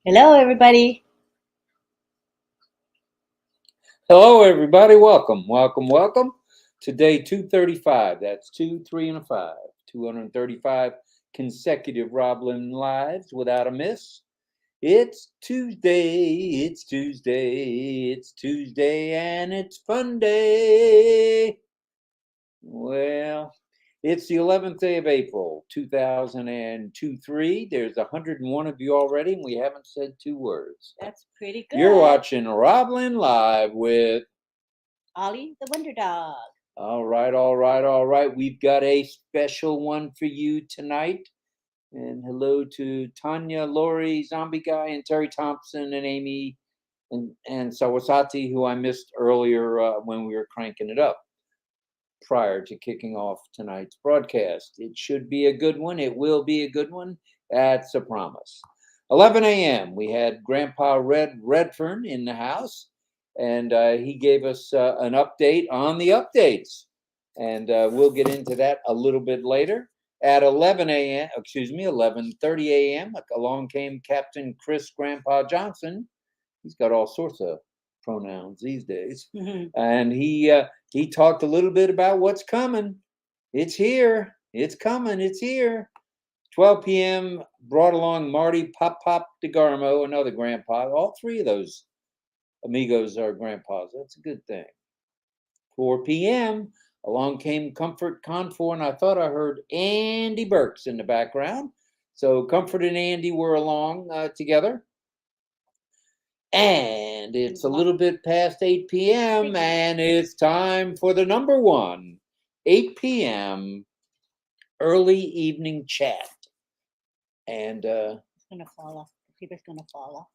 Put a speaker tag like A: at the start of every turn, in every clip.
A: Hello, everybody.
B: Hello, everybody. Welcome to day 235. That's 2, 3, and a 5. 235 consecutive RobLynn Lives without a miss. It's Tuesday, and it's fun day. Well, it's the 11th day of April, 2023. There's 101 of you already, and we haven't said 2 words.
A: That's pretty good.
B: You're watching RobLynn Live with
A: Ollie the Wonder Dog.
B: All right. We've got a special one for you tonight. And hello to Tanya, Lori, Zombie Guy, and Terry Thompson, and Amy, and Sawasati, who I missed earlier when we were cranking it up prior to kicking off tonight's broadcast. It should be a good one. It will be a good one. That's a promise. 11 a.m. We had Grandpa Redfern in the house, and he gave us an update on the updates, and we'll get into that a little bit later. At 11:30 a.m., along came Captain Chris Grandpa Johnson. He's got all sorts of pronouns these days, and he talked a little bit about what's coming. It's here. It's coming. It's here. 12 p.m. brought along Marty Pop DeGarmo, another grandpa. All three of those amigos are grandpas. That's a good thing. 4 p.m. along came Comfort Confor, and I thought I heard Andy Burks in the background. So Comfort and Andy were along together. And it's a little bit past 8 p.m. and it's time for the number one 8 p.m. early evening chat. And
A: it's gonna fall off. The paper's gonna fall off.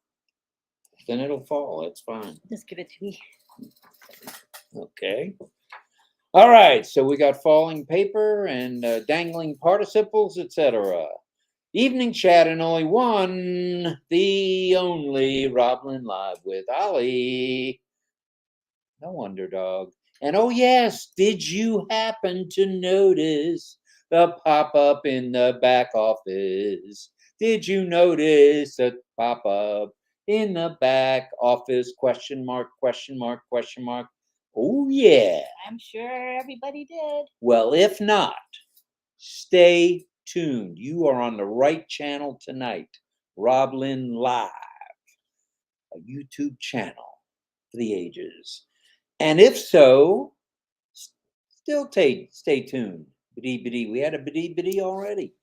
B: Then it'll fall. That's fine.
A: Just give it to me.
B: Okay. All right. So we got falling paper and dangling participles, etc. Evening chat and only one, the only RobLynn Live with Ollie. No wonder, dog. And oh yes, did you happen to notice the pop-up in the back office? Did you notice the pop-up in the back office? Question mark. Oh yeah.
A: I'm sure everybody did.
B: Well, if not, stay tuned. You are on the right channel tonight. RobLynn Live, a YouTube channel for the ages. And if so, still stay tuned. Biddy. We had a biddy already.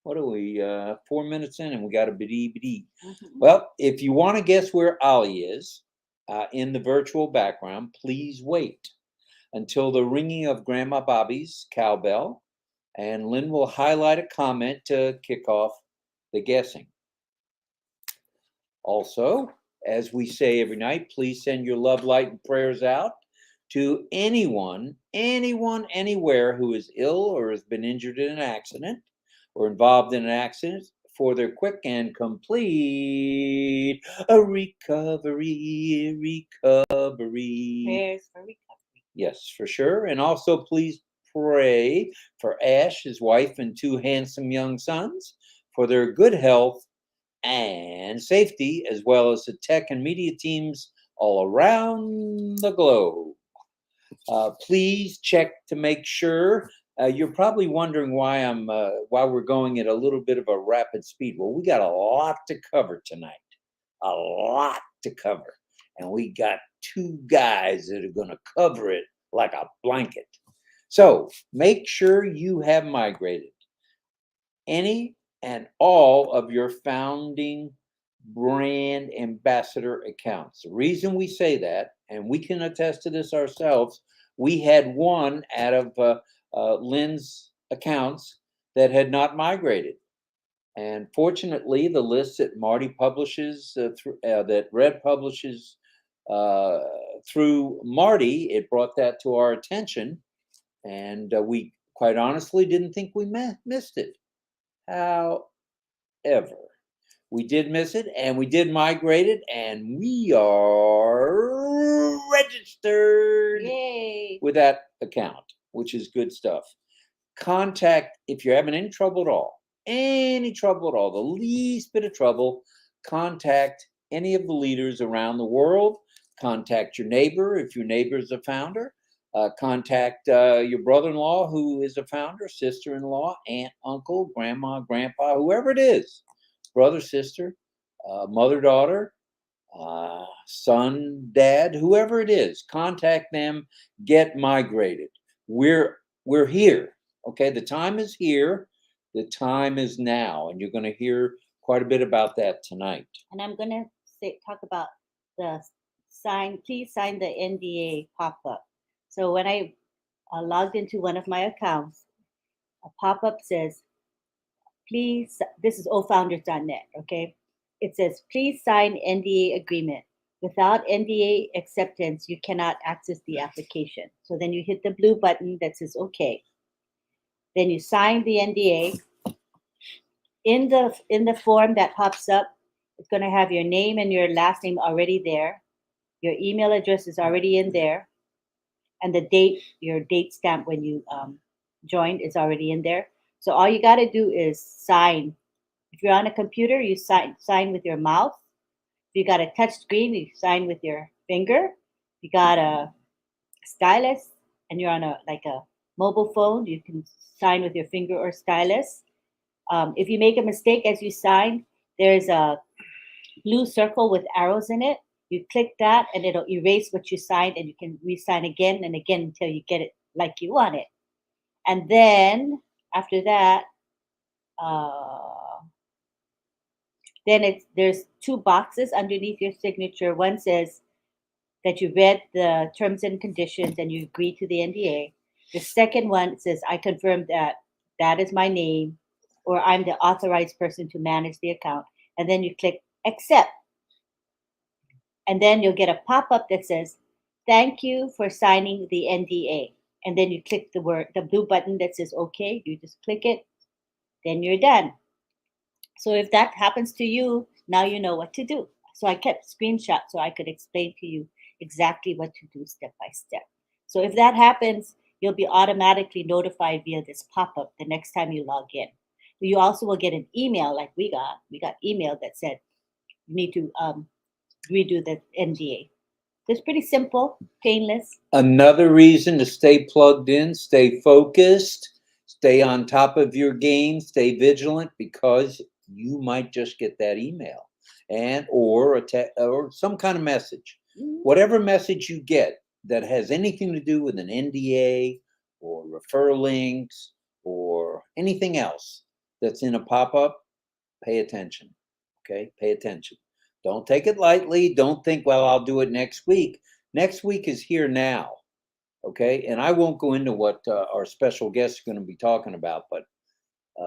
B: What are we, 4 minutes in and we got a biddy. Well, if you want to guess where Ollie is in the virtual background, please wait until the ringing of Grandma Bobby's cowbell, and Lynn will highlight a comment to kick off the guessing. Also, as we say every night, please send your love, light, and prayers out to anyone, anywhere who is ill or has been injured in an accident or involved in an accident for their quick and complete recovery.
A: Prayers for recovery.
B: Yes, for sure. And also please pray for Ash, his wife, and 2 handsome young sons for their good health and safety, as well as the tech and media teams all around the globe. Please check to make sure. You're probably wondering why we're going at a little bit of a rapid speed. Well, we got a lot to cover tonight, and we got 2 guys that are going to cover it like a blanket. So make sure you have migrated any and all of your founding brand ambassador accounts. The reason we say that, and we can attest to this ourselves, we had one out of Lynn's accounts that had not migrated. And fortunately, the list that Marty publishes, that Red publishes through Marty, it brought that to our attention. And we quite honestly didn't think we missed it. However, we did miss it, and we did migrate it, and we are registered with that account, which is good stuff. Contact, if you're having any trouble at all, the least bit of trouble, contact any of the leaders around the world. Contact your neighbor if your neighbor is a founder. Contact your brother-in-law who is a founder, sister-in-law, aunt, uncle, grandma, grandpa, whoever it is, brother, sister, mother, daughter, son, dad, whoever it is. Contact them. Get migrated. We're here. Okay, the time is here. The time is now, and you're going to hear quite a bit about that tonight.
A: And I'm going to talk about the please sign the NDA pop-up. So when I logged into one of my accounts, a pop-up says, please, this is oldfounders.net, okay? It says, please sign NDA agreement. Without NDA acceptance, you cannot access the application. So then you hit the blue button that says, okay. Then you sign the NDA. In the form that pops up, it's going to have your name and your last name already there. Your email address is already in there. And the date, your date stamp when you joined is already in there. So all you got to do is sign. If you're on a computer, you sign with your mouth. If you got a touch screen, you sign with your finger. If you got a stylus and you're on a mobile phone, you can sign with your finger or stylus. If you make a mistake as you sign, there's a blue circle with arrows in it. You click that and it'll erase what you signed, and you can re-sign again and again until you get it like you want it. And then after that, then there's two boxes underneath your signature. One says that you read the terms and conditions and you agree to the NDA. The second one says, I confirm that is my name, or I'm the authorized person to manage the account. And then you click accept. And then you'll get a pop-up that says, thank you for signing the NDA. And then you click the blue button that says okay. You just click it, then you're done. So if that happens to you, now you know what to do. So I kept screenshots so I could explain to you exactly what to do step by step. So if that happens, you'll be automatically notified via this pop-up the next time you log in. You also will get an email like we got. We got email that said you need to redo the NDA. It's pretty simple, painless.
B: Another reason to stay plugged in, stay focused, stay on top of your game, stay vigilant, because you might just get that email or some kind of message. Mm-hmm. Whatever message you get that has anything to do with an NDA or referral links or anything else that's in a pop-up, pay attention. Okay, pay attention. Don't take it lightly. Don't think, well, I'll do it next week. Next week is here now. Okay, and I won't go into what our special guest is going to be talking about, but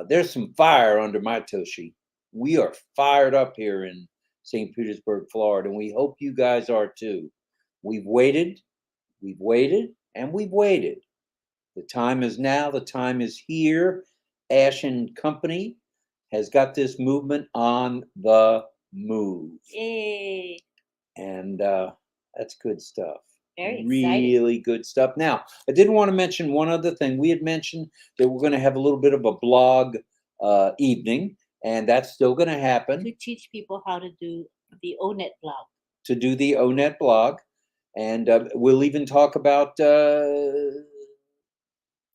B: there's some fire under my tushy. We are fired up here in St. Petersburg, Florida, and we hope you guys are too. We've waited, and we've waited. The time is now. The time is here. Ash and Company has got this movement on the move.
A: Yay!
B: And that's good stuff.
A: Very
B: really good stuff. Now, I did want to mention one other thing. We had mentioned that we're going to have a little bit of a blog evening, and that's still going to happen.
A: To teach people how to do the ONET blog.
B: To do the ONET blog. And we'll even talk about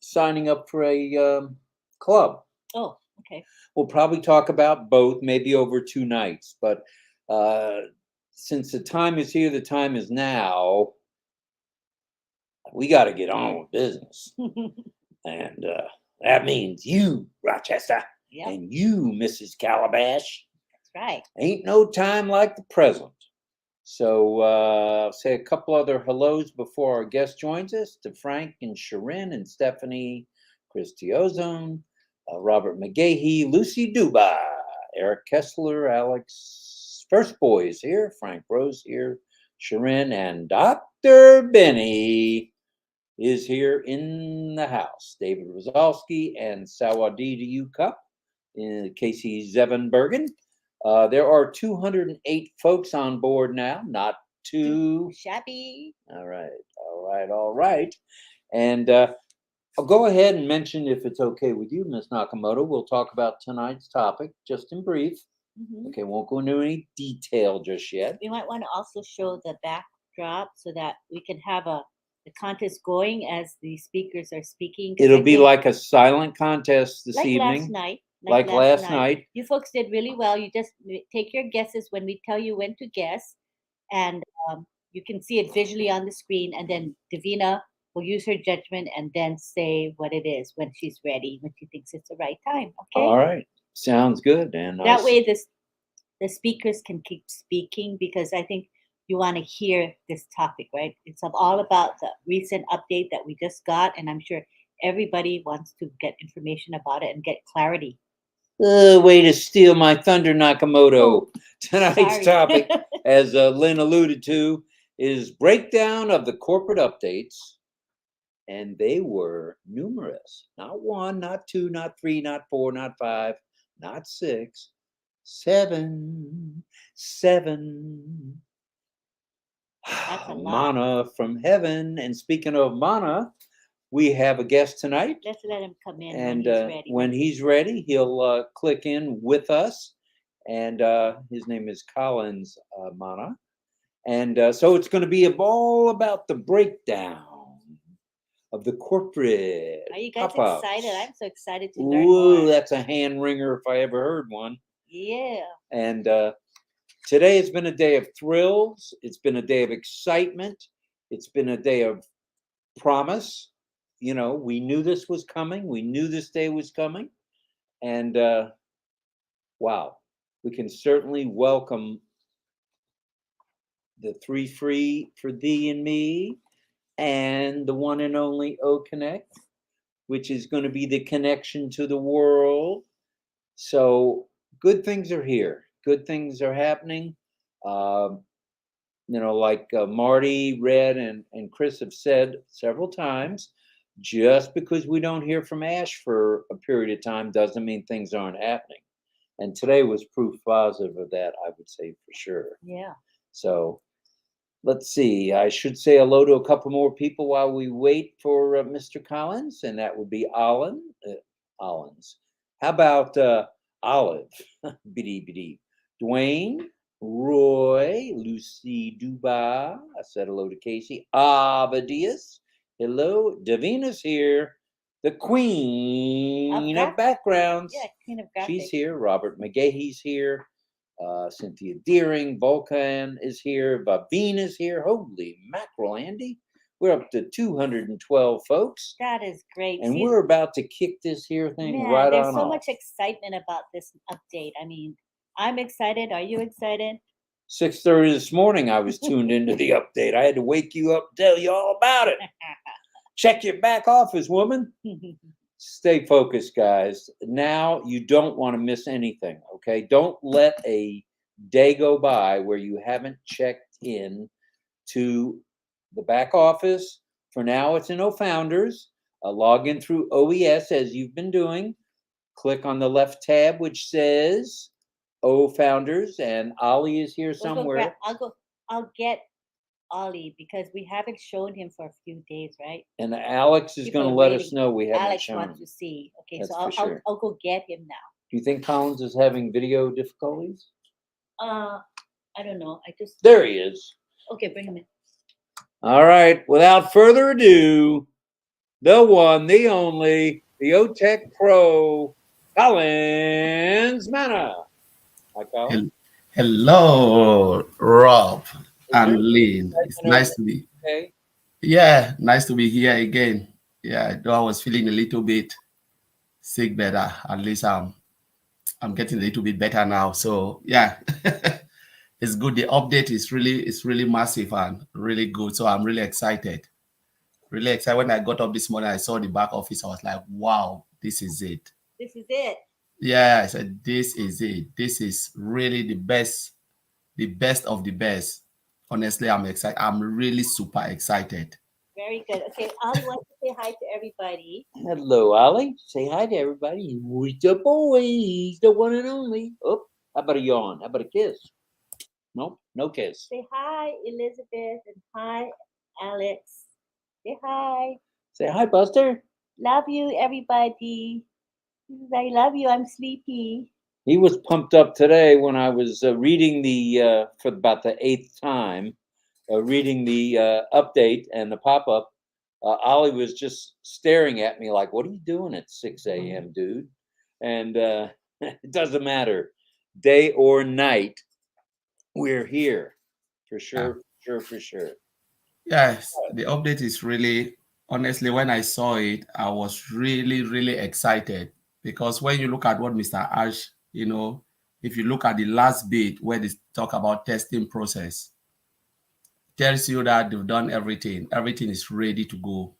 B: signing up for a club.
A: Oh, okay.
B: We'll probably talk about both, maybe over 2 nights. But since the time is here, the time is now, we got to get on with business. And that means you, Rochester, yep, and you, Mrs. Calabash.
A: That's right.
B: Ain't no time like the present. So I'll say a couple other hellos before our guest joins us, to Frank and Sharon and Stephanie, Christy Ozone, Robert McGahee, Lucy Duba, Eric Kessler, Alex First Boy is here, Frank Rose here, Sharon, and Dr. Benny is here in the house. David Rozalski and Sawadi to you Cup, Casey Zevenbergen. There are 208 folks on board now, not too
A: shabby.
B: All right. And I'll go ahead and mention, if it's okay with you, Ms. Nakamoto, we'll talk about tonight's topic just in brief.
A: Mhm.
B: Okay, won't go into any detail just yet.
A: We might want to also show the backdrop so that we can have the contest going as the speakers are speaking. 'Cause
B: It'll
A: I
B: be
A: think,
B: like a silent contest this
A: like last
B: evening,
A: night,
B: like last night.
A: you folks did really well. You just take your guesses when we tell you when to guess, and you can see it visually on the screen. And then Davina will use her judgment and then say what it is when she's ready, when she thinks it's the right time. Okay.
B: All right, sounds good. And
A: That way, the speakers can keep speaking because I think you want to hear this topic, right? It's all about the recent update that we just got, and I'm sure everybody wants to get information about it and get clarity.
B: way to steal my thunder, Nakamoto.
A: Oh,
B: Tonight's
A: sorry.
B: topic, as Lynn alluded to, is breakdown of the corporate updates. And they were numerous. Not one, not two, not three, not four, not five, not six, seven.
A: That's a lot.
B: Manna from heaven. And speaking of manna, we have a guest tonight.
A: Let's let him come in
B: And
A: when he's ready.
B: when he's ready, he'll click in with us. And his name is Collins Manna. And so it's going to be all about the breakdown of the corporate.
A: Are you guys
B: pop-ups.
A: excited? I'm so excited to learn
B: Ooh,
A: more.
B: that's a hand wringer if I ever heard one.
A: Yeah.
B: And today has been a day of thrills. It's been a day of excitement. It's been a day of promise. You know, we knew this was coming. We knew this day was coming. And wow, we can certainly welcome the three free for thee and me, and the one and only O Connect, which is going to be the connection to the world. So good things are here. Good things are happening. You know, like Marty, Red, and Chris have said several times, just because we don't hear from Ash for a period of time doesn't mean things aren't happening. And today was proof positive of that, I would say for sure.
A: Yeah.
B: So let's see. I should say hello to a couple more people while we wait for Mr. Collins, and that would be Collins. How about Olive, Biddy Biddy, Dwayne, Roy, Lucy Duba. I said hello to Casey. Abadias. Hello. Davina's here. The queen of backgrounds.
A: Yeah, queen of graphics.
B: She's here. Robert McGahee's here. Cynthia Deering, Vulcan is here. Mbabane is here. Holy mackerel, Andy. We're up to 212 folks.
A: That is great.
B: And we're about to kick this here thing right on
A: There's so
B: off.
A: much excitement about this update. I mean, I'm excited. Are you excited?
B: 6:30 this morning, I was tuned into the update. I had to wake you up, tell you all about it. Check your back office, woman. Stay focused, guys. Now you don't want to miss anything, okay? Don't let a day go by where you haven't checked in to the back office. For now, it's in OFounders. Log in through OES as you've been doing. Click on the left tab, which says OFounders, and Ollie is here somewhere.
A: I'll get Ollie because we haven't shown him for a few days, right?
B: And Alex is going to let us know we haven't shown him.
A: Alex wants to see. Okay,
B: That's
A: so
B: for sure.
A: I'll go get him now.
B: Do you think Collins is having video difficulties?
A: I don't know.
B: There he is.
A: Okay, bring him in.
B: All right. Without further ado, the one, the only, the OTech Pro, Collins Manna. Hi, Collins.
C: Hello, Rob and Lynn. It's nice to be.
B: Okay.
C: Yeah, nice to be here again. Yeah, though I was feeling a little bit sick, but at least I'm getting a little bit better now. So yeah, it's good. The update is really massive and really good. So I'm really excited. Really excited. When I got up this morning, I saw the back office. I was like, wow, this is it.
A: This is it.
C: Yeah, I said, this is it. This is really the best of the best. Honestly, I'm excited. I'm really super excited.
A: Very good. Okay, Ollie wants to say hi to everybody.
B: Hello, Ollie. Say hi to everybody. With the boys, the one and only. Oh, how about a yawn? How about a kiss? Nope, no kiss.
A: Say hi, Elizabeth, and hi, Alex. Say hi.
B: Say hi, Buster.
A: Love you, everybody. I love you. I'm sleepy.
B: He was pumped up today when I was reading the for about the 8th time, reading the update and the pop-up. Ollie was just staring at me like, "What are you doing at 6 a.m., dude?" And it doesn't matter, day or night, we're here for sure, for sure.
C: Yes, the update is really, honestly, when I saw it, I was really, really excited because when you look at what Mr. Ash, if you look at the last bit where they talk about testing process, tells you that they've done everything. Everything is ready to go.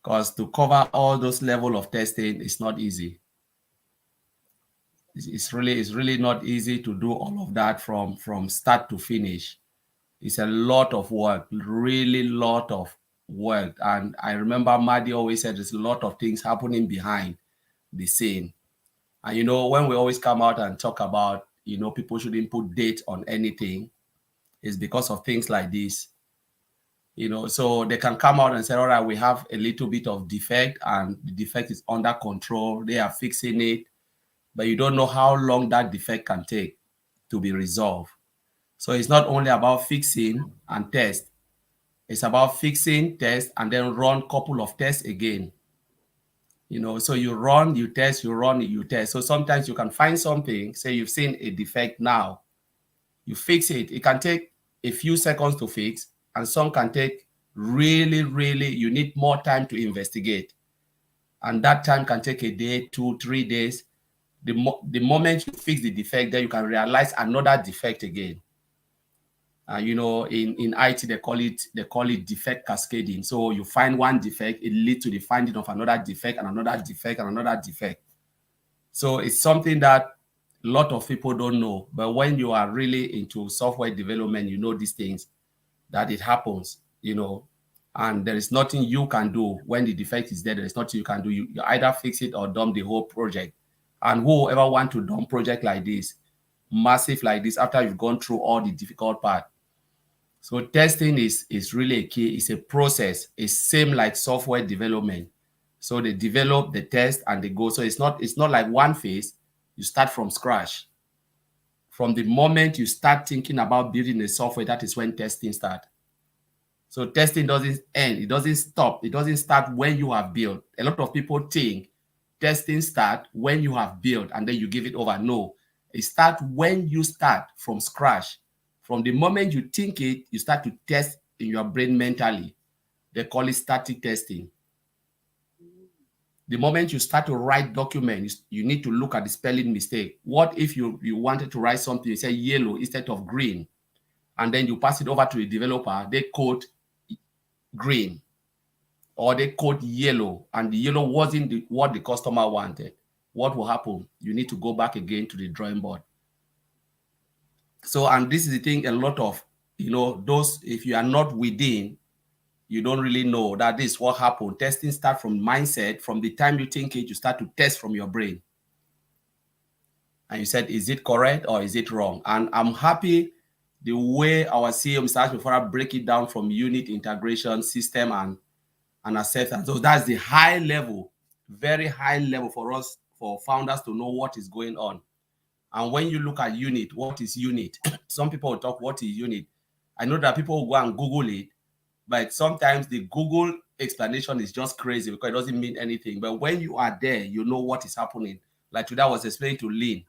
C: Because to cover all those level of testing is not easy. It's really not easy to do all of that from start to finish. It's a lot of work, really lot of work. And I remember Marty always said there's a lot of things happening behind the scene. And when we always come out and talk about, people shouldn't put date on anything, it's because of things like this. So they can come out and say, all right, we have a little bit of defect and the defect is under control. They are fixing it, but you don't know how long that defect can take to be resolved. So it's not only about fixing and test. It's about fixing, test, and then run couple of tests again. So you run, you test, you run, you test. So sometimes you can find something, say you've seen a defect now, you fix it. It can take a few seconds to fix, and some can take really, you need more time to investigate. And that time can take a day, 2, 3 days. The moment you fix the defect, then you can realize another defect again. In IT, they call it defect cascading. So you find one defect, it leads to the finding of another defect and another defect and another defect. So it's something that a lot of people don't know. But when you are really into software development, you know these things, that it happens, and there is nothing you can do when the defect is there. There is nothing you can do. You either fix it or dump the whole project. And whoever want to dump project like this, massive like this, after you've gone through all the difficult part. So testing is really a key. It's a process. It's same like software development. So they develop, they test, and they go. So it's not like one phase. You start from scratch. From the moment you start thinking about building a software, that is when testing starts. So testing doesn't end. It doesn't stop. It doesn't start when you have built. A lot of people think testing starts when you have built and then you give it over. No, it starts when you start from scratch. From the moment you think it, you start to test in your brain mentally. They call it static testing. The moment you start to write documents, you need to look at the spelling mistake. What if you wanted to write something, you say yellow instead of green, and then you pass it over to the developer, they code green, or they code yellow, and the yellow wasn't what the customer wanted. What will happen? You need to go back again to the drawing board. So, and this is the thing, a lot of, those, if you are not within, you don't really know that this is what happened. Testing starts from mindset. From the time you think it, you start to test from your brain. And you said, is it correct or is it wrong? And I'm happy the way our CEO, Mr. Ash, before I break it down from unit integration, system, and acceptance. So that's the high level, very high level for us, for founders to know what is going on. And when you look at unit, what is unit? Some people will talk, what is unit? I know that people will go and Google it, but sometimes the Google explanation is just crazy because it doesn't mean anything. But when you are there, you know what is happening. Like today I was explaining to Lynn.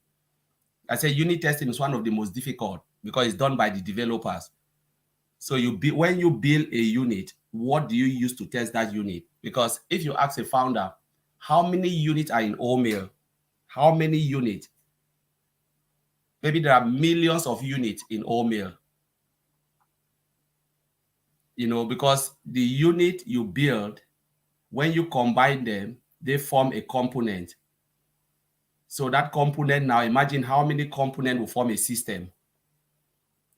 C: I said unit testing is one of the most difficult because it's done by the developers. So when you build a unit, what do you use to test that unit? Because if you ask a founder, how many units are in OMail? How many units? Maybe there are millions of units in OMail. Because the unit you build, when you combine them, they form a component. So that component, now imagine how many components will form a system.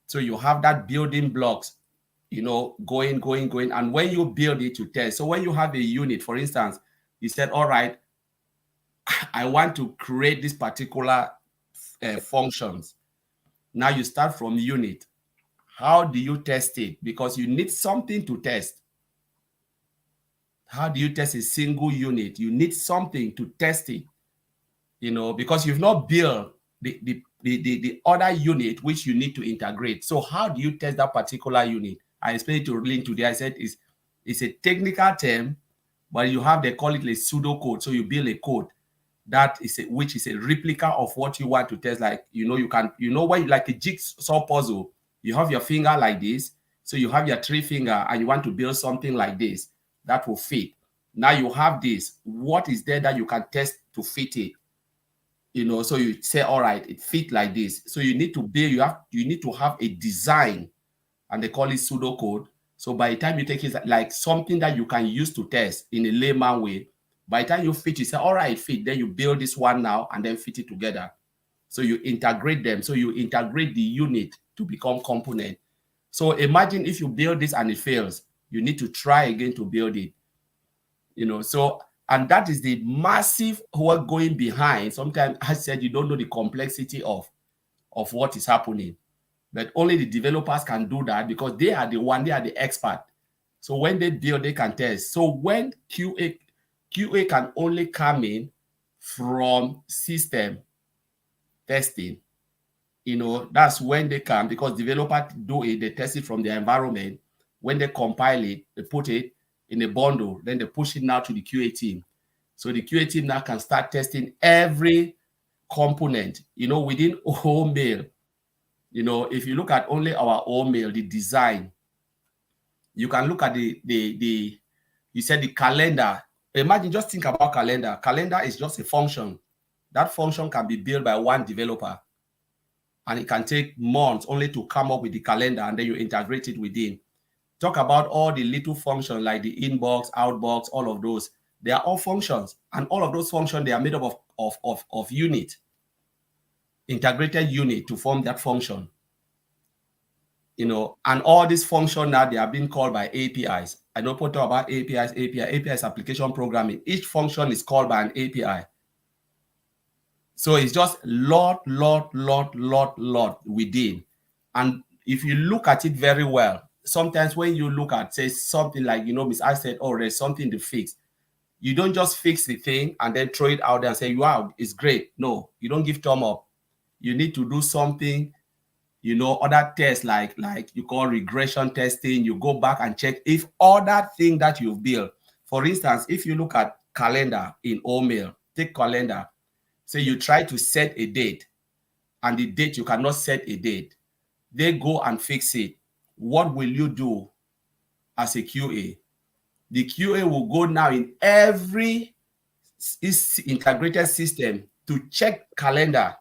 C: So you have that building blocks, going. And when you build it, you test. So when you have a unit, for instance, you said, all right, I want to create this particular functions. Now you start from unit. How do you test it? Because you need something to test. How do you test a single unit? You need something to test it. because you've not built the other unit which you need to integrate. So how do you test that particular unit? I explained to RobLynn today. I said it's a technical term, but they call it a pseudocode. So you build a code that is which is a replica of what you want to test. Like, when like a jigsaw puzzle, you have your finger like this. So you have your 3 finger and you want to build something like this that will fit. Now you have this. What is there that you can test to fit it? So you say, all right, it fit like this. So you need to build, you need to have a design, and they call it pseudocode. So by the time you take it, like something that you can use to test in a layman way, by the time you fit, you say, all right, fit. Then you build this one now and then fit it together. So you integrate them. So you integrate the unit to become component. So imagine if you build this and it fails, you need to try again to build it. And that is the massive work going behind. Sometimes I said you don't know the complexity of what is happening. But only the developers can do that because they are the expert. So when they build, they can test. So when QA can only come in from system testing. That's when they come, because developers do it, they test it from their environment. When they compile it, they put it in a bundle, then they push it now to the QA team. So the QA team now can start testing every component, within OMail. If you look at only our OMail, the design, you can look at you said the calendar. Imagine, just think about calendar. Calendar is just a function. That function can be built by one developer, and it can take months only to come up with the calendar, and then you integrate it within. Talk about all the little functions like the inbox, outbox, all of those. They are all functions, and all of those functions, they are made up of unit, integrated unit to form that function. And all these functions now, they are being called by APIs. I don't talk about APIs. API is application programming. Each function is called by an API. So it's just lot within. And if you look at it very well, sometimes when you look at, say, something like, Miss I said, oh, there's something to fix. You don't just fix the thing and then throw it out there and say, wow, it's great. No, you don't give thumb up. You need to do something, other tests like you call regression testing. You go back and check if all that thing that you've built, for instance, if you look at calendar in OMail, take calendar, say you try to set a date and the date, you cannot set a date. They go and fix it. What will you do as a QA? The QA will go now in every integrated system to check calendar.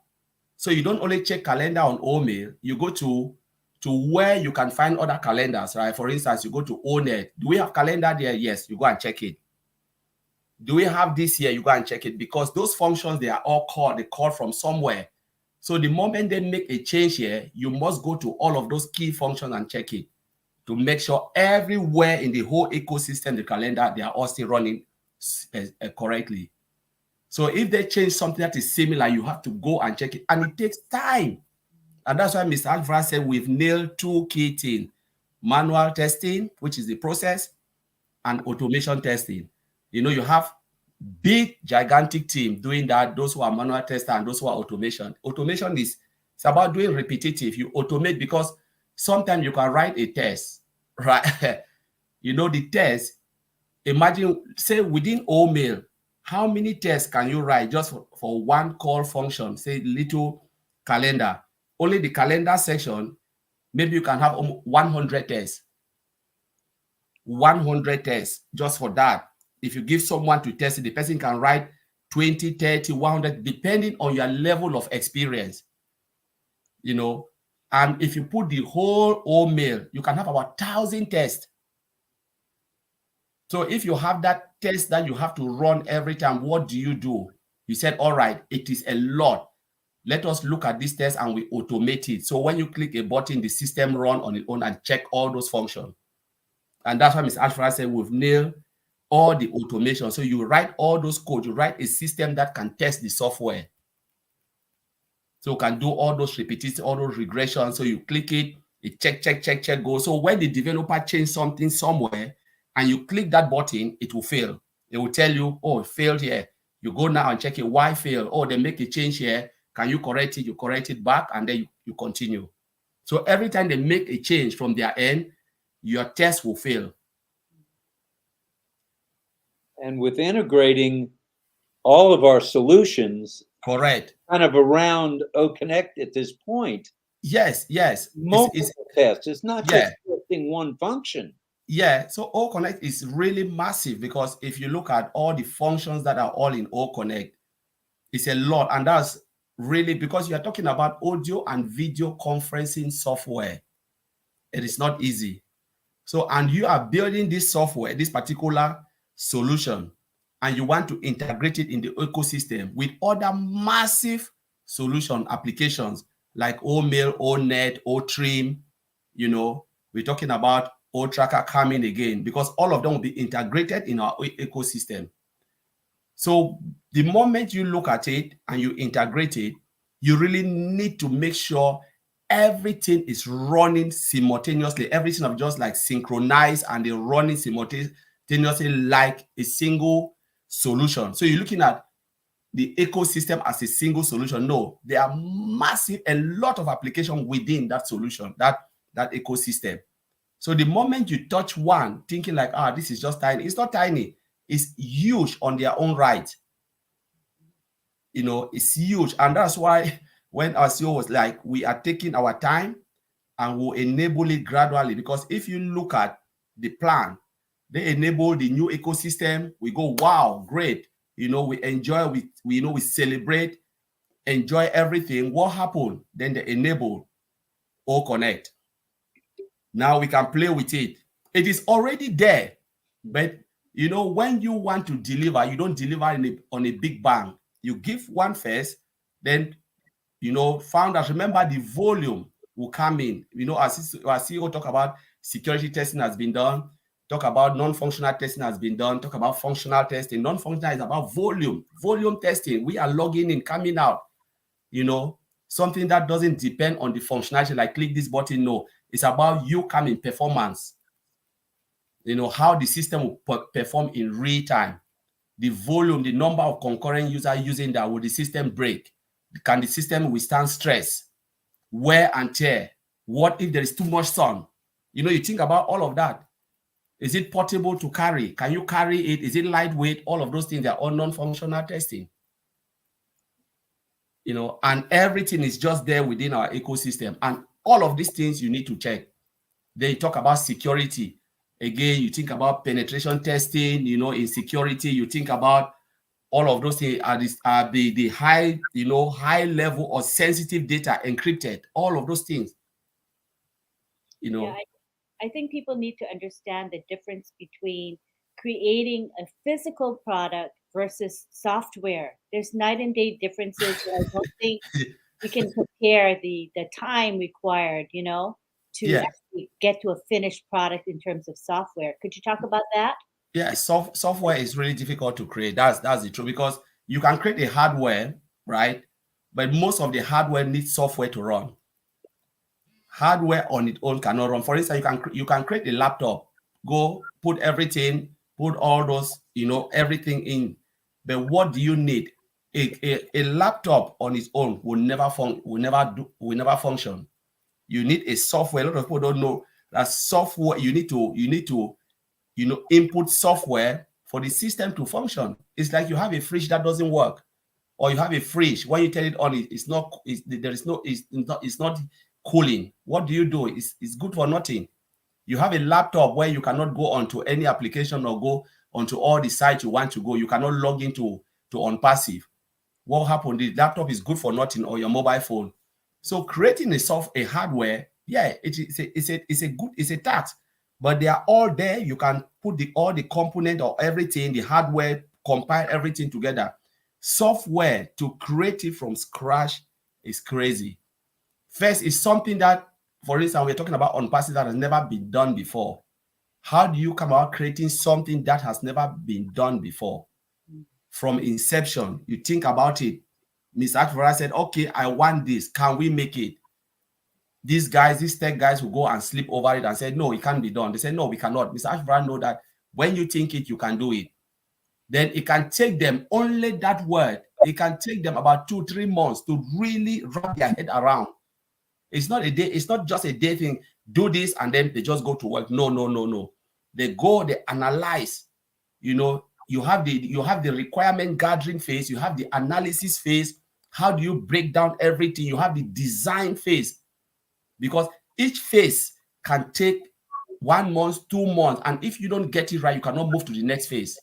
C: So you don't only check calendar on OMail, you go to where you can find other calendars, right? For instance, you go to ONET. Do we have calendar there? Yes, you go and check it. Do we have this here? You go and check it, because those functions, they are all called, they call from somewhere. So the moment they make a change here, you must go to all of those key functions and check it to make sure everywhere in the whole ecosystem, the calendar, they are all still running correctly. So if they change something that is similar, you have to go and check it. And it takes time. And that's why Mr. Alfred said we've nailed 2 key things: manual testing, which is the process, and automation testing. You have big, gigantic team doing that, those who are manual tester and those who are automation. Automation it's about doing repetitive. You automate because sometimes you can write a test, right? The test, imagine, say within OMail, how many tests can you write just for one call function, say little calendar? Only the calendar section, maybe you can have 100 tests. 100 tests just for that. If you give someone to test it, the person can write 20, 30, 100, depending on your level of experience. And if you put the whole OMail, you can have about 1,000 tests. So if you have that test that you have to run every time, what do? You said, all right, it is a lot. Let us look at this test and we automate it. So when you click a button, the system run on its own and check all those functions. And that's why Ms. Alfred said we've nailed all the automation. So you write all those code, you write a system that can test the software. So you can do all those repetitions, all those regressions. So you click it, it check, go. So when the developer changes something somewhere and you click that button, it will fail. It will tell you, oh, it failed here. You go now and check it. Why fail? Oh, they make a change here. Can you correct it? You correct it back, and then you continue. So every time they make a change from their end, your test will fail.
B: And with integrating all of our solutions,
C: Correct,
B: kind of around OConnect at this point,
C: yes,
B: multiple tests. It's not
C: yeah,
B: just testing one function.
C: yeah. So OConnect is really massive, because if you look at all the functions that are all in OConnect, it's a lot. And that's really because you are talking about audio and video conferencing software. It is not easy. So, and you are building this software, this particular solution, and you want to integrate it in the ecosystem with other massive solution applications like OMail, ONet, OTrim. You know, we're talking about OTracker coming again, because all of them will be integrated in our ecosystem. So the moment you look at it and you integrate it, you really need to make sure everything is running simultaneously. Everything is just like synchronized and they're running simultaneously like a single solution. So you're looking at the ecosystem as a single solution. No, there are massive, a lot of applications within that solution, that ecosystem. So the moment you touch one, thinking like, this is just tiny, it's not tiny. It's huge on their own right. You know, it's huge. And that's why when our CEO was like, we are taking our time and we'll enable it gradually. Because if you look at the plan, they enable the new ecosystem. We go, wow, great. You know, we enjoy, we celebrate, enjoy everything. What happened? Then they enable OConnect. Now we can play with it. It is already there. But you know, when you want to deliver, you don't deliver on a big bang. You give one first, then, you know, founders, remember the volume will come in. You know, as CEO talk about security testing has been done, talk about non-functional testing has been done, talk about functional testing. Non-functional is about volume testing. We are logging in, coming out, you know, something that doesn't depend on the functionality, like click this button. No, it's about you coming performance. You know, how the system will perform in real time. The volume, the number of concurrent users using that, will the system break? Can the system withstand stress, wear and tear? What if there is too much sun? You know, you think about all of that. Is it portable to carry? Can you carry it? Is it lightweight? All of those things are all non-functional testing. You know, and everything is just there within our ecosystem. And all of these things you need to check. They talk about security. Again, you think about penetration testing, you know, in security, you think about all of those things are the high, you know, high level or sensitive data encrypted, all of those things, you know.
A: Yeah, I think people need to understand the difference between creating a physical product versus software. There's night and day differences. I don't think we can compare the time required, you know, to actually get to a finished product in terms of software. Could you talk about that?
C: Yeah, software is really difficult to create. That's the truth, because you can create a hardware, right? But most of the hardware needs software to run. Hardware on its own cannot run. For instance, you can create a laptop, go put everything, put all those, you know, everything in. But what do you need? A laptop on its own will never function. You need a software. A lot of people don't know that software. You need to, you know, input software for the system to function. It's like you have a fridge that doesn't work, or you have a fridge when you turn it on, it's not cooling. What do? It's good for nothing. You have a laptop where you cannot go onto any application or go onto all the sites you want to go. You cannot log into OnPassive. What happened? The laptop is good for nothing, or your mobile phone. So creating a hardware, yeah, it's a task, but they are all there. You can put all the component or everything, the hardware, compile everything together. Software, to create it from scratch, is crazy. First, it's something that, for instance, we're talking about OnPassive that has never been done before. How do you come about creating something that has never been done before? From inception, you think about it. Ms. Akvara said, okay, I want this. Can we make it? These tech guys will go and sleep over it and say, no, it can't be done. They say, no, we cannot. Mr. Akvara know that when you think it, you can do it. then it can take them only that word. It can take them about 2-3 months to really wrap their head around. It's not a day. It's not just a day thing. Do this and then they just go to work. No, no, no, no. They go. They analyze. You know, you have the requirement gathering phase. You have the analysis phase. How do you break down everything? You have the design phase, because each phase can take 1 month, 2 months, and if you don't get it right, you cannot move to the next phase.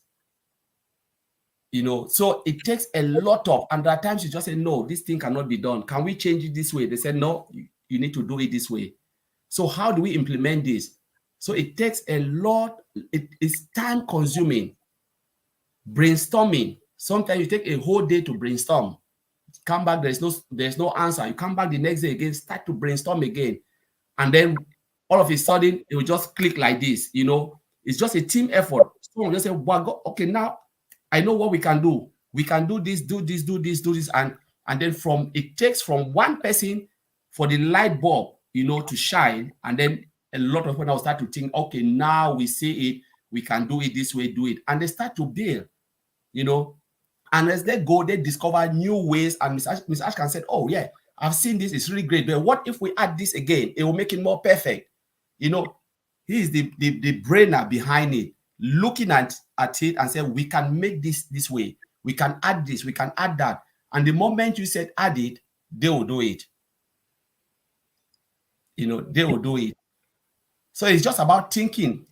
C: You know, so it takes a lot of, and there are times you just say, no, this thing cannot be done. Can we change it this way? They said, no, you need to do it this way. So how do we implement this? So it takes a lot. It is time consuming. Brainstorming. Sometimes you take a whole day to brainstorm. Come back, there's no answer. You come back the next day again, start to brainstorm again. And then all of a sudden, it will just click like this. You know, it's just a team effort. Someone just say, well, okay, now I know what we can do. We can do this, do this, do this, do this. And then it takes from one person for the light bulb, you know, to shine. And then a lot of people now start to think, okay, now we see it. We can do it this way, do it. And they start to build, you know. And as they go, they discover new ways. And Miss Ashkan said, oh, yeah, I've seen this. It's really great. But what if we add this again? It will make it more perfect. You know, he is the brainer behind it, looking at it and saying, we can make this way. We can add this. We can add that. And the moment you said add it, they will do it. You know, they will do it. So it's just about thinking.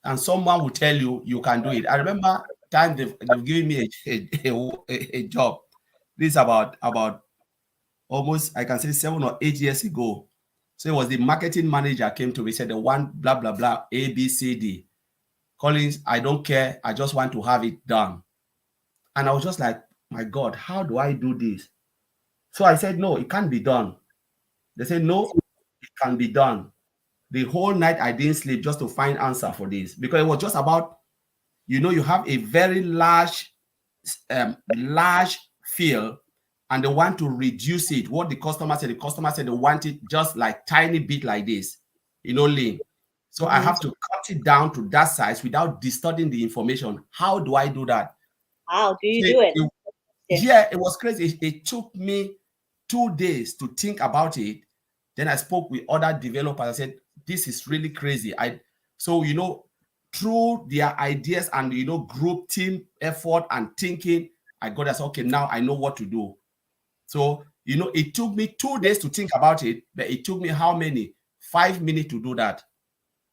C: And someone will tell you, you can do it. I remember time they've given me a job. This is about almost, I can say 7 or 8 years ago. So it was the marketing manager came to me, said, the one, blah, blah, blah, A, B, C, D. Collins, I don't care. I just want to have it done. And I was just like, my God, how do I do this? So I said, no, it can't be done. They said, no, it can be done. The whole night I didn't sleep just to find answer for this, because it was just about, you know, you have a very large field and they want to reduce it. What the customer said they want it just like tiny bit like this, you know, lean. So I have to cut it down to that size without distorting the information. How do I do that?
A: How do you do it?
C: Yeah, it was crazy. It took me 2 days to think about it. Then I spoke with other developers. I said, this is really crazy. So, you know, through their ideas and, you know, group team effort and thinking, I got us, okay, now I know what to do. So, you know, it took me 2 days to think about it, but it took me how many? 5 minutes to do that.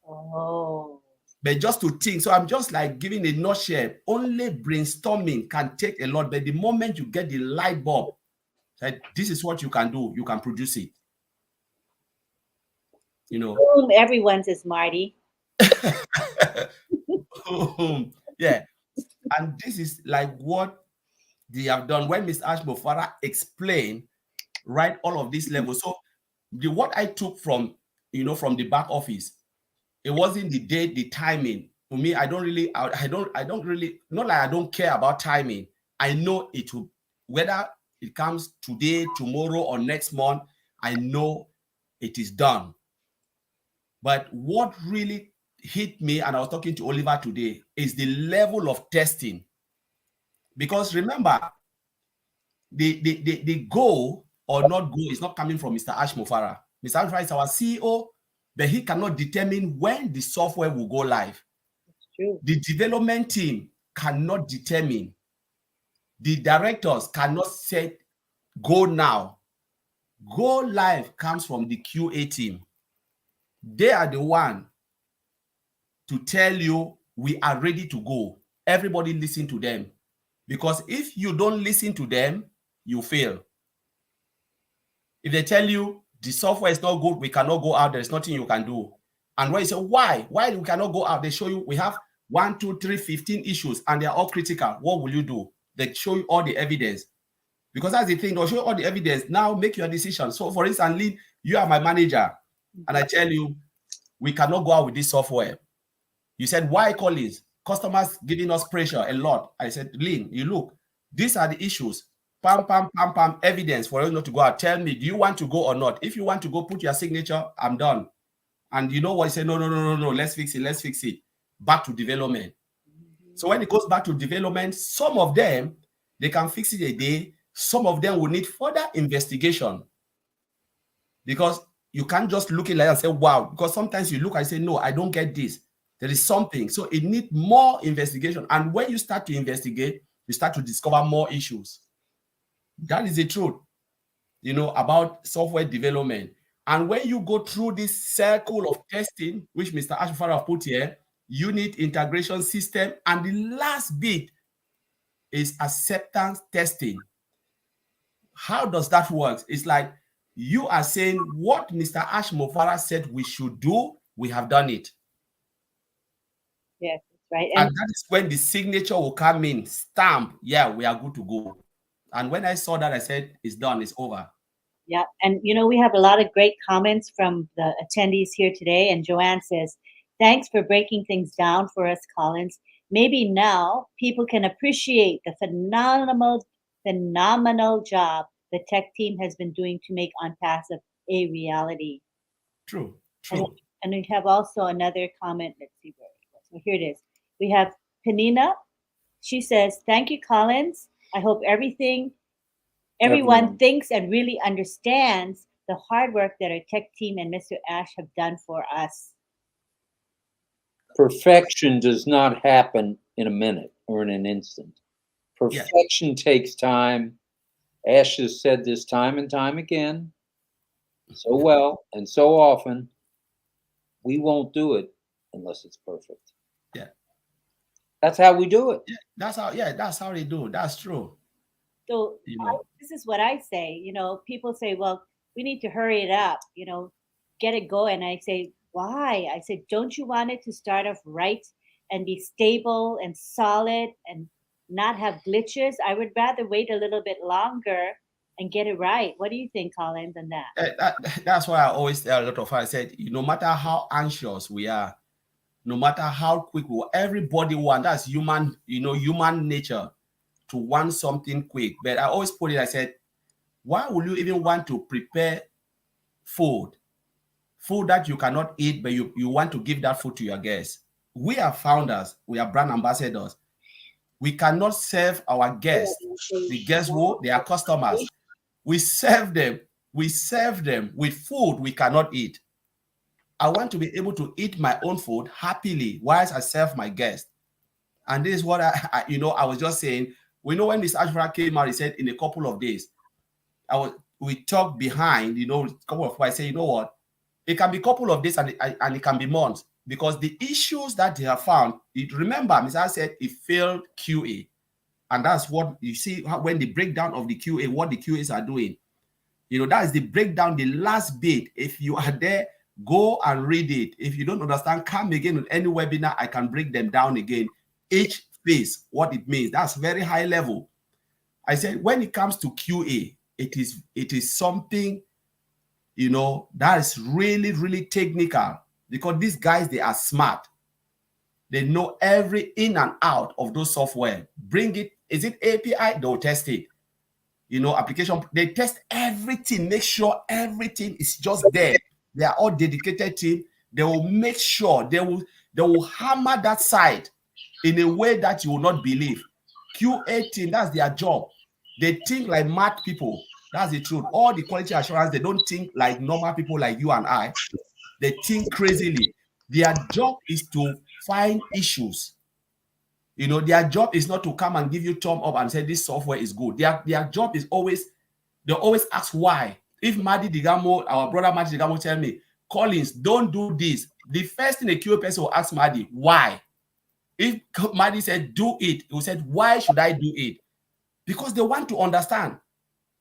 A: Oh.
C: But just to think. So I'm just like giving a nutshell. Only brainstorming can take a lot. But the moment you get the light bulb, like, this is what you can do. You can produce it. You know.
A: Boom, everyone's is Marty.
C: Yeah. And this is like what they have done. When Mr. Ashmofara explained, right, all of these levels. So what I took from, you know, from the back office, it wasn't the date, the timing. For me, I don't really, not like I don't care about timing. I know it will, whether it comes today, tomorrow, or next month, I know it is done. But what really hit me, and I was talking to Oliver today, is the level of testing. Because remember, the goal or not goal is not coming from Mr. Ashmofara. Mr. Ashmofara is our CEO, but he cannot determine when the software will go live.
A: That's true.
C: The development team cannot determine. The directors cannot say, go now. Go live comes from the QA team. They are the one to tell you, we are ready to go. Everybody listen to them. Because if you don't listen to them, you fail. If they tell you the software is not good, we cannot go out, there's nothing you can do. And when you say, why we cannot go out, they show you, we have 1, 2, 3, 15 issues, and they're all critical. What will you do? They show you all the evidence. Because that's the thing, they'll show you all the evidence. Now make your decision. So for instance, Lynn, you are my manager, and I tell you, we cannot go out with this software. You said, why, Collins? Customers giving us pressure a lot. I said, Lynn, you look, these are the issues. Pam, pam, pam, pam, evidence for you not to go out. Tell me, do you want to go or not? If you want to go, put your signature, I'm done. And you know what? I said, no, let's fix it. Back to development. So when it goes back to development, some of them, they can fix it a day. Some of them will need further investigation. Because you can't just look at it and say, wow. Because sometimes you look and say, no, I don't get this. There is something. So it needs more investigation. And when you start to investigate, you start to discover more issues. That is the truth, about software development. And when you go through this circle of testing, which Mr. Ashfara put here, unit integration system, and the last bit is acceptance testing. How does that work? It's like you are saying what Mr. Ash Mofara said we should do, we have done it.
A: Yes, that's right.
C: And that is when the signature will come in, stamp, yeah, we are good to go. And when I saw that, I said, it's done, it's over.
A: Yeah, and we have a lot of great comments from the attendees here today. And Joanne says, thanks for breaking things down for us, Collins. Maybe now people can appreciate the phenomenal job the tech team has been doing to make OnPassive a reality.
C: True.
A: And we have also another comment. Let's see where it was. So here it is. We have Penina. She says, thank you, Collins. I hope everyone thinks and really understands the hard work that our tech team and Mr. Ash have done for us.
B: Perfection does not happen in a minute or in an instant. Perfection takes time. Ash has said this time and time again, so well and so often. We won't do it unless it's perfect.
C: Yeah.
B: That's how we do it.
C: Yeah, that's how they do it. That's true.
A: So this is what I say. People say, well, we need to hurry it up, get it going. I say, why? I said, don't you want it to start off right and be stable and solid and not have glitches? I would rather wait a little bit longer and get it right. What do you think, Collins, on that?
C: That's why I always tell a lot of us, I said, no matter how anxious we are, no matter how quick everybody wants, that's human, human nature to want something quick. But I always put it, I said, why would you even want to prepare food that you cannot eat, but you want to give that food to your guests? We are founders, we are brand ambassadors. We cannot serve our guests. The guests they are customers. We serve them with food we cannot eat. I want to be able to eat my own food happily whilst I serve my guests. And this is what I was just saying. We know when this Ashfara came out, he said in a couple of days. We talked behind, a couple of I say, you know what? It can be a couple of days and it can be months, because the issues that they have found, remember, Mr. said it failed QA. And that's what you see when the breakdown of the QA, what the QAs are doing. That is the breakdown, the last bit. If you are there, go and read it. If you don't understand, come again with any webinar. I can break them down again. Each phase, what it means. That's very high level. I said, when it comes to QA, it is something, that is really, really technical, because these guys, they are smart. They know every in and out of those software. Bring it. Is it API? They'll test it. Application, they test everything, make sure everything is just there. They are all dedicated team. They will make sure they will hammer that side in a way that you will not believe. QA team, that's their job. They think like mad people. That's the truth. All the quality assurance, they don't think like normal people like you and I. They think crazily. Their job is to find issues. Their job is not to come and give you thumb up and say this software is good. Their job is they always ask why. If Marty DeGarmo, our brother Marty DeGarmo, tell me, Collins, don't do this, the first thing a QA person will ask Marty, why? If Marty said do it, he said, why should I do it? Because they want to understand.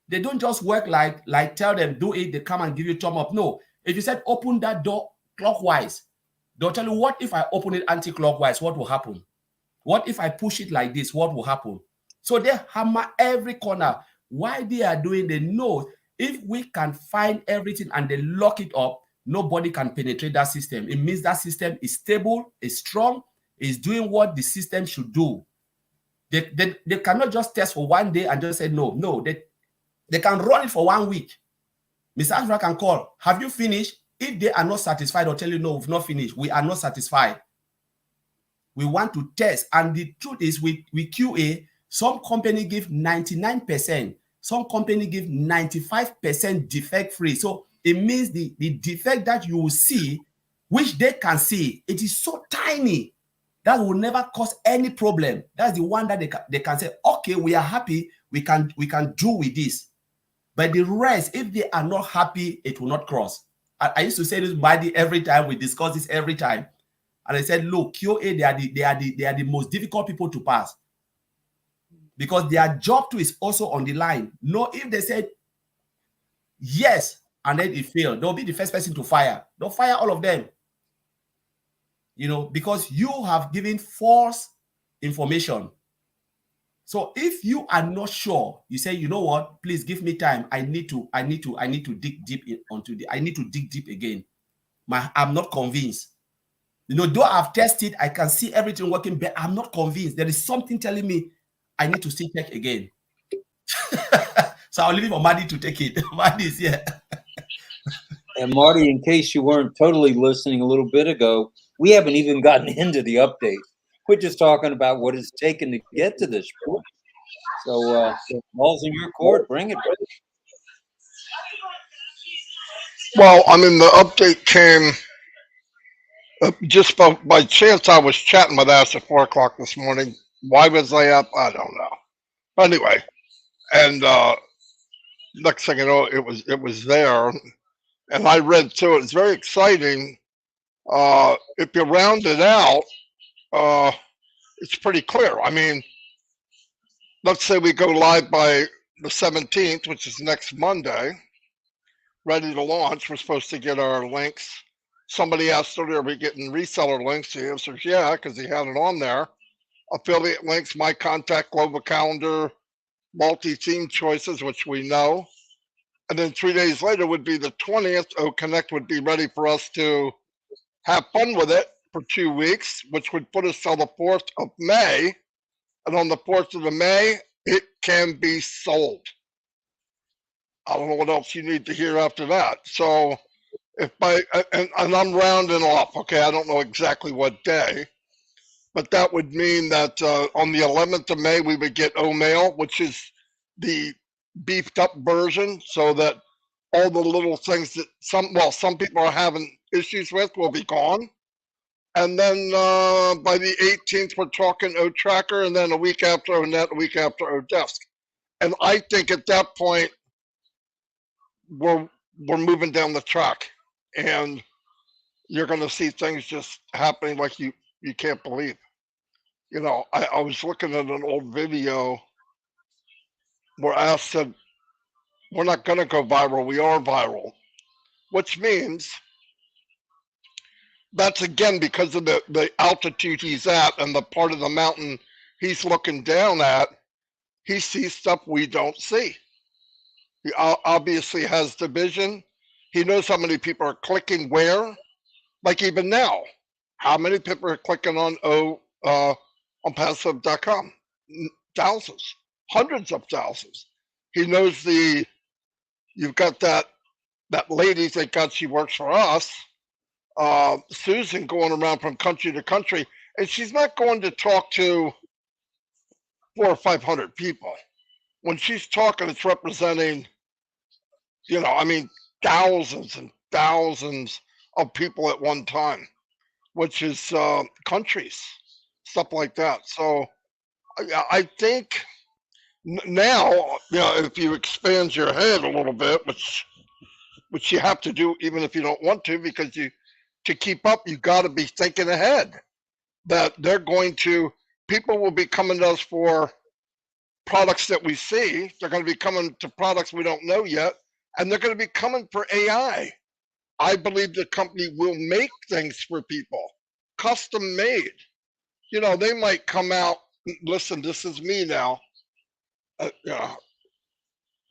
C: They don't just work like tell them do it, they come and give you thumb up. No, if you said open that door clockwise, they'll tell you, what if I open it anti-clockwise? What will happen? What if I push it like this? What will happen? So they hammer every corner. Why they are doing, they know if we can find everything and they lock it up, nobody can penetrate that system. It means that system is stable, is strong, is doing what the system should do. They cannot just test for one day and just say no. No, they can run it for 1 week. Mr. Ashfara can call, have you finished? If they are not satisfied, or tell you, no, we've not finished, we are not satisfied. We want to test. And the truth is with QA, some company give 99%, some company give 95% defect free. So it means the defect that you will see, which they can see, it is so tiny that will never cause any problem. That's the one that they can say, okay, we are happy, we can do with this. But the rest, if they are not happy, it will not cross. I used to say this Buddy every time, we discuss this every time. And I said, look, QA, they are the most difficult people to pass. Because their job too is also on the line. No, if they said yes, and then it failed, they'll be the first person to fire. They'll fire all of them. You know, because you have given false information. So if you are not sure, you say, you know what, please give me time. I need to dig deep I need to dig deep again. I'm not convinced. You know, though I've tested, I can see everything working, but I'm not convinced. There is something telling me I need to still check again. So I'll leave it for Marty to take it. Marty is here.
B: And Marty, in case you weren't totally listening a little bit ago, we haven't even gotten into the update. We're just talking about what it's taken to get to this point. So, ball's in your court. Bring it.
D: Well, I mean, the update came just by chance. I was chatting with Ash at 4 o'clock this morning. Why was I up? I don't know. But anyway, and next thing you know, it was there, and I read through it. It's very exciting. If you round it out, it's pretty clear. I mean, let's say we go live by the 17th, which is next Monday, ready to launch. We're supposed to get our links. Somebody asked earlier, are we getting reseller links? The answer is yeah, because he had it on there. Affiliate links, my contact, global calendar, multi-theme choices, which we know. And then 3 days later would be the 20th. Connect would be ready for us to have fun with it for 2 weeks, which would put us till the 4th of May. And on the 4th of May, it can be sold. I don't know what else you need to hear after that. So and I'm rounding off, okay? I don't know exactly what day, but that would mean that on the 11th of May, we would get O-Mail, which is the beefed up version, so that all the little things that some people are having issues with will be gone. And then by the 18th, we're talking O-Tracker, and then a week after O-Net, a week after O-Desk. And I think at that point, we're moving down the track, and you're going to see things just happening like you can't believe. You know, I was looking at an old video where Ash said, we're not going to go viral, we are viral, which means that's again because of the altitude he's at and the part of the mountain he's looking down at. He sees stuff we don't see. He obviously has the vision. He knows how many people are clicking where. Like even now, how many people are clicking on passive.com? Thousands, hundreds of thousands. He knows you've got that lady, thank God she works for us, Susan, going around from country to country, and she's not going to talk to 400 or 500 people. When she's talking, it's representing, you know, I mean, thousands and thousands of people at one time, which is countries, stuff like that. So I think now, you know, if you expand your head a little bit, which you have to do even if you don't want to, because to keep up, you got to be thinking ahead. That people will be coming to us for products that we see. They're going to be coming to products we don't know yet, and they're going to be coming for AI. I believe the company will make things for people, custom made. You know, they might come out. Listen, this is me now.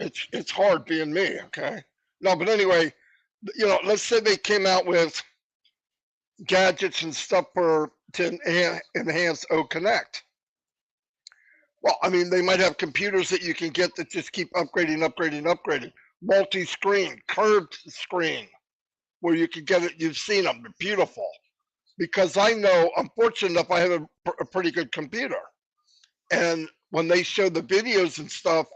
D: It's hard being me. Okay. No, but anyway, you know, let's say they came out with gadgets and stuff to enhance O-Connect. Well, I mean, they might have computers that you can get that just keep upgrading. Multi-screen, curved screen, where you can get it. You've seen them. They're beautiful. because I know I'm fortunate enough I have a pretty good computer. And when they show the videos and stuff,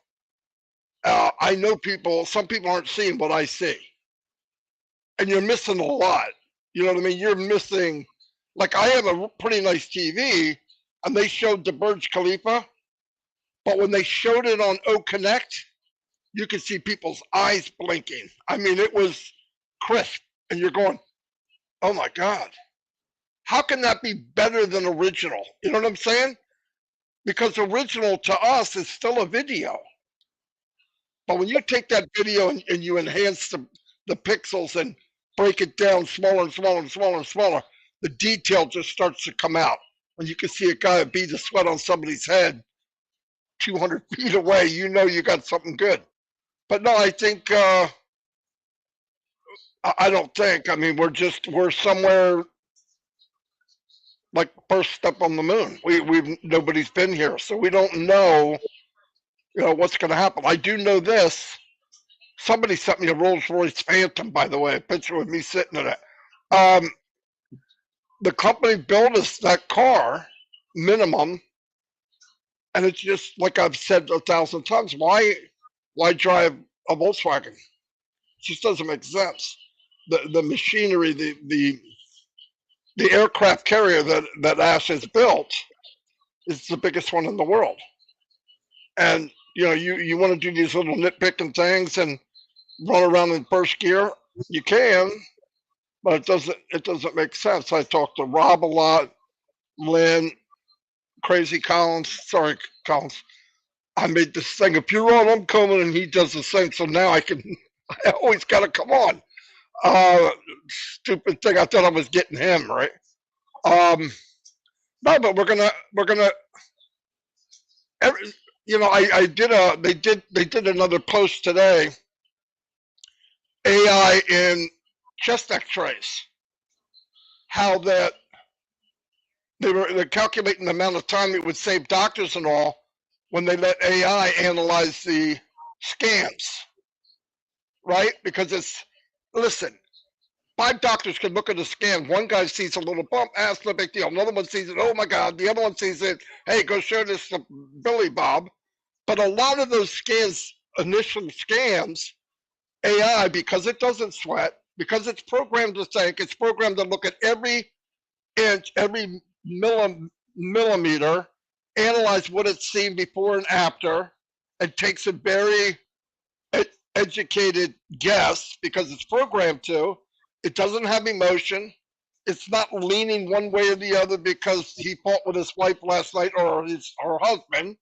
D: I know some people aren't seeing what I see. And you're missing a lot. You know what I mean? You're missing, like I have a pretty nice TV and they showed the Burj Khalifa, but when they showed it on O Connect, you could see people's eyes blinking. I mean, it was crisp and you're going, oh my God, how can that be better than original? You know what I'm saying? Because original to us is still a video. But when you take that video and you enhance the pixels and break it down smaller and smaller and smaller and smaller, the detail just starts to come out. When you can see a guy bead the sweat on somebody's head 200 feet away, you know you got something good. But no, I think, I don't think, I mean, we're somewhere like first step on the moon. Nobody's been here, so we don't know, what's going to happen. I do know this. Somebody sent me a Rolls Royce Phantom, by the way, a picture of me sitting in it. The company built us that car, minimum, and it's just like I've said 1,000 times. Why drive a Volkswagen? It just doesn't make sense. The machinery, the aircraft carrier that Ash has built is the biggest one in the world. And you want to do these little nitpicking things and run around in first gear, you can, but it doesn't make sense. I talked to Rob a lot, Lynn, Crazy Collins. Sorry, Collins. I made this thing. If you're on, I'm coming, and he does the same. So now I always got to come on. Stupid thing. I thought I was getting him right. No, but we're gonna. They did another post today. AI in chest X-rays. How that they're calculating the amount of time it would save doctors and all when they let AI analyze the scans, right? Because listen, 5 doctors can look at a scan. One guy sees a little bump, that's no big deal. Another one sees it, oh my God. The other one sees it, hey, go show this to Billy Bob. But a lot of those scans, initial scans, AI, because it doesn't sweat, because it's programmed to think, it's programmed to look at every inch, every millimeter, analyze what it's seen before and after, and takes a very educated guess because it's programmed to. It doesn't have emotion. It's not leaning one way or the other because he fought with his wife last night or her husband.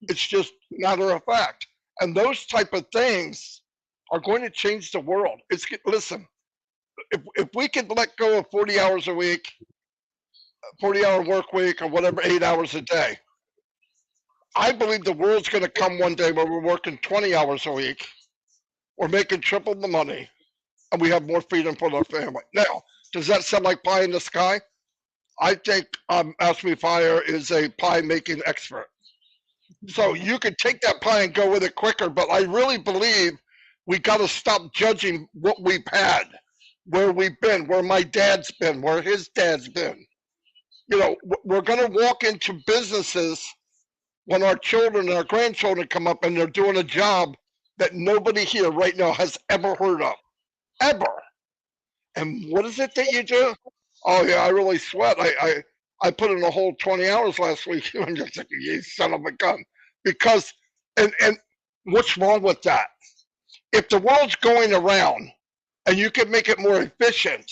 D: It's just matter of fact. And those type of things are going to change the world. Listen, if we could let go of 40 hours a week, 40-hour work week, or whatever, 8 hours a day, I believe the world's going to come one day where we're working 20 hours a week, we're making triple the money, and we have more freedom for our family. Now, does that sound like pie in the sky? I think Ask Me Fire is a pie-making expert. So you could take that pie and go with it quicker, but I really believe we got to stop judging what we've had, where we've been, where my dad's been, where his dad's been. We're going to walk into businesses when our children and our grandchildren come up and they're doing a job that nobody here right now has ever heard of, ever. And what is it that you do? Oh yeah, I really sweat. I put in a whole 20 hours last week. I'm just like, you son of a gun. Because, and what's wrong with that? If the world's going around and you can make it more efficient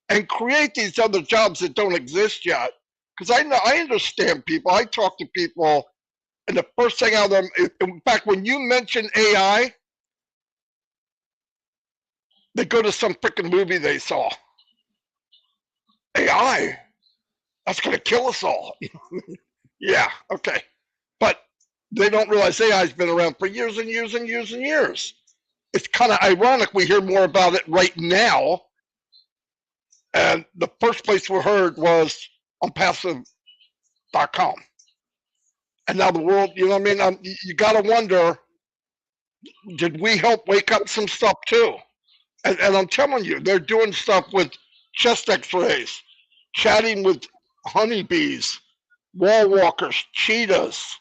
D: and create these other jobs that don't exist yet, because I understand people. I talk to people, and the first thing out of them, in fact, when you mention AI, they go to some freaking movie they saw. AI, that's going to kill us all. Yeah, okay. But they don't realize AI has been around for years and years and years and years. It's kind of ironic we hear more about it right now. And the first place we heard was on passive.com. And now the world, you know what I mean? You got to wonder, did we help wake up some stuff too? And I'm telling you, they're doing stuff with chest x-rays, chatting with honeybees, wall walkers, cheetahs,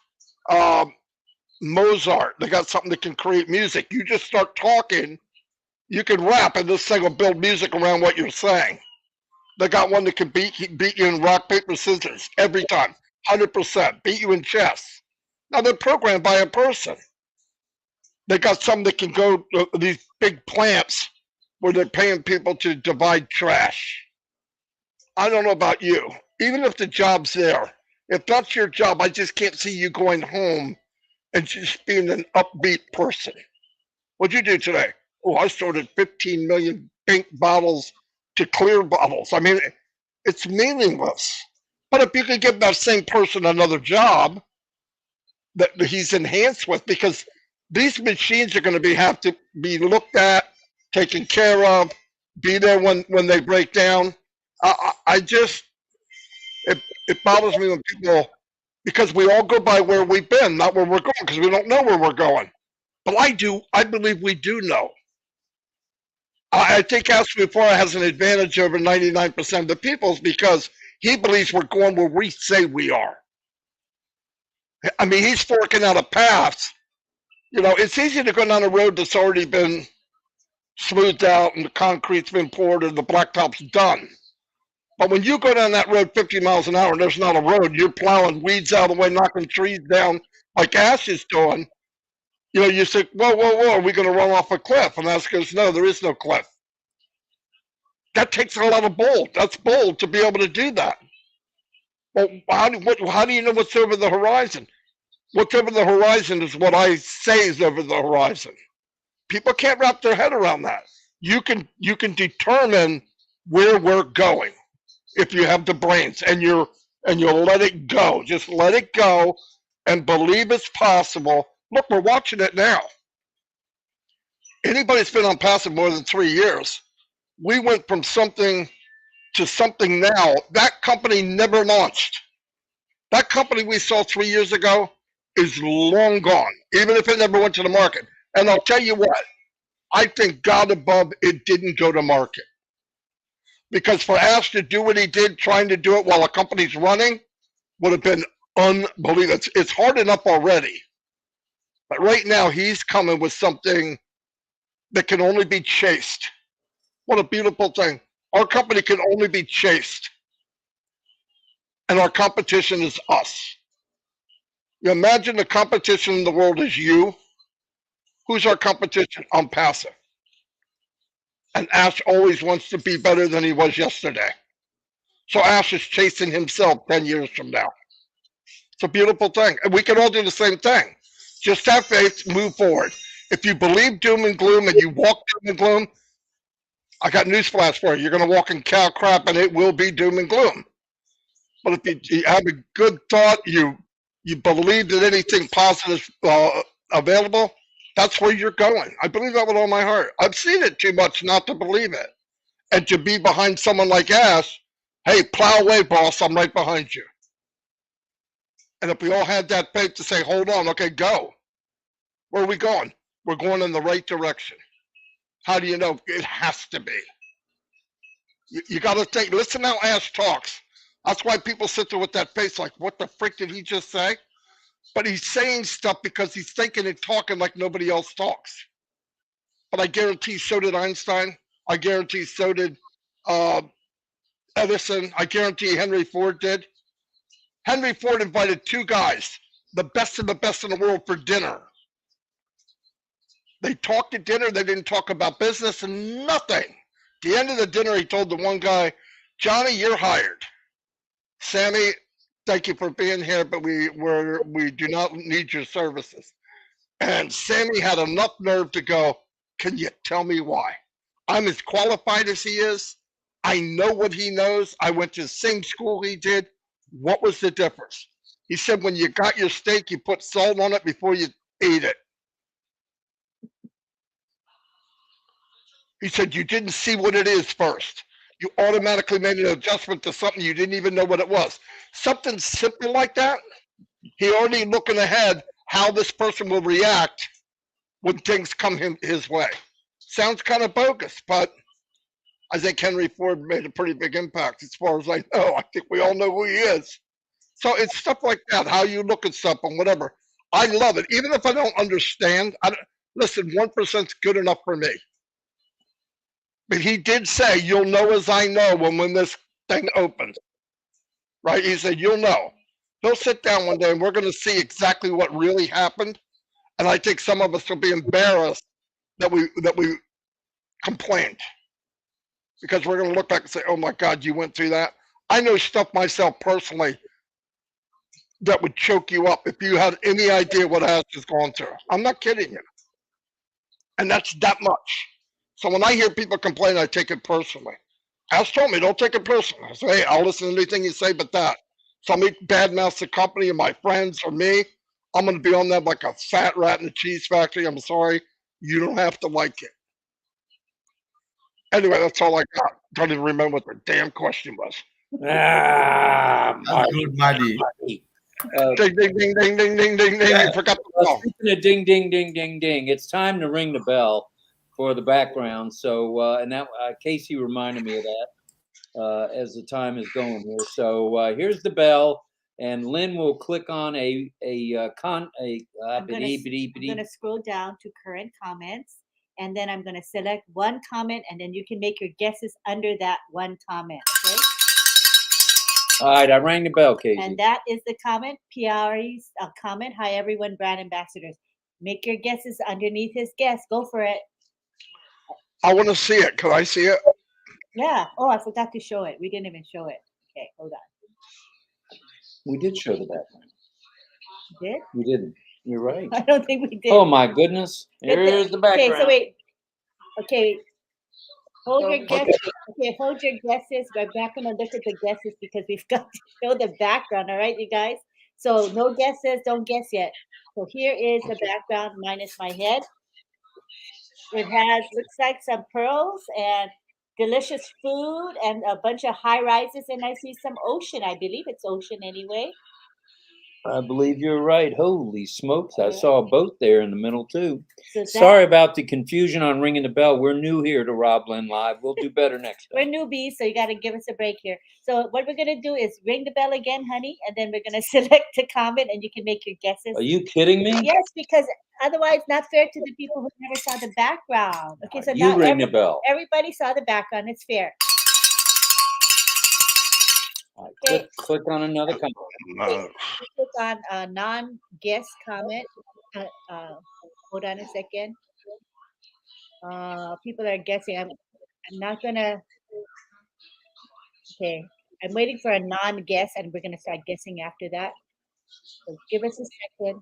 D: Mozart. They got something that can create music. You just start talking, you can rap, and this thing will build music around what you're saying. They got one that can beat you in rock, paper, scissors every time, 100%. Beat you in chess. Now they're programmed by a person. They got some that can go to these big plants where they're paying people to divide trash. I don't know about you. Even if the job's there, if that's your job, I just can't see you going home and just being an upbeat person. What'd you do today? Oh, I sorted 15 million pink bottles to clear bottles. I mean, it's meaningless. But if you could give that same person another job that he's enhanced with, because these machines are going to have to be looked at, taken care of, be there when they break down. It bothers me when people, because we all go by where we've been, not where we're going, because we don't know where we're going. But I believe we do know. I think Ask Before has an advantage over 99% of the people's because he believes we're going where we say we are. I mean, he's forking out a path. You know, it's easy to go down a road that's already been smoothed out and the concrete's been poured and the blacktop's done. But when you go down that road 50 miles an hour and there's not a road, you're plowing weeds out of the way, knocking trees down like Ash is doing. You know, you say, whoa, are we going to run off a cliff? And Ash goes, no, there is no cliff. That takes a lot of bold. That's bold to be able to do that. Well, how do you know what's over the horizon? What's over the horizon is what I say is over the horizon. People can't wrap their head around that. You can determine where we're going if you have the brains and you'll let it go. Just let it go and believe it's possible. Look, we're watching it now. Anybody that's been on passive more than 3 years, we went from something to something now. That company never launched. That company we saw 3 years ago is long gone, even if it never went to the market. And I'll tell you what, I think God above, it didn't go to market. Because for Ash to do what he did, trying to do it while a company's running, would have been unbelievable. It's hard enough already. But right now, he's coming with something that can only be chased. What a beautiful thing. Our company can only be chased. And our competition is us. You imagine the competition in the world is you. Who's our competition? I'm passive. And Ash always wants to be better than he was yesterday. So Ash is chasing himself 10 years from now. It's a beautiful thing. And we can all do the same thing. Just have faith, move forward. If you believe doom and gloom and you walk doom and gloom, I got newsflash for you. You're going to walk in cow crap and it will be doom and gloom. But if you have a good thought, you believe that anything positive is available, that's where you're going. I believe that with all my heart. I've seen it too much not to believe it. And to be behind someone like Ash, hey, plow away, boss, I'm right behind you. And if we all had that faith to say, hold on, okay, go. Where are we going? We're going in the right direction. How do you know? It has to be. You got to think, listen how Ash talks. That's why people sit there with that face like, what the frick did he just say? But he's saying stuff because he's thinking and talking like nobody else talks. But I guarantee so did Einstein. I guarantee so did Edison. I guarantee Henry Ford did. Henry Ford invited two guys, the best of the best in the world, for dinner. They talked at dinner. They didn't talk about business and nothing. At the end of the dinner, he told the one guy, Johnny, you're hired. Sammy, thank you for being here, but we do not need your services. And Sammy had enough nerve to go, can you tell me why? I'm as qualified as he is. I know what he knows. I went to the same school he did. What was the difference? He said, when you got your steak, you put salt on it before you ate it. He said, you didn't see what it is first. You automatically made an adjustment to something you didn't even know what it was. Something simple like that, he already looking ahead how this person will react when things come his way. Sounds kind of bogus, but I think Henry Ford made a pretty big impact as far as I know. I think we all know who he is. So it's stuff like that, how you look at stuff and whatever. I love it. Even if I don't understand, listen, 1% is good enough for me. But he did say, you'll know as I know when this thing opens. Right? He said, you'll know. He'll sit down one day and we're going to see exactly what really happened. And I think some of us will be embarrassed that we complained. Because we're going to look back and say, oh my God, you went through that. I know stuff myself personally that would choke you up if you had any idea what Ash has gone through. I'm not kidding you. And that's that much. So when I hear people complain, I take it personally. Ash told me, don't take it personally. I say, hey, I'll listen to anything you say but that. Somebody badmouths the company and my friends or me, I'm going to be on them like a fat rat in a cheese factory. I'm sorry. You don't have to like it. Anyway, that's all I got. Don't even remember what the damn question was.
C: That's good, Marty.
D: Ding, ding, ding, ding, ding, ding, ding, ding. You forgot the phone.
B: Speaking of ding, ding, ding, ding, ding, it's time to ring the bell for the background. So, and that Casey reminded me of that as the time is going here. So here's the bell, and Lynn will click on I'm going to
A: scroll down to current comments, and then I'm going to select one comment, and then you can make your guesses under that one comment. Okay.
B: All right, I rang the bell, Casey.
A: And that is the comment, PRE's comment. Hi, everyone, brand ambassadors. Make your guesses underneath his guess. Go for it.
D: I want to see it. Can I see it?
A: Yeah. Oh, I forgot to show it. We didn't even show it. Okay, hold on.
B: We did show the background.
A: Did?
B: We didn't. You're right.
A: I don't think we did.
B: Oh, my goodness. Here's the background.
A: Okay, so wait. Okay. Hold your guesses. Okay, hold your guesses. We're back going to look at the guesses because we've got to show the background. All right, you guys? So no guesses. Don't guess yet. So here is the background minus my head. It looks like some pearls and delicious food and a bunch of high rises. And I see some ocean. I believe it's ocean anyway.
B: I believe you're right. Holy smokes. I saw a boat there in the middle, too. So sorry about the confusion on ringing the bell. We're new here to RobLynn Live. We'll do better next time.
A: We're newbies, so you got to give us a break here. So what we're going to do is ring the bell again, honey, and then we're going to select a comment, and you can make your guesses.
B: Are you kidding me?
A: Yes, because otherwise not fair to the people who never saw the background. Okay, so
B: you
A: now
B: ring the bell.
A: Everybody saw the background. It's fair.
B: Right, okay. Click on another comment.
A: Click on a non-guest comment. Hold on a second. People are guessing. I'm not gonna. Okay, I'm waiting for a non-guess, and we're gonna start guessing after that. So give us a second.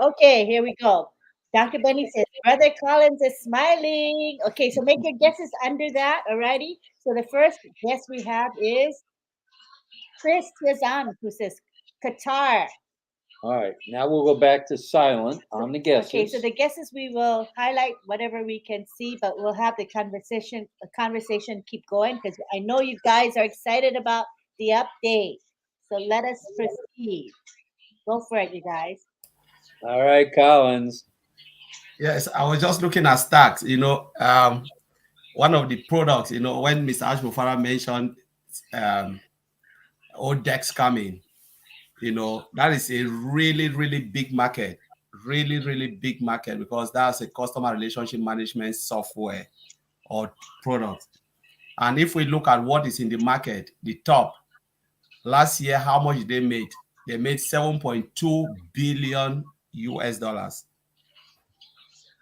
A: Okay, here we go. Dr. Bunny says, Brother Collins is smiling. Okay, so make your guesses under that, alrighty? So the first guess we have is Chris Tizan, who says Qatar.
B: All right, now we'll go back to silent on the guesses.
A: Okay, so the guesses we will highlight whatever we can see, but we'll have the conversation keep going because I know you guys are excited about the update. So let us proceed. Go for it, you guys.
B: All right, Collins.
C: Yes, I was just looking at stacks. You know, one of the products, you know, when Mr. Ashmufara mentioned ODEX coming, you know, that is a really, really big market. Really, really big market because that's a customer relationship management software or product. And if we look at what is in the market, the top, last year, how much they made? They made $7.2 billion US.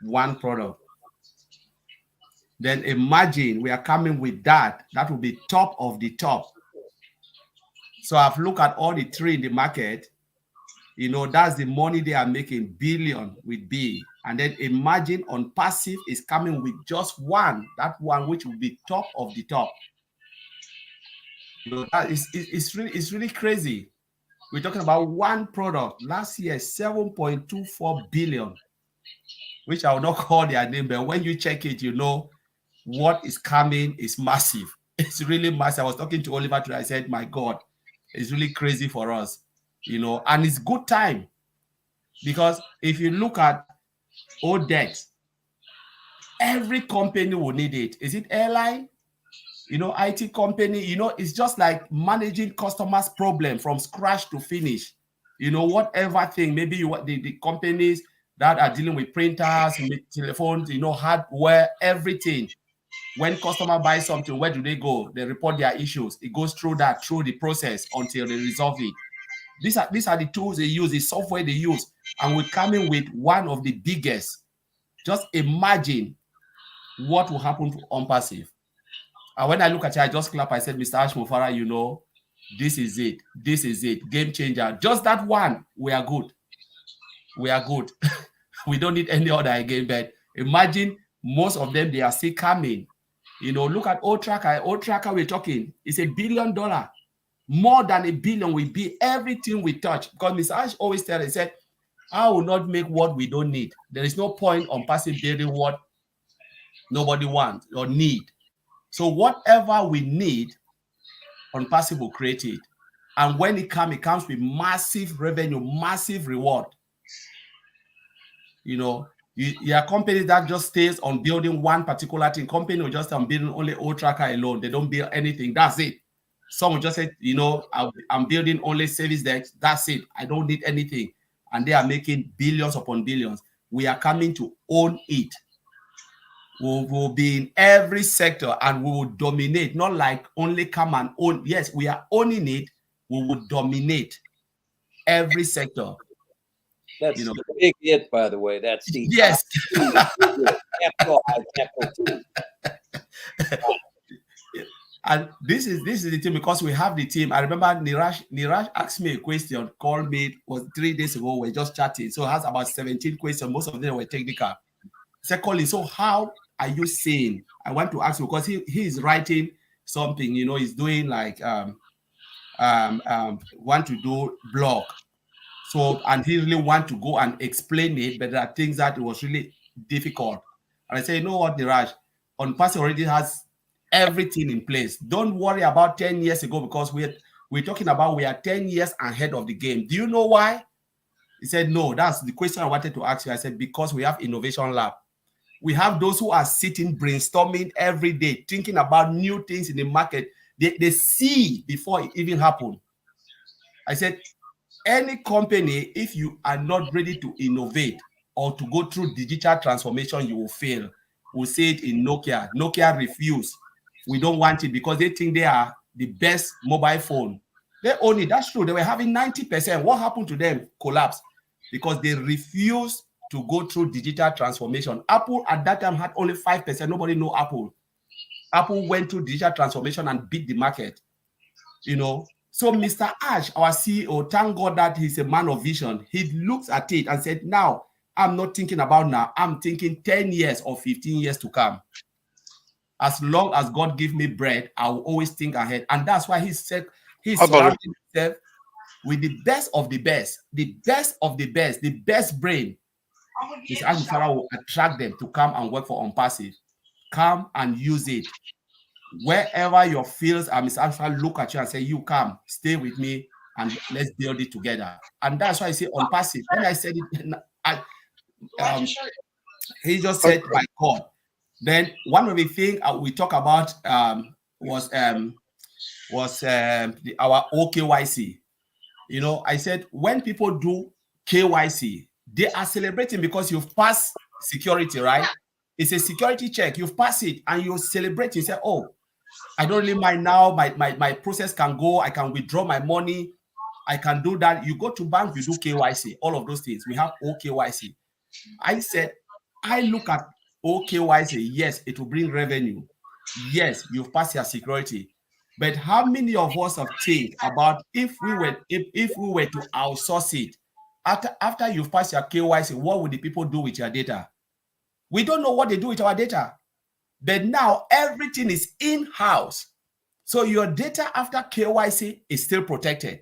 C: One product. Then imagine we are coming with that. That will be top of the top. So I've looked at all the three in the market. You know, that's the money they are making, billion with B. And then imagine on passive is coming with just one, that one which will be top of the top. You know, that is it's really crazy. We're talking about one product. Last year, 7.24 billion, which I will not call their name, but when you check it, you know what is coming is massive. It's really massive. I was talking to Oliver today. I said, my God, it's really crazy for us, you know, and it's good time because if you look at ODEX, Every company will need it. Is it airline? IT company, it's just like managing customers' problem from scratch to finish. Whatever thing, maybe the companies that are dealing with printers, with telephones, hardware, everything. When customer buys something, where do they go? They report their issues. It goes through the process until they resolve it. These are the tools they use, the software they use, and we're coming with one of the biggest. Just imagine what will happen to OnPassive. And when I look at it, I just clap. I said, Mr. Ash Mufara, this is it. This is it. Game changer. Just that one, we are good. We are good. We don't need any other again. But imagine most of them, they are still coming. Look at Old Tracker. Old Tracker, we're talking. It's $1 billion. More than $1 billion will be everything we touch. Because Mr. Ash always tells us, he said, I will not make what we don't need. There is no point on passive building what nobody wants or need. So whatever we need, OnPassive will create it. And when it comes with massive revenue, massive reward. You are companies that just stays on building one particular thing. Company will just on building only Old Tracker alone. They don't build anything. That's it. Some will just say, I'm building only service decks. That's it. I don't need anything. And they are making billions upon billions. We are coming to own it. We will be in every sector and we will dominate, not like only come and own. Yes, we are owning it. We will dominate every sector.
B: That's a big hit, by the way. That's the
C: yes. And this is the team because we have the team. I remember Niraj asked me a question, called me, was 3 days ago. We're just chatting. So it has about 17 questions. Most of them were technical. I said, Colin, so how are you saying? I want to ask you because he is writing something, he's doing like want to do blog. So, and he really want to go and explain it, but there are things that it was really difficult. And I say, you know what, Niraj, OnPassive already has everything in place. Don't worry about 10 years ago because we're talking about we are 10 years ahead of the game. Do you know why? He said, no, that's the question I wanted to ask you. I said, because we have Innovation Lab. We have those who are sitting, brainstorming every day, thinking about new things in the market. They see before it even happens. I said, any company, if you are not ready to innovate or to go through digital transformation, you will fail. We'll say it in Nokia. Nokia refused. We don't want it because they think they are the best mobile phone. They own it. That's true. They were having 90%. What happened to them? Collapsed because they refused to go through digital transformation. Apple at that time had only 5%. Nobody knew Apple. Apple went through digital transformation and beat the market. So Mr. Ash, our CEO, thank God that he's a man of vision. He looks at it and said, now, I'm not thinking about now. I'm thinking 10 years or 15 years to come. As long as God gives me bread, I will always think ahead. And that's why he said he's surrounding himself with the best of the best, the best of the best, the best brain. Mr. Ash Mufara will attract them to come and work for OnPassive. Come and use it. Wherever your fields are, Mr. Ash Mufara look at you and say, you come, stay with me, and let's build it together. And that's why I say OnPassive. When I said it, he just said, by God. Then one of the things we talk about was our OKYC. I said, when people do KYC, they are celebrating because you've passed security, right? It's a security check. You've passed it and you celebrate. You say, oh, I don't really mind now. My process can go. I can withdraw my money. I can do that. You go to bank, you do KYC, all of those things. We have OKYC. I said, I look at OKYC. Yes, it will bring revenue. Yes, you've passed your security. But how many of us have think about if we were to outsource it, after you've passed your KYC, what would the people do with your data? We don't know what they do with our data. But now everything is in-house. So your data after KYC is still protected.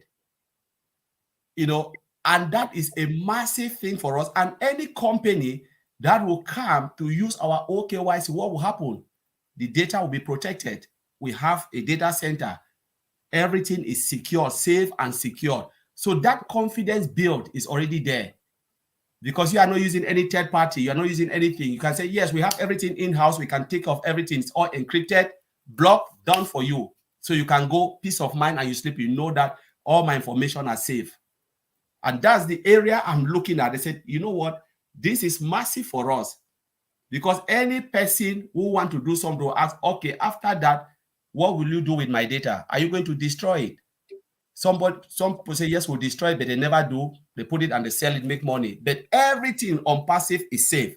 C: And that is a massive thing for us. And any company that will come to use our OKYC, what will happen? The data will be protected. We have a data center. Everything is secure, safe and secure. So that confidence build is already there. because you are not using any third party. You are not using anything. You can say, yes, we have everything in-house. We can take off everything. It's all encrypted, blocked, done for you. So you can go peace of mind and you sleep. You know that all my information are safe. And that's the area I'm looking at. They said, you know what? This is massive for us. Because any person who want to do something will ask, okay, after that, what will you do with my data? Are you going to destroy it? Some people say, yes, we'll destroy it, but they never do. They put it and they sell it, make money. But everything on passive is safe.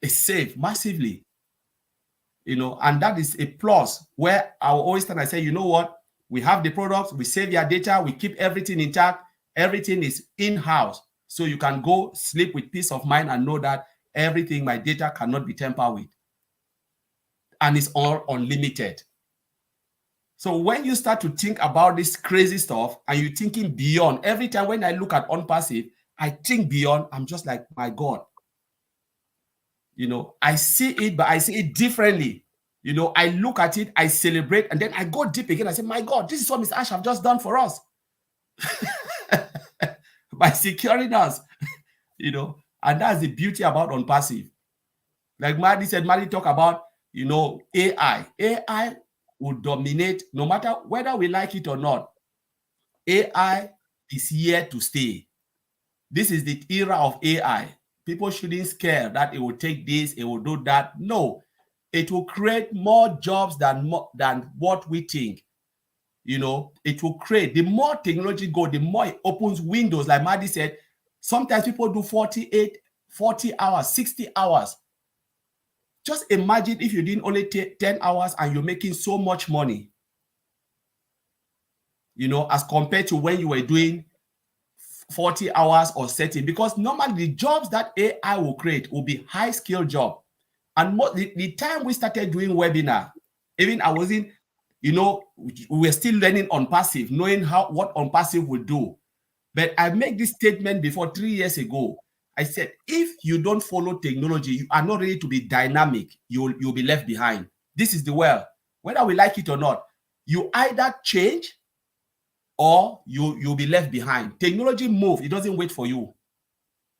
C: It's safe massively. You know, and that is a plus where I will always stand and say, you know what? We have the products, we save your data, we keep everything intact. Everything is in-house. So you can go sleep with peace of mind and know that everything, my data cannot be tampered with. And it's all unlimited. So when you start to think about this crazy stuff and you're thinking beyond, every time when I look at unpassive, I think beyond, I'm just like, my God. You know, I see it, but I see it differently. You know, I look at it, I celebrate, and then I go deep again. I say, my God, this is what Ms. Ash have just done for us. By securing us, you know, and that's the beauty about unpassive. Like Marty said, Marty talk about, you know, AI. AI will dominate no matter whether we like it or not. AI is here to stay. This is the era of AI. People shouldn't scare that it will take this, it will do that. No, it will create more jobs than what we think. You know, it will create, the more technology go, the more it opens windows. Like Marty said, sometimes people do 40 hours, 60 hours. Just imagine if you didn't only take 10 hours and you're making so much money. You know, as compared to when you were doing 40 hours or 30, because normally the jobs that AI will create will be high skill job. And the time we started doing webinar, even I wasn't, you know, we were still learning on passive, knowing what on passive will do. But I made this statement before 3 years ago. I said, if you don't follow technology, you are not ready to be dynamic, you'll be left behind. This is the world. Whether we like it or not, you either change or you'll be left behind. Technology moves, it doesn't wait for you.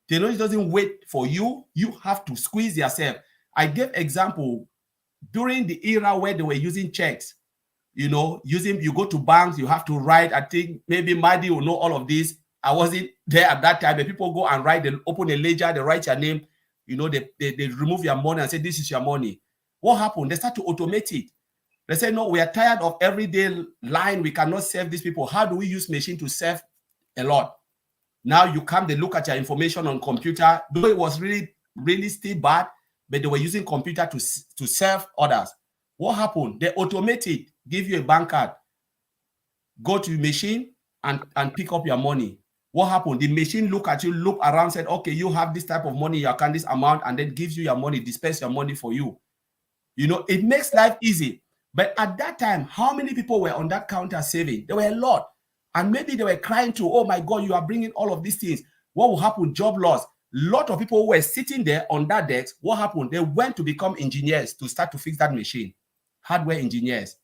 C: Technology doesn't wait for you. You have to squeeze yourself. I gave example during the era where they were using checks. You know, you go to banks, you have to write. I think maybe Marty will know all of this. I wasn't there at that time, but people go and write, they open a ledger, they write your name, you know, they remove your money and say, this is your money. What happened? They start to automate it. They say, no, we are tired of everyday line. We cannot serve these people. How do we use machine to serve a lot? Now you come, they look at your information on computer, though it was really, really still bad, but they were using computer to serve others. What happened? They automate it, give you a bank card, go to the machine and pick up your money. What happened? The machine look at you, look around, said, okay, you have this type of money, you account this amount, and then gives you your money, disperse your money for you. You know, it makes life easy. But at that time, how many people were on that counter saving? There were a lot. And maybe they were crying to, oh my God, you are bringing all of these things. What will happen? Job loss. A lot of people were sitting there on that desk. What happened? They went to become engineers to start to fix that machine. Hardware engineers.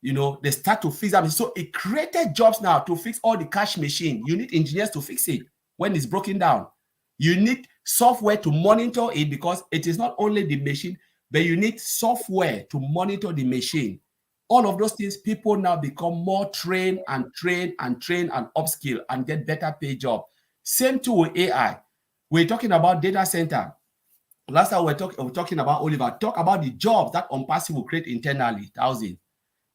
C: You know, they start to fix that. So it created jobs now to fix all the cash machine. You need engineers to fix it when it's broken down. You need software to monitor it because it is not only the machine, but you need software to monitor the machine. All of those things, people now become more trained and upskill and get better paid job. Same too with AI. We're talking about data center. Last time we were talking about Oliver. Talk about the jobs that unpassive will create internally, 1,000.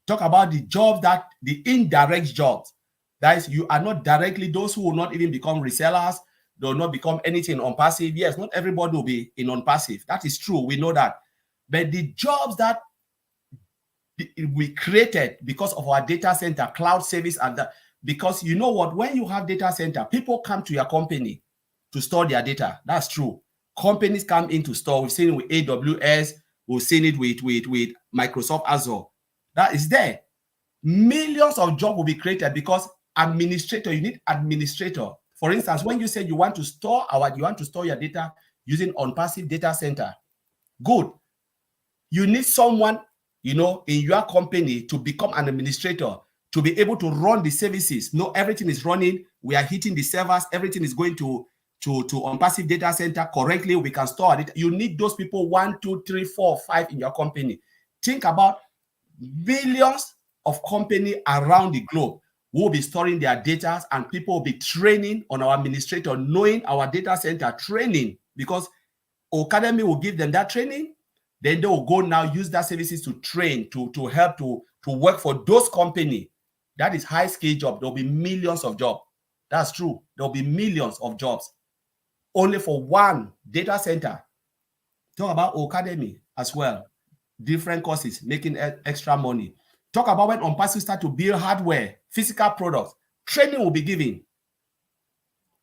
C: Talk about the jobs that the indirect jobs. That is, you are not directly those who will not even become resellers. They will not become anything on passive. Yes, not everybody will be in on passive. That is true. We know that. But the jobs that we created because of our data center, cloud service, and that, because you know what, when you have data center, people come to your company to store their data. That's true. Companies come in to store. We've seen it with AWS. We've seen it with Microsoft Azure. That is there. Millions of jobs will be created because administrator, you need administrator. For instance, when you say you want to store your data using unpassive data center, good. You need someone, you know, in your company to become an administrator to be able to run the services. No, everything is running. We are hitting the servers. Everything is going to on-passive data center correctly. We can store it. You need those people 1, 2, 3, 4, 5 in your company. Think about millions of companies around the globe who will be storing their data, and people will be training on our administrator, knowing our data center training, because Academy will give them that training. Then they will go now use that services to train, to help to work for those companies. That is high skill job. There'll be millions of jobs. That's true. There'll be millions of jobs only for one data center. Talk about Academy as well. Different courses, making extra money. Talk about when on-passive start to build hardware, physical products. Training will be given.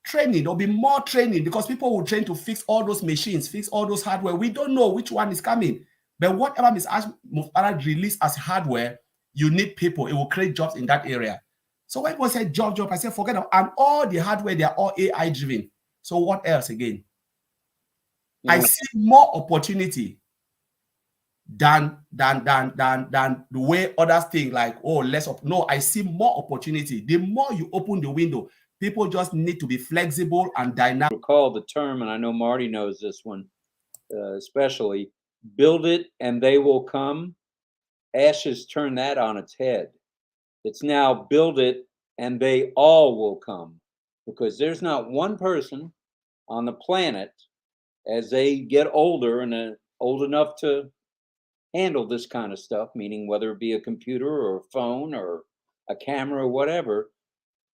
C: Training, there'll be more training because people will train to fix all those machines, fix all those hardware. We don't know which one is coming. But whatever Ms. Mufara release as hardware, you need people. It will create jobs in that area. So when people say job, I say forget them. And all the hardware, they are all AI driven. So what else again? I see more opportunity than the way others think like, oh, less of. No, I see more opportunity. The more you open the window, people just need to be flexible and dynamic.
B: Recall the term, and I know Marty knows this one, especially, build it and they will come. Ash has turned that on its head. It's now build it and they all will come, because there's not one person on the planet as they get older and old enough to handle this kind of stuff, meaning whether it be a computer or a phone or a camera or whatever,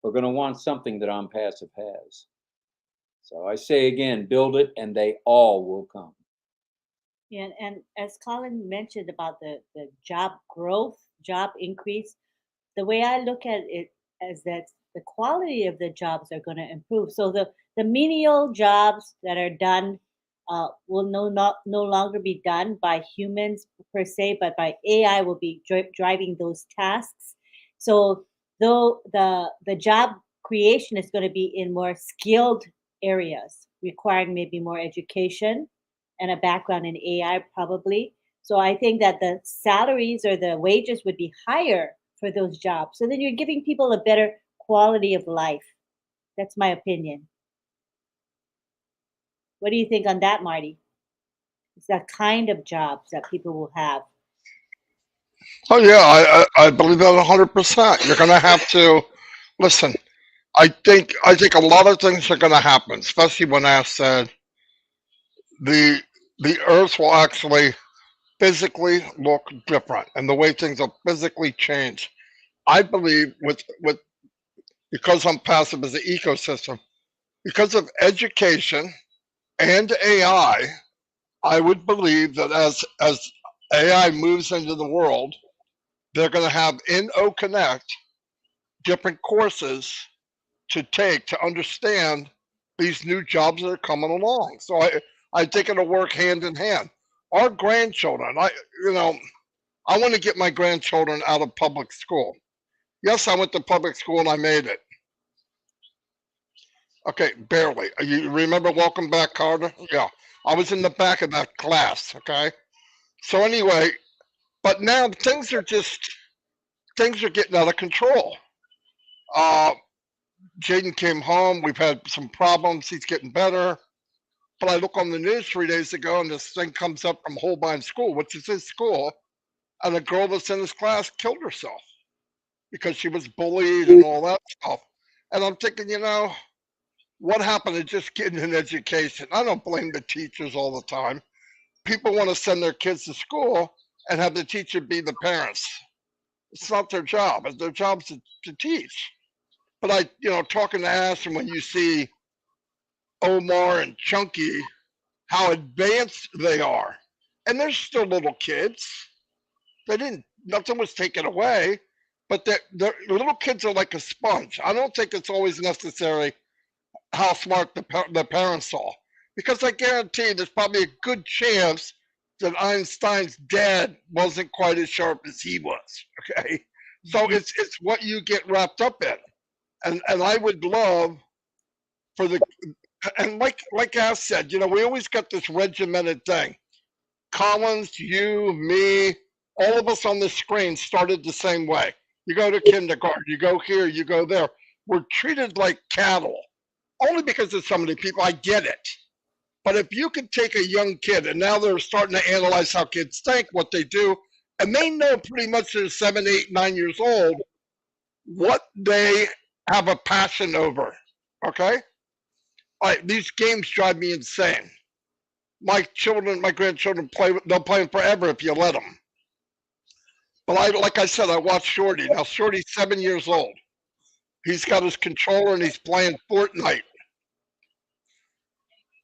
B: we're going to want something that OnPassive has. So I say again, build it and they all will come.
A: Yeah, and as Colin mentioned about the job growth, job increase, the way I look at it is that the quality of the jobs are going to improve. So the menial jobs that are done will no longer be done by humans per se, but by AI will be driving those tasks. So though the job creation is going to be in more skilled areas, requiring maybe more education and a background in AI probably. So I think that the salaries or the wages would be higher for those jobs. So then you're giving people a better quality of life. That's my opinion. What do you think on that, Marty? It's that kind of jobs that people will have.
D: Oh yeah, I believe that 100%. You're gonna have to listen. I think a lot of things are gonna happen, especially when Ash said the Earth will actually physically look different, and the way things will physically change. I believe with because OnPassive is an ecosystem, because of education and AI, I would believe that as AI moves into the world, they're going to have in OConnect different courses to take to understand these new jobs that are coming along. So I think it'll work hand in hand. Our grandchildren, I want to get my grandchildren out of public school. Yes, I went to public school and I made it. Okay, barely. You remember Welcome Back, Carter? Yeah, I was in the back of that class. Okay, so anyway, but now things are getting out of control. Jaden came home. We've had some problems. He's getting better. But I look on the news 3 days ago, and this thing comes up from Holbein School, which is his school, and a girl that's in his class killed herself because she was bullied and all that stuff. And I'm thinking, what happened to just getting an education? I don't blame the teachers all the time. People want to send their kids to school and have the teacher be the parents. It's not their job. It's their job to teach. But talking to Ash, and when you see Omar and Chunky, how advanced they are, and they're still little kids. Nothing was taken away, but the little kids are like a sponge. I don't think it's always necessary how smart the parents are, because I guarantee there's probably a good chance that Einstein's dad wasn't quite as sharp as he was. Okay, so it's what you get wrapped up in, and I would love for and like Ash said, we always got this regimented thing. Collins, you, me, all of us on the screen started the same way. You go to kindergarten, you go here, you go there. We're treated like cattle, only because of so many people. I get it. But if you could take a young kid, and now they're starting to analyze how kids think, what they do, and they know pretty much they're 7, 8, 9 years old, what they have a passion over, okay? All right, these games drive me insane. My children, my grandchildren they'll play them forever if you let them. But like I said, I watched Shorty. Now Shorty's 7 years old. He's got his controller and he's playing Fortnite.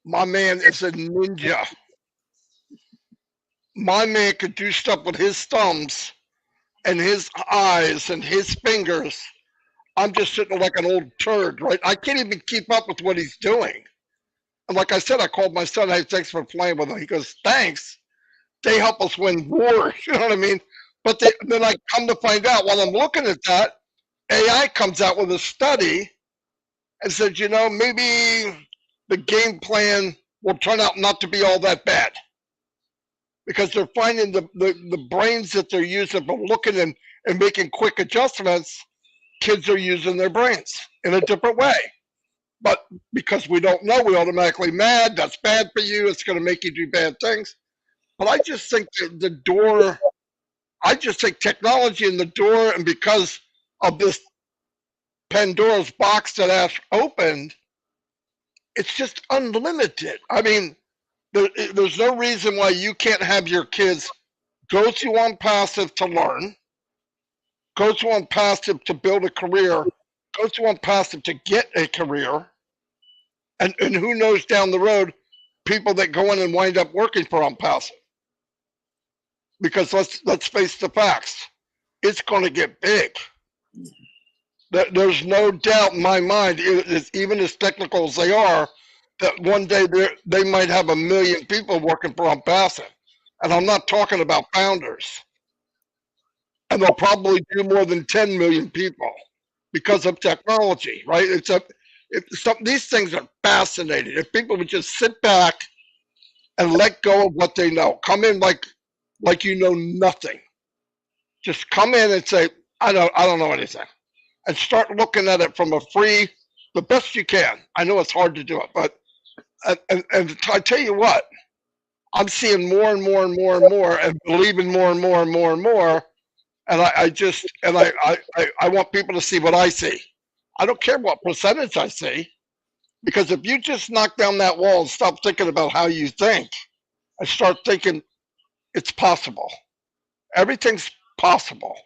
D: My man is a ninja. My man could do stuff with his thumbs and his eyes and his fingers. I'm just sitting like an old turd, right? I can't even keep up with what he's doing. And like I said, I called my son, hey, thanks for playing with him. He goes, thanks. They help us win wars, you know what I mean? But then I come to find out while I'm looking at that, AI comes out with a study and said, you know, maybe the game plan will turn out not to be all that bad. Because they're finding the brains that they're using for looking and making quick adjustments, kids are using their brains in a different way. But because we don't know, we automatically mad, that's bad for you, it's going to make you do bad things. But I just think that I just think technology in the door, and because of this Pandora's box that Ash opened, it's just unlimited. I mean, there's no reason why you can't have your kids go to one passive to learn, go to one passive to build a career, go to one passive to get a career, and who knows down the road, people that go in and wind up working for on passive. Because let's face the facts, it's going to get big. There's no doubt in my mind, even as technical as they are, that one day they might have 1 million people working for on passive. And I'm not talking about founders. And they'll probably do more than 10 million people because of technology, right? These things are fascinating. If people would just sit back and let go of what they know, come in like you know nothing. Just come in and say, I don't know anything. And start looking at it from the best you can. I know it's hard to do it, but and I tell you what, I'm seeing more and more and more and more and believing more and more and more and more. And I want people to see what I see. I don't care what percentage I see, because if you just knock down that wall and stop thinking about how you think and start thinking it's possible, everything's possible,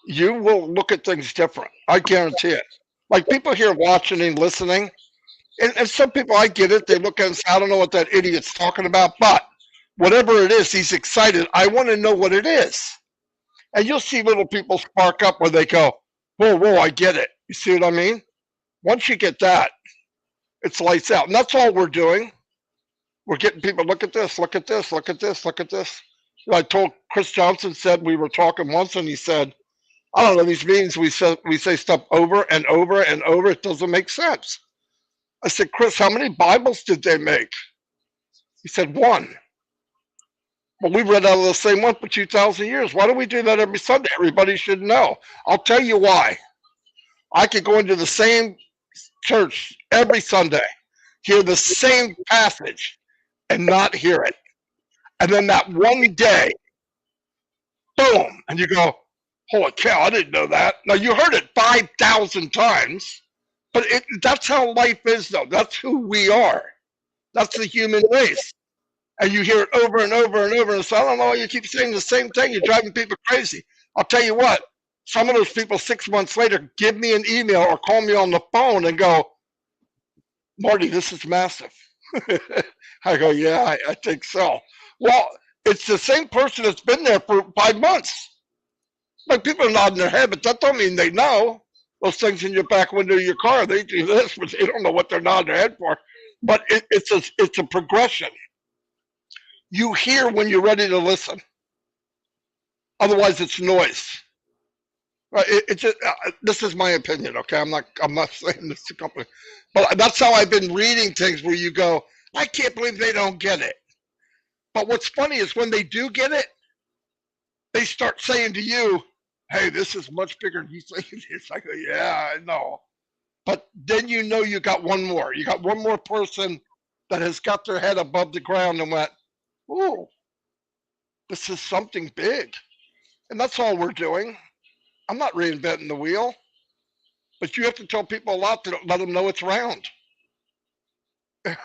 D: you will look at things different. I guarantee it. Like people here watching and listening, and some people, I get it, they look at it and say, I don't know what that idiot's talking about, but whatever it is, he's excited. I want to know what it is. And you'll see little people spark up where they go, whoa, I get it. You see what I mean? Once you get that, it's lights out. And that's all we're doing. We're getting people, look at this, look at this, look at this, look at this. I told Chris Johnson, said we were talking once, and he said, I don't know, these meetings we say stuff over and over and over. It doesn't make sense. I said, Chris, how many Bibles did they make? He said, 1. Well, we read out of the same one for 2,000 years. Why do we do that every Sunday? Everybody should know. I'll tell you why. I could go into the same church every Sunday, hear the same passage, and not hear it. And then that one day, boom, and you go, holy cow, I didn't know that. Now, you heard it 5,000 times, but that's how life is, though. That's who we are. That's the human race. And you hear it over and over and over, and so I don't know, you keep saying the same thing. You're driving people crazy. I'll tell you what, some of those people 6 months later give me an email or call me on the phone and go, Marty, this is massive. I go, yeah, I think so. Well, it's the same person that's been there for 5 months. Like, people are nodding their head, but that don't mean they know. Those things in your back window of your car, they do this, but they don't know what they're nodding their head for. But it's a progression. You hear when you're ready to listen. Otherwise, it's noise. Right? This is my opinion, okay? I'm not saying this to company, but that's how I've been reading things where you go, I can't believe they don't get it. But what's funny is when they do get it, they start saying to you, hey, this is much bigger than you think it is. I go, yeah, I know. But then you know you got one more. You got one more person that has got their head above the ground and went, ooh, this is something big. And that's all we're doing. I'm not reinventing the wheel. But you have to tell people a lot to let them know it's round. They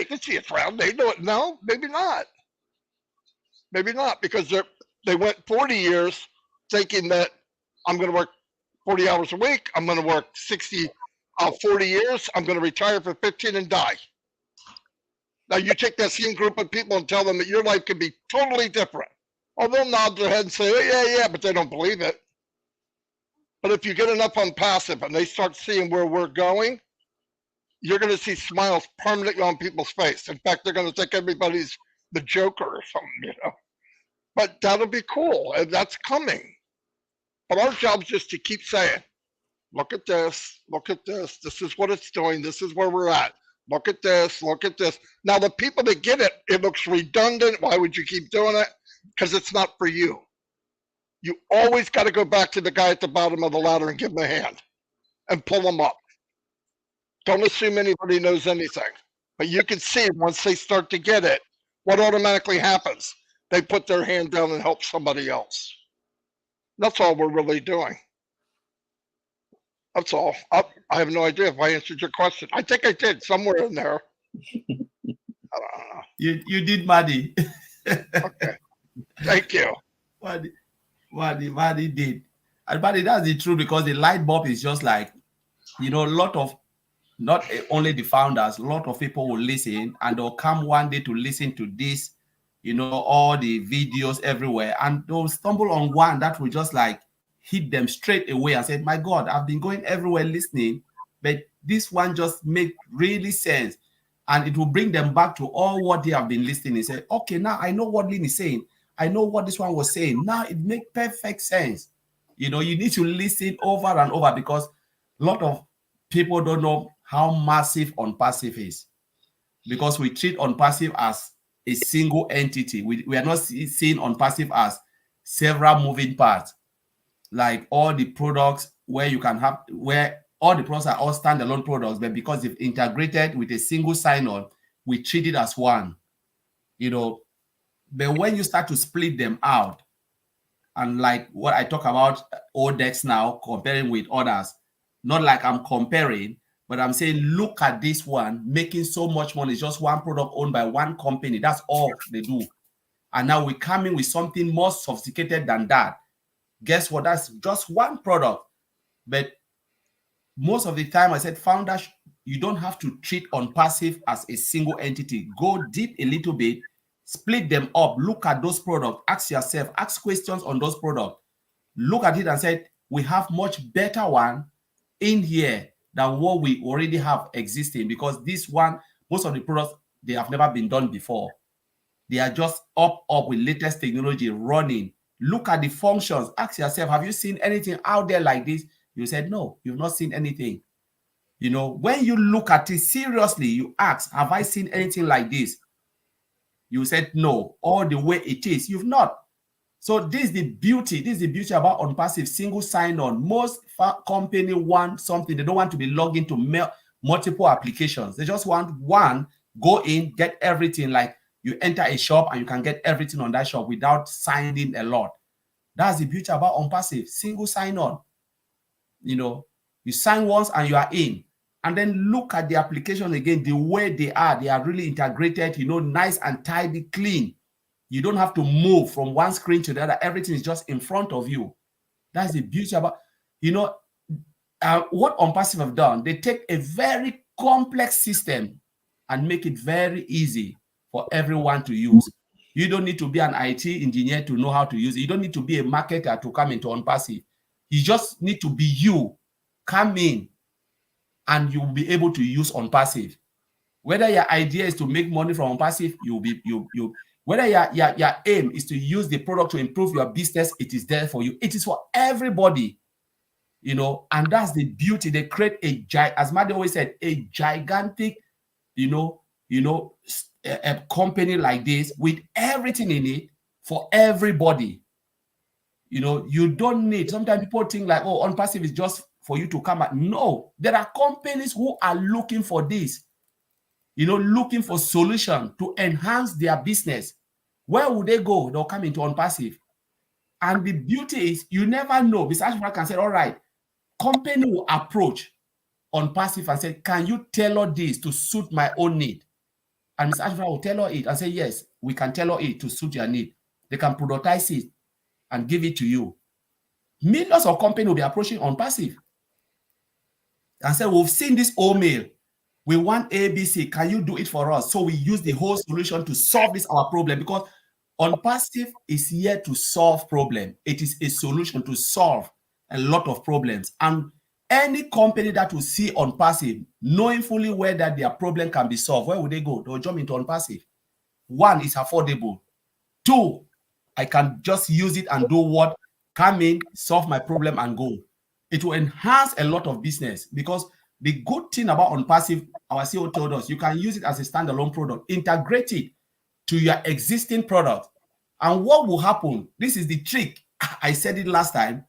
D: can see it's round. They know it. No, maybe not. Maybe not, because they went 40 years thinking that I'm going to work 40 hours a week. I'm going to work 40 years. I'm going to retire for 15 and die. Now you take that same group of people and tell them that your life can be totally different. Oh, they'll nod their head and say, oh, yeah, but they don't believe it. But if you get enough on passive and they start seeing where we're going, you're going to see smiles permanently on people's face. In fact, they're going to think everybody's the Joker or something, But that'll be cool, and that's coming. But our job is just to keep saying, look at this, this is what it's doing, this is where we're at. Look at this, look at this. Now, the people that get it, it looks redundant. Why would you keep doing it? Because it's not for you. You always got to go back to the guy at the bottom of the ladder and give him a hand and pull him up. Don't assume anybody knows anything. But you can see once they start to get it, what automatically happens? They put their hand down and help somebody else. That's all we're really doing. That's all. I have no idea if I answered your question. I think I did somewhere in there. I don't know.
C: You did, Marty.
D: Okay. Thank you.
C: Marty did. And Marty, that's the truth, because the light bulb is just like, a lot of, not only the founders, a lot of people will listen, and they'll come one day to listen to this, all the videos everywhere, and they'll stumble on one that will just like hit them straight away and say, my God, I've been going everywhere listening, but this one just made really sense. And it will bring them back to all what they have been listening and say, okay, now I know what Lynn is saying. I know what this one was saying. Now it makes perfect sense. You need to listen over and over, because a lot of people don't know how massive on-passive is, because we treat on-passive as a single entity. We are not seeing on-passive as several moving parts, like all the products where all the products are all standalone products, but because they've integrated with a single sign-on, we treat it as one, But when you start to split them out, and like what I talk about Odex now, comparing with others, not like I'm comparing, but I'm saying, look at this one making so much money. It's just one product owned by one company. That's all they do. And now we come in with something more sophisticated than that. Guess what? That's just one product. But most of the time, I said, founders, you don't have to treat on-passive as a single entity. Go deep a little bit, split them up, look at those products, ask yourself, ask questions on those products. Look at it and say, we have much better one in here than what we already have existing, because this one, most of the products, they have never been done before. They are just up with latest technology running. Look at the functions. Ask yourself, have you seen anything out there like this? You said, no, you've not seen anything. When you look at it seriously, you ask, have I seen anything like this? You said, no, all the way it is. You've not. So this is the beauty. This is the beauty about on-passive single sign-on. Most company want something. They don't want to be logged into multiple applications. They just want one, go in, get everything. Like you enter a shop and you can get everything on that shop without signing a lot. That's the beauty about on-passive single sign-on. You sign once and you are in. And then look at the application again, the way they are. They are really integrated, nice and tidy, clean. You don't have to move from one screen to the other. Everything is just in front of you. That's the beauty about, what on-passive have done. They take a very complex system and make it very easy for everyone to use. You don't need to be an IT engineer to know how to use it. You don't need to be a marketer to come into on-passive. You just need to be you. Come in and you'll be able to use on-passive. Whether your idea is to make money from on-passive, whether your aim is to use the product to improve your business, it is there for you. It is for everybody, and that's the beauty. They create as Marty always said, a gigantic, a company like this with everything in it for everybody. You know, you don't need, sometimes people think like, oh, on passive is just for you to come at. No, there are companies who are looking for this, you know, looking for solution to enhance their business. Where would they go? They'll come into on passive. And the beauty is you never know. Besides, I can say, all right, company will approach on passive and say, can you tailor this to suit my own need? And Ms. Ashford will tailor it and say, yes, we can tailor it to suit your need. They can productize it and give it to you. Millions of companies will be approaching on passive and say, we've seen this old mail. We want ABC. Can you do it for us? So we use the whole solution to solve this our problem, because on passive is here to solve problem. It is a solution to solve a lot of problems. And any company that will see on passive, knowing fully well that their problem can be solved, where would they go? They'll jump into on passive. One, is affordable. Two, I can just use it and do what? Come in, solve my problem and go. It will enhance a lot of business, because the good thing about on passive, our CEO told us, you can use it as a standalone product, integrate it to your existing product. And what will happen? This is the trick. I said it last time.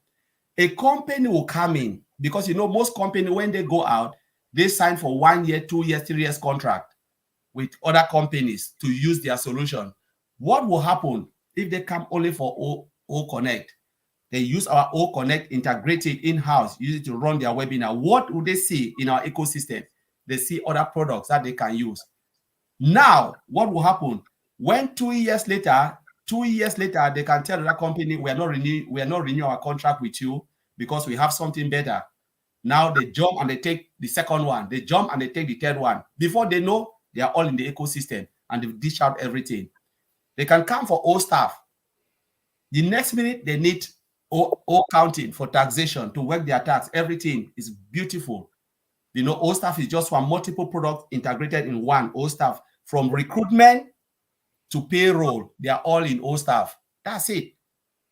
C: A company will come in, because you know, most companies, when they go out, they sign for 1 year, 2 years, 3 years contract with other companies to use their solution. What will happen if they come only for O Connect? They use our O Connect, integrate it in-house, use it to run their webinar. What would they see in our ecosystem? They see other products that they can use. Now, what will happen? When 2 years later, they can tell that company, we are not renewing our contract with you because we have something better. Now they jump and they take the second one. They jump and they take the third one. Before they know, they are all in the ecosystem and they dish out everything. They can come for all staff. The next minute, they need all counting for taxation to work their tax. Everything is beautiful. You know, all staff is just one, multiple products integrated in one. All staff, from recruitment to payroll, they are all in all staff. That's it.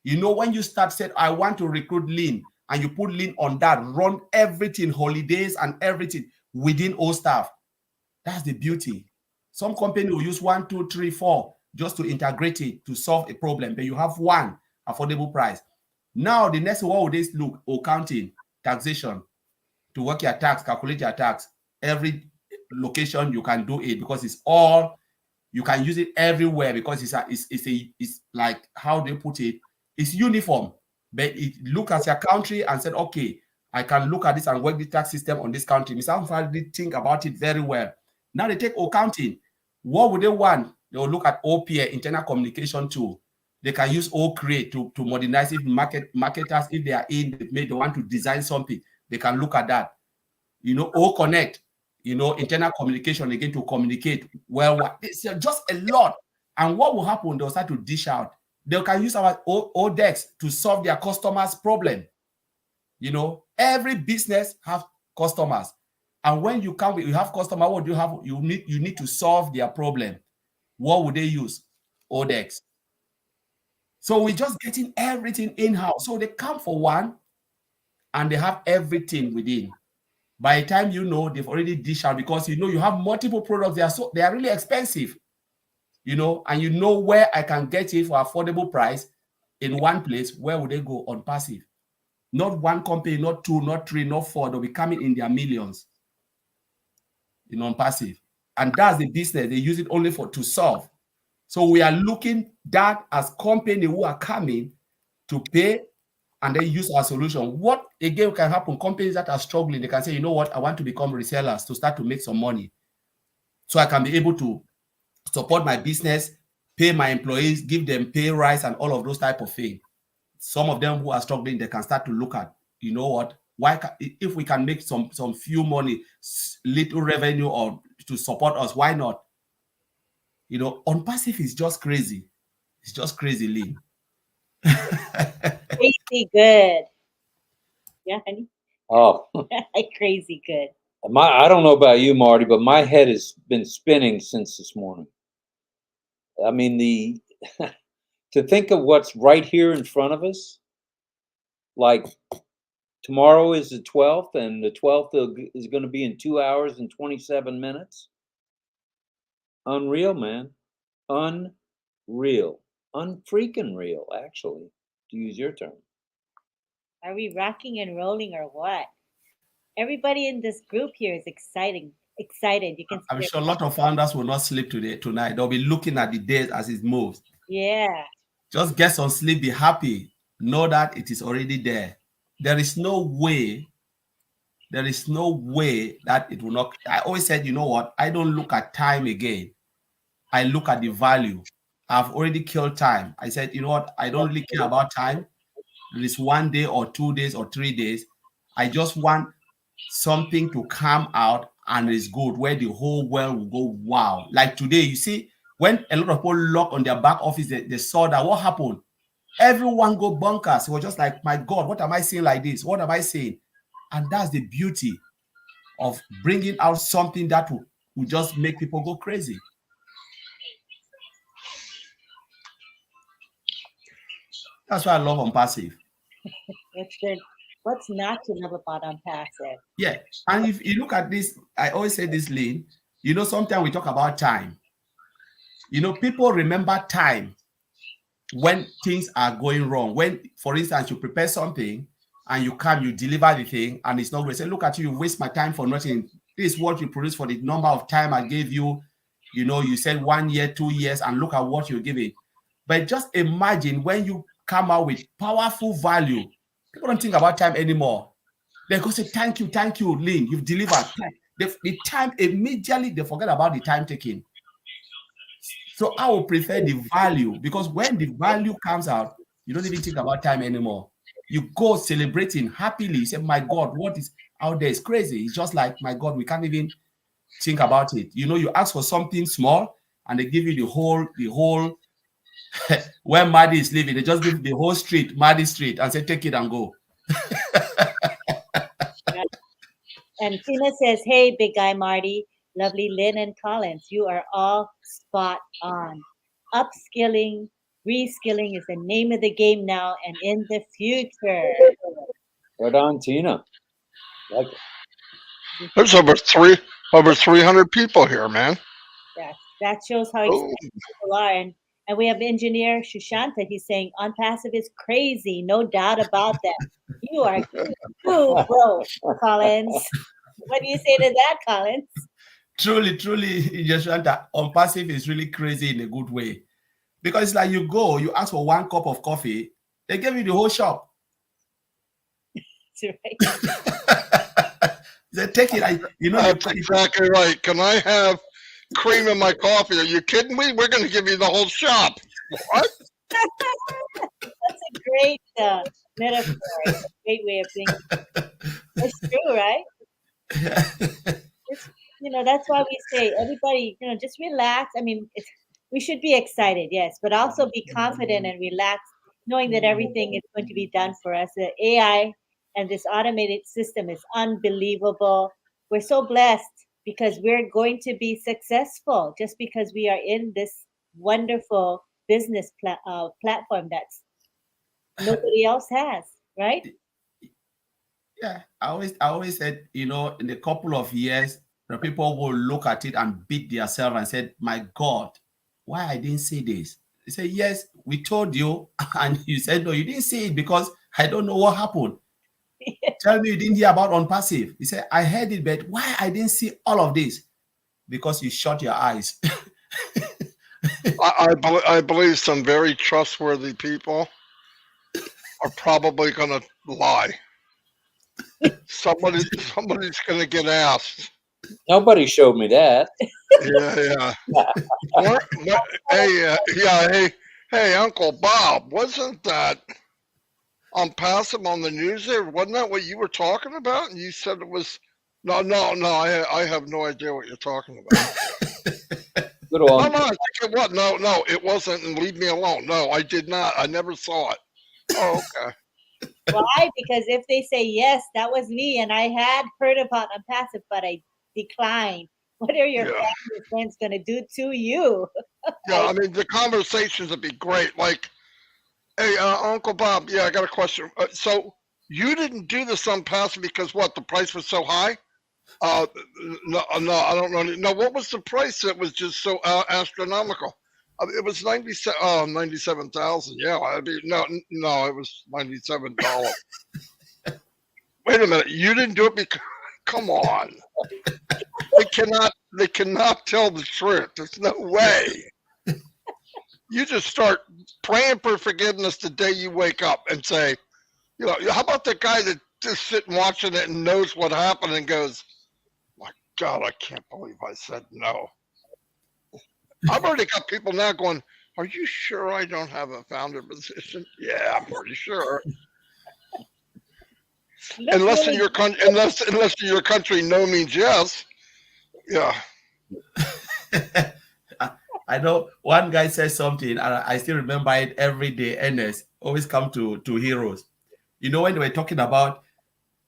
C: You know, when you start saying, I want to recruit lean, and you put lean on that, run everything, holidays and everything within all staff. That's the beauty. Some company will use 1, 2, 3, 4 just to integrate it to solve a problem, but you have one affordable price. Now, the next one will they look, accounting, taxation, to work your tax, calculate your tax. Every location you can do it, because it's all, you can use it everywhere, because it's like, how they put it, it's uniform. But it look at your country and said, okay, I can look at this and work the tax system on this country. Mr. Amfani think about it very well. Now they take accounting. What would they want? They'll look at OPA, internal communication tool. They can use OCreate to modernize it. Marketers, if they are in, they want to design something, they can look at that. You know, OConnect, you know, internal communication, again, to communicate well. It's just a lot. And what will happen? They'll start to dish out. They can use our ODEX to solve their customers' problem. You know, every business have customers. And when you come, you have customers, what do you have? You need to solve their problem. What would they use? ODEX. So we're just getting everything in-house. So they come for one and they have everything within. By the time you know, they've already dished out, because you know you have multiple products. They are really expensive. You know, and you know where I can get it for affordable price in one place. Where would they go? On passive? Not one company, not two, not three, not four. They'll be coming in their millions, you know, on passive. And that's the business. They use it only to solve. So we are looking that as company who are coming to pay and then use our solution. What again can happen? Companies that are struggling, they can say, you know what, I want to become resellers to start to make some money, so I can be able to support my business, pay my employees, give them pay rise and all of those type of things. Some of them who are struggling, they can start to look at, you know what, if we can make some few money, little revenue, or to support us, why not? You know, on passive is just crazy. It's just crazy, Lynn.
A: Crazy good. Yeah, honey.
B: Oh,
A: Crazy good.
B: I don't know about you, Marty, but my head has been spinning since this morning. I mean, to think of what's right here in front of us, like tomorrow is the 12th, and the 12th is going to be in 2 hours and 27 minutes. Unreal, man. Unreal. Unfreaking real, actually. to use your term.
A: Are we rocking and rolling or what? Everybody in this group here is excited. You can
C: I'm
A: see
C: sure a lot of founders will not sleep tonight. They'll be looking at the days as it moves.
A: Yeah.
C: Just get some sleep, be happy. Know that it is already there. There is no way that it will not. I always said, you know what? I don't look at time again. I look at the value. I've already killed time. I said, you know what? I don't really care about time. It is 1 day or 2 days or 3 days. I just want something to come out and it's good, where the whole world will go, wow. Like today, you see, when a lot of people lock on their back office, they saw that what happened. Everyone go bonkers. It was just like, my God, what am I seeing like this? What am I seeing? And that's the beauty of bringing out something that will just make people go crazy. That's why I love Unpassive.
A: It's good. What's not to love about Unpassive?
C: Yeah. And if you look at this, I always say this, Lynn, you know, sometimes we talk about time. You know, people remember time when things are going wrong. When, for instance, you prepare something and you come, you deliver the thing and it's not great. Say, look at you waste my time for nothing. This is what you produce for the number of time I gave you. You know, you said 1 year, 2 years, and look at what you're giving. But just imagine when you come out with powerful value, people don't think about time anymore. They go say, thank you, Lynn, you've delivered. The time, immediately they forget about the time taking. So I would prefer the value, because when the value comes out, you don't even think about time anymore. You go celebrating happily. You say, my God, what is out there is crazy. It's just like, my God, we can't even think about it. You know, you ask for something small and they give you the whole where Marty is living, they just give the whole street, Marty Street, and say, take it and go.
A: And Tina says, hey, big guy Marty, lovely Lynn and Collins, you are all spot on. Upskilling, reskilling is the name of the game now and in the future.
B: Right on, Tina. Like it.
D: There's over 300 people here, man.
A: That shows how excited people are. And we have engineer Shushanta. He's saying Unpassive is crazy. No doubt about that. You are cool, bro, Collins. What do you say to that, Collins?
C: Truly, Shushanta, Unpassive is really crazy in a good way. Because it's like you go, you ask for 1 cup of coffee, they give you the whole shop.
A: That's right.
C: They take it. You know,
D: that's exactly right. Can I have cream in my coffee? Are you kidding me? We're going to give you the whole shop. What?
A: That's a great metaphor. A great way of thinking. It's true, right? You know, that's why we say, everybody, you know, just relax. I mean, we should be excited, yes, but also be confident and relaxed, knowing that everything is going to be done for us. The AI and this automated system is unbelievable. We're so blessed because we're going to be successful just because we are in this wonderful business platform that's nobody else has, right?
C: Yeah, I always said, you know, in a couple of years, the people will look at it and beat themselves and said, my God, why I didn't see this? They say, yes, we told you. And you said, no, you didn't see it because I don't know what happened. Tell me you didn't hear about Unpassive. He said, I heard it, but why I didn't see all of this? Because you shut your eyes.
D: I believe some very trustworthy people are probably going to lie. Somebody's going to get asked.
B: Nobody showed me that.
D: Yeah. Hey, Uncle Bob, wasn't that Unpassive on the news there? Wasn't that what you were talking about? And you said it was. No. I have no idea what you're talking about.
B: Good on.
D: No, I think it was. No, it wasn't. And leave me alone. No, I did not. I never saw it. Oh, okay.
A: Why? Because if they say yes, that was me, and I had heard about Unpassive, but I declined. What are your family and friends going to do to you?
D: Yeah, I mean, the conversations would be great. Like, hey, Uncle Bob, yeah, I got a question. So you didn't do this Unpassive because what? The price was so high? No, I don't know. No, what was the price that was just so astronomical? It was 97,000. Yeah, I mean, no, it was $97. Wait a minute, you didn't do it because? Come on, they cannot tell the truth. There's no way. You just start praying for forgiveness the day you wake up and say, how about the guy that just sitting watching it and knows what happened and goes, my God, I can't believe I said no. I've already got people now going, are you sure I don't have a founder position? Yeah, I'm pretty sure. Unless in your country, no means yes. Yeah.
C: I know one guy said something, and I still remember it every day. Ernest always come to heroes. When they were talking about,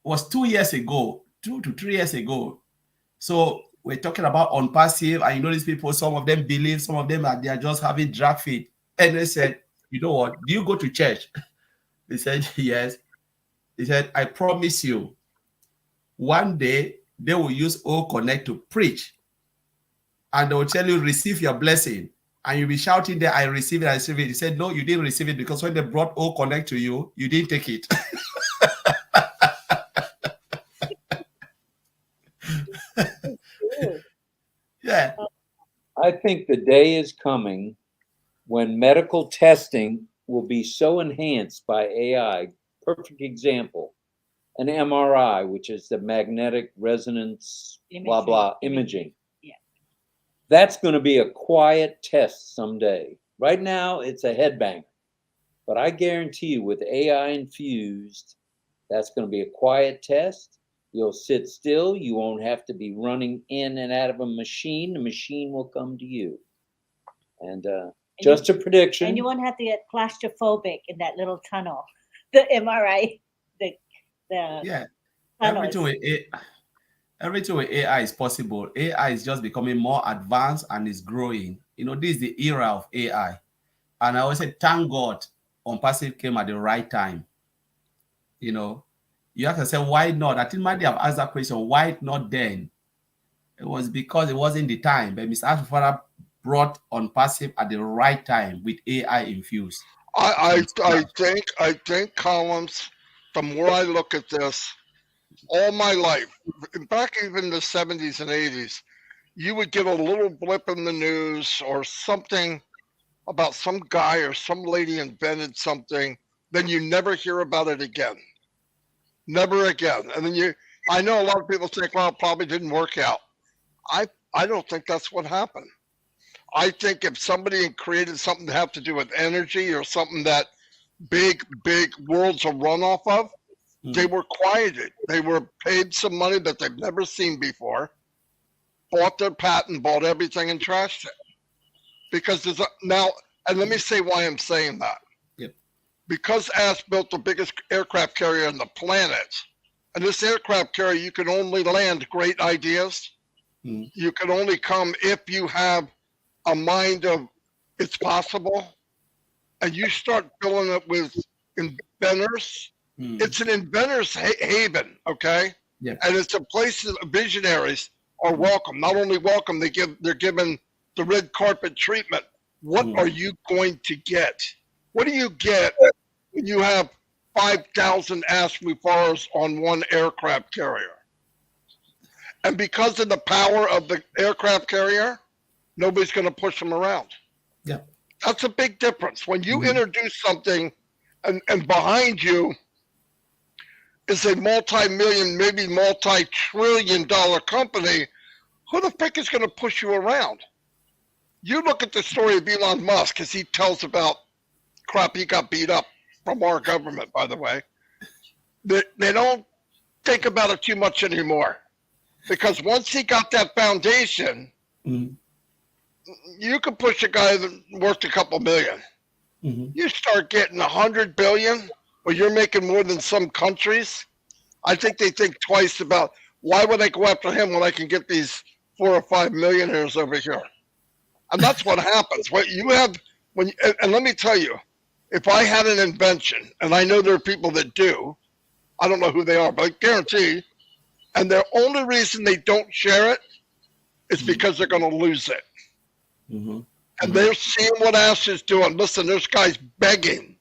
C: was 2 years ago, 2 to 3 years ago. So we're talking about on passive, and these people, some of them believe, some of them they are just having drag feet. And they said, you know what? Do you go to church? They said, yes. He said, I promise you, one day they will use O Connect to preach. And they will tell you, receive your blessing. And you'll be shouting there, I receive it, I receive it. He said, no, you didn't receive it because when they brought O Connect to you, you didn't take it. Yeah.
B: I think the day is coming when medical testing will be so enhanced by AI. Perfect example, an MRI, which is the magnetic resonance, blah, blah, imaging.
A: Yeah.
B: That's going to be a quiet test someday. Right now, it's a headbanger. But I guarantee you, with AI infused, that's going to be a quiet test. You'll sit still. You won't have to be running in and out of a machine. The machine will come to you. And just a prediction.
A: And you won't have to get claustrophobic in that little tunnel. The MRI,
C: yeah.
A: tunnels.
C: Everything with AI is possible. AI is just becoming more advanced and is growing. This is the era of AI. And I always say, thank God on passive came at the right time. You have to say, why not? I think Marty have asked that question, why not then? It was because it wasn't the time. But Mr. Ashford brought on passive at the right time with AI infused.
D: I think, Collins, the more I look at this, all my life, back even in the 70s and 80s, you would get a little blip in the news or something about some guy or some lady invented something, then you never hear about it again. Never again. And then I know a lot of people think, well, it probably didn't work out. I don't think that's what happened. I think if somebody had created something to have to do with energy or something that big worlds are run off of, they were quieted. They were paid some money that they've never seen before, bought their patent, bought everything and trashed it. Because and let me say why I'm saying that.
C: Yep.
D: Because ASK built the biggest aircraft carrier on the planet, and this aircraft carrier, you can only land great ideas. You can only come if you have a mind of it's possible, and you start filling it with inventors. It's an inventor's haven, okay?
C: Yeah.
D: And it's a place that visionaries are welcome. Not only welcome, they're given the red carpet treatment. What are you going to get? What do you get when you have 5,000 ASK Mufaras on one aircraft carrier? And because of the power of the aircraft carrier, nobody's going to push them around.
C: Yeah.
D: That's a big difference. When you introduce something and behind you is a multi-million, maybe multi-trillion-dollar company, who the frick is going to push you around? You look at the story of Elon Musk as he tells about crap he got beat up from our government, by the way. They don't think about it too much anymore. Because once he got that foundation, you could push a guy that worth a couple million. You start getting 100 billion, or you're making more than some countries. I think they think twice about, why would I go after him when I can get these 4 or 5 millionaires over here? And that's what happens. What you have and let me tell you, if I had an invention, and I know there are people that do, I don't know who they are, but I guarantee. And the only reason they don't share it is because they're going to lose it. And they're seeing what Ash is doing. Listen, there's guys begging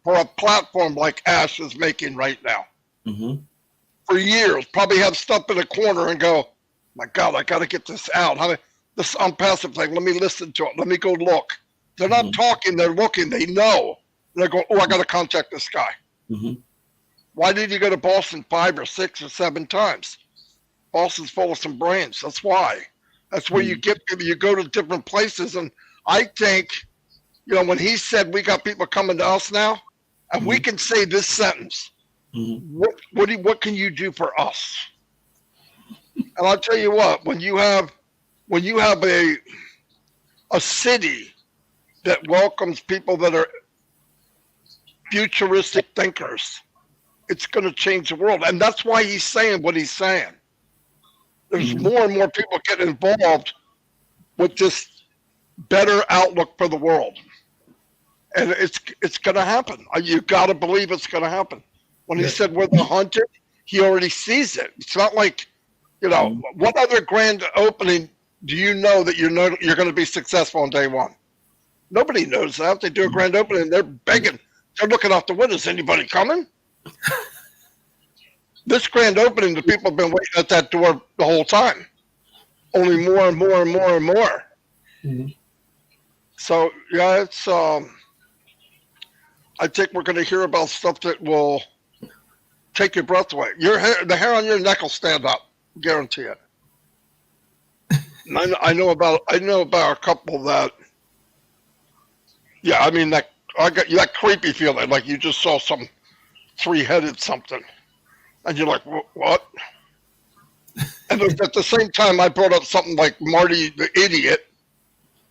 D: for a platform like Ash is making right now.
C: Mm-hmm.
D: For years, probably have stuff in a corner and go, my God, I got to get this out. This unpassive thing, let me listen to it. Let me go look. They're not talking, they're looking, they know. And they go, oh, I got to contact this guy.
C: Mm-hmm.
D: Why did you go to Boston 5 or 6 or 7 times? Boston's full of some brains. That's why. That's where you get people. You go to different places. And I think, when he said we got people coming to us now, and we can say this sentence, what can you do for us? And I'll tell you what, when you have a city that welcomes people that are futuristic thinkers, it's going to change the world. And that's why he's saying what he's saying. There's more and more people getting involved with this better outlook for the world. And it's going to happen. You got to believe it's going to happen. When he said we're the hunted, he already sees it. It's not like, what other grand opening do you know that you're going to be successful on day one? Nobody knows that. They do a grand opening, they're begging. They're looking out the windows. Anybody coming? This grand opening, the people have been waiting at that door the whole time. Only more and more and more and more. Mm-hmm. So, yeah, it's, I think we're going to hear about stuff that will take your breath away. The hair on your neck will stand up. Guarantee it. I know about a couple that, yeah, I mean, I got that creepy feeling, like you just saw some 3-headed something. And you're like, what? And at the same time, I brought up something like Marty the idiot.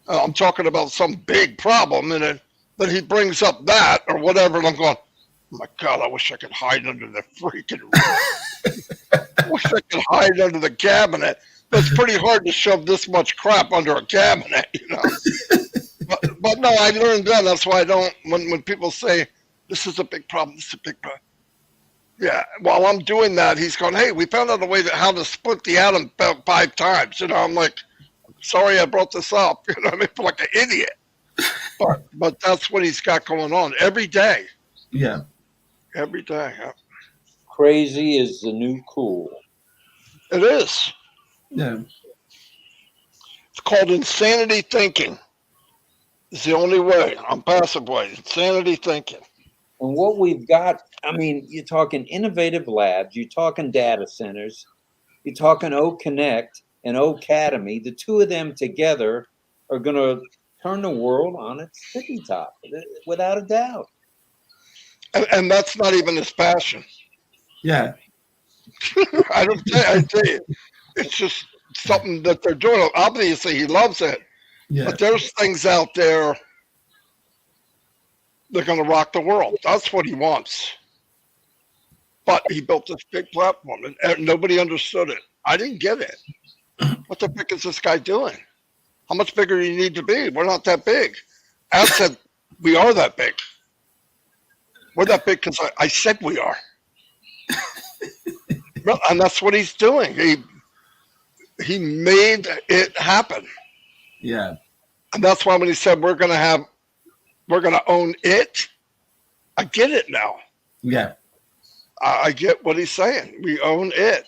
D: I'm talking about some big problem, and then he brings up that or whatever, and I'm going, oh my God, I wish I could hide under the freaking I wish I could hide under the cabinet. But it's pretty hard to shove this much crap under a cabinet, But no, I learned that. That's why I don't, when people say, this is a big problem, this is a big problem. Yeah, while I'm doing that, he's going, hey, we found out a way how to split the atom about 5 times. I'm like, sorry I brought this up. I mean, like an idiot. But that's what he's got going on every day.
C: Yeah.
D: Every day. Yeah.
B: Crazy is the new cool.
D: It is.
C: Yeah.
D: It's called insanity thinking. It's the only way. Unpassive way. Insanity thinking.
B: And what we've got, I mean, you're talking innovative labs, you're talking data centers, you're talking O-Connect and O-Academy. The two of them together are going to turn the world on its tippy top, without a doubt.
D: And that's not even his passion.
C: Yeah.
D: I tell you, it's just something that they're doing. Obviously, he loves it. Yeah. But there's things out there that are going to rock the world. That's what he wants. But he built this big platform, and nobody understood it. I didn't get it. What the heck is this guy doing? How much bigger do you need to be? We're not that big. Al said, we are that big. We're that big because I said we are. And that's what he's doing. He made it happen.
C: Yeah.
D: And that's why when he said we're going to own it, I get it now.
C: Yeah.
D: I get what he's saying. We own it.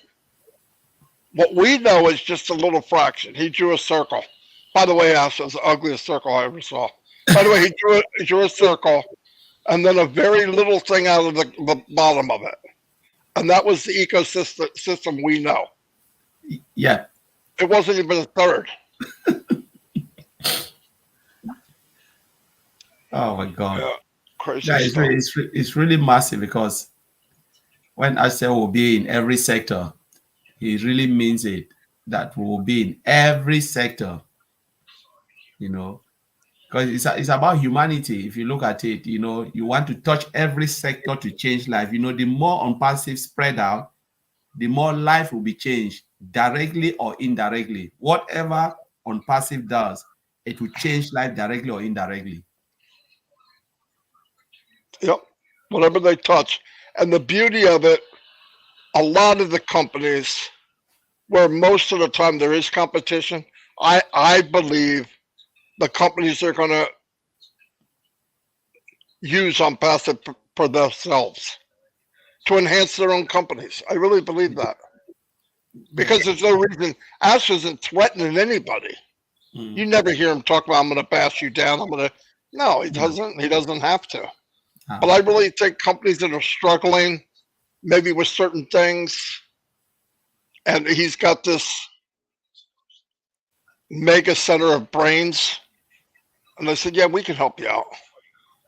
D: What we know is just a little fraction. He drew a circle. By the way, Ash, was the ugliest circle I ever saw. By the way, he drew a circle and then a very little thing out of the bottom of it. And that was the ecosystem we know.
C: Yeah.
D: It wasn't even a third.
C: Oh my God.
D: Yeah, crazy
C: yeah,
D: stuff.
C: It's really massive, because when I say we'll be in every sector, he really means it, that we will be in every sector, because it's about humanity. If you look at it, you want to touch every sector to change life. The more unpassive spread out, the more life will be changed, directly or indirectly. Whatever unpassive does, it will change life directly or indirectly.
D: Yep, whatever they touch. And the beauty of it, a lot of the companies where most of the time there is competition, I believe the companies are going to use on passive for themselves to enhance their own companies. I really believe that. Because there's no reason. Ash isn't threatening anybody.
C: Mm.
D: You never hear him talk about, I'm going to bash you down. No, he doesn't. He doesn't have to. But I really think companies that are struggling, maybe with certain things, and he's got this mega center of brains, and they said, yeah, we can help you out.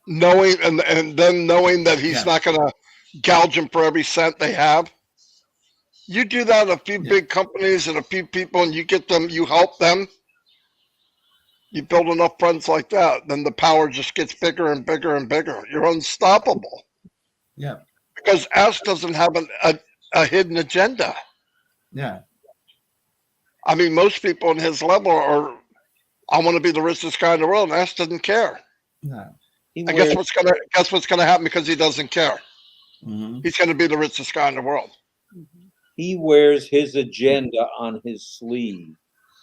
D: Knowing, and then knowing that he's not going to gouge them for every cent they have. You do that, a few big companies and a few people, and you get them, you help them. You build enough friends like that, then the power just gets bigger and bigger and bigger. You're unstoppable.
C: Yeah.
D: Because Ash doesn't have a hidden agenda.
C: Yeah.
D: I mean, most people in his level are, I want to be the richest guy in the world, and Ash doesn't care.
C: Yeah.
D: And guess what's gonna happen because he doesn't care?
C: Mm-hmm.
D: He's gonna be the richest guy in the world.
B: He wears his agenda on his sleeve.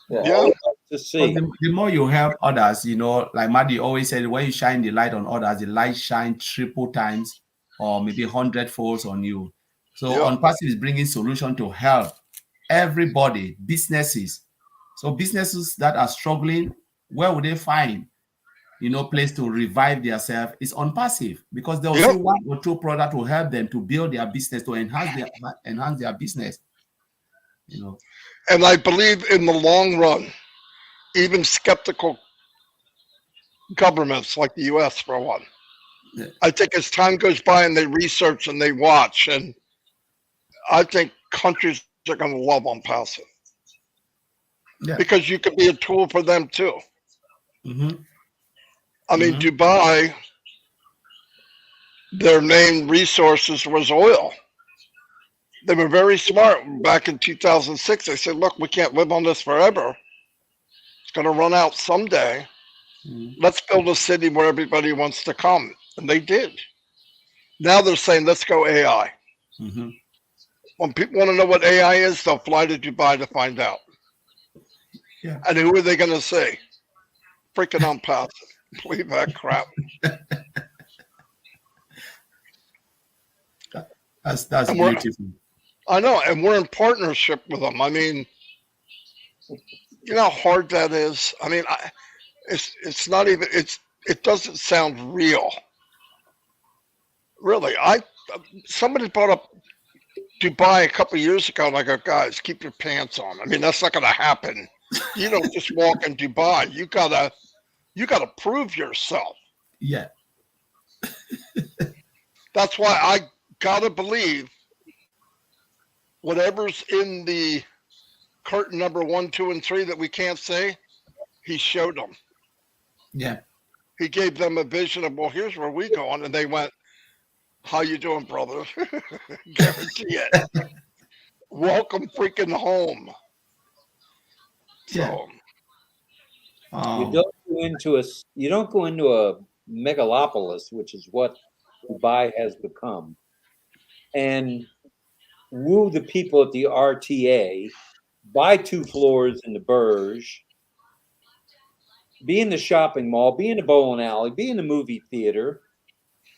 D: Yeah.
B: To see.
C: The more you help others, like Marty always said, when you shine the light on others, the light shines triple times or maybe 100 folds on you. So on passive is bringing solution to help everybody, businesses. So businesses that are struggling, where would they find, place to revive themselves? Is on passive, because they'll see one or two products will help them to build their business, to enhance their business.
D: And I believe in the long run, even skeptical governments like the US for one.
C: Yeah.
D: I think as time goes by and they research and they watch, and I think countries are going to love on passive.
C: Yeah.
D: Because you could be a tool for them too.
C: Mm-hmm.
D: I mean, Dubai, their main resources was oil. They were very smart back in 2006. They said, look, we can't live on this forever. It's going to run out someday.
C: Mm-hmm.
D: Let's build a city where everybody wants to come. And they did. Now they're saying, let's go AI.
C: Mm-hmm.
D: When people want to know what AI is, they'll fly to Dubai to find out.
C: Yeah.
D: And who are they going to say? Freaking on passive. Believe that crap.
C: That's beautiful.
D: I know, and we're in partnership with them. I mean, you know how hard that is. I mean, it's not even. It doesn't sound real. Really, somebody brought up Dubai a couple of years ago, and I go, guys, keep your pants on. I mean, that's not going to happen. You don't just walk in Dubai. You gotta prove yourself.
C: Yeah.
D: That's why I gotta believe whatever's in the curtain number 1, 2, and 3 that we can't say, he showed them.
C: Yeah.
D: He gave them a vision of, well, here's where we going, and they went, how you doing, brother? Guarantee it. Welcome freaking home.
C: Yeah.
B: So, you don't go into a megalopolis, which is what Dubai has become, and woo the people at the RTA, buy 2 floors in the Burj, be in the shopping mall, be in the bowling alley, be in the movie theater.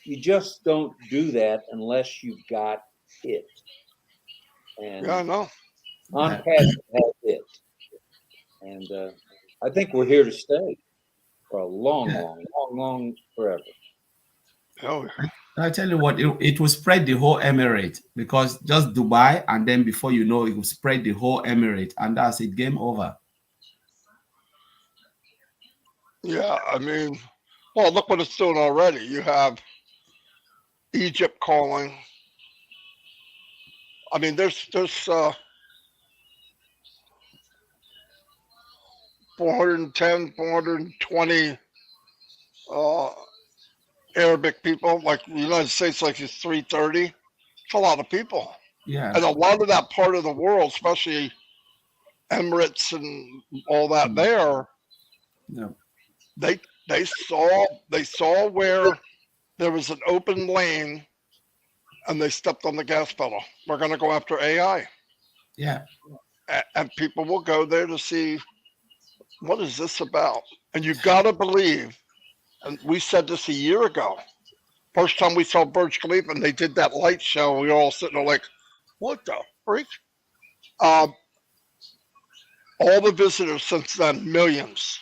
B: You just don't do that unless you've got it. And
D: Yeah, I know.
B: on passive has it. And I think we're here to stay for a long forever.
D: Oh,
C: I tell you what, it will spread the whole emirate, because just Dubai, and then before you know, it will spread the whole emirate, and that's it, game over.
D: yeah, I mean, well, look what it's doing already. You have Egypt calling. I mean, there's 410, 420 Arabic people. Like the United States, like it's 330. It's a lot of people.
C: Yeah.
D: And a lot of that part of the world, especially Emirates and all that there,
C: Yeah.
D: they saw where there was an open lane, and they stepped on the gas pedal. We're going to go after AI.
C: Yeah.
D: And people will go there to see, what is this about? And you gotta believe, and we said this a year ago, first time we saw Burj Khalifa and they did that light show, we were all sitting there like, what the freak? All the visitors since then, millions.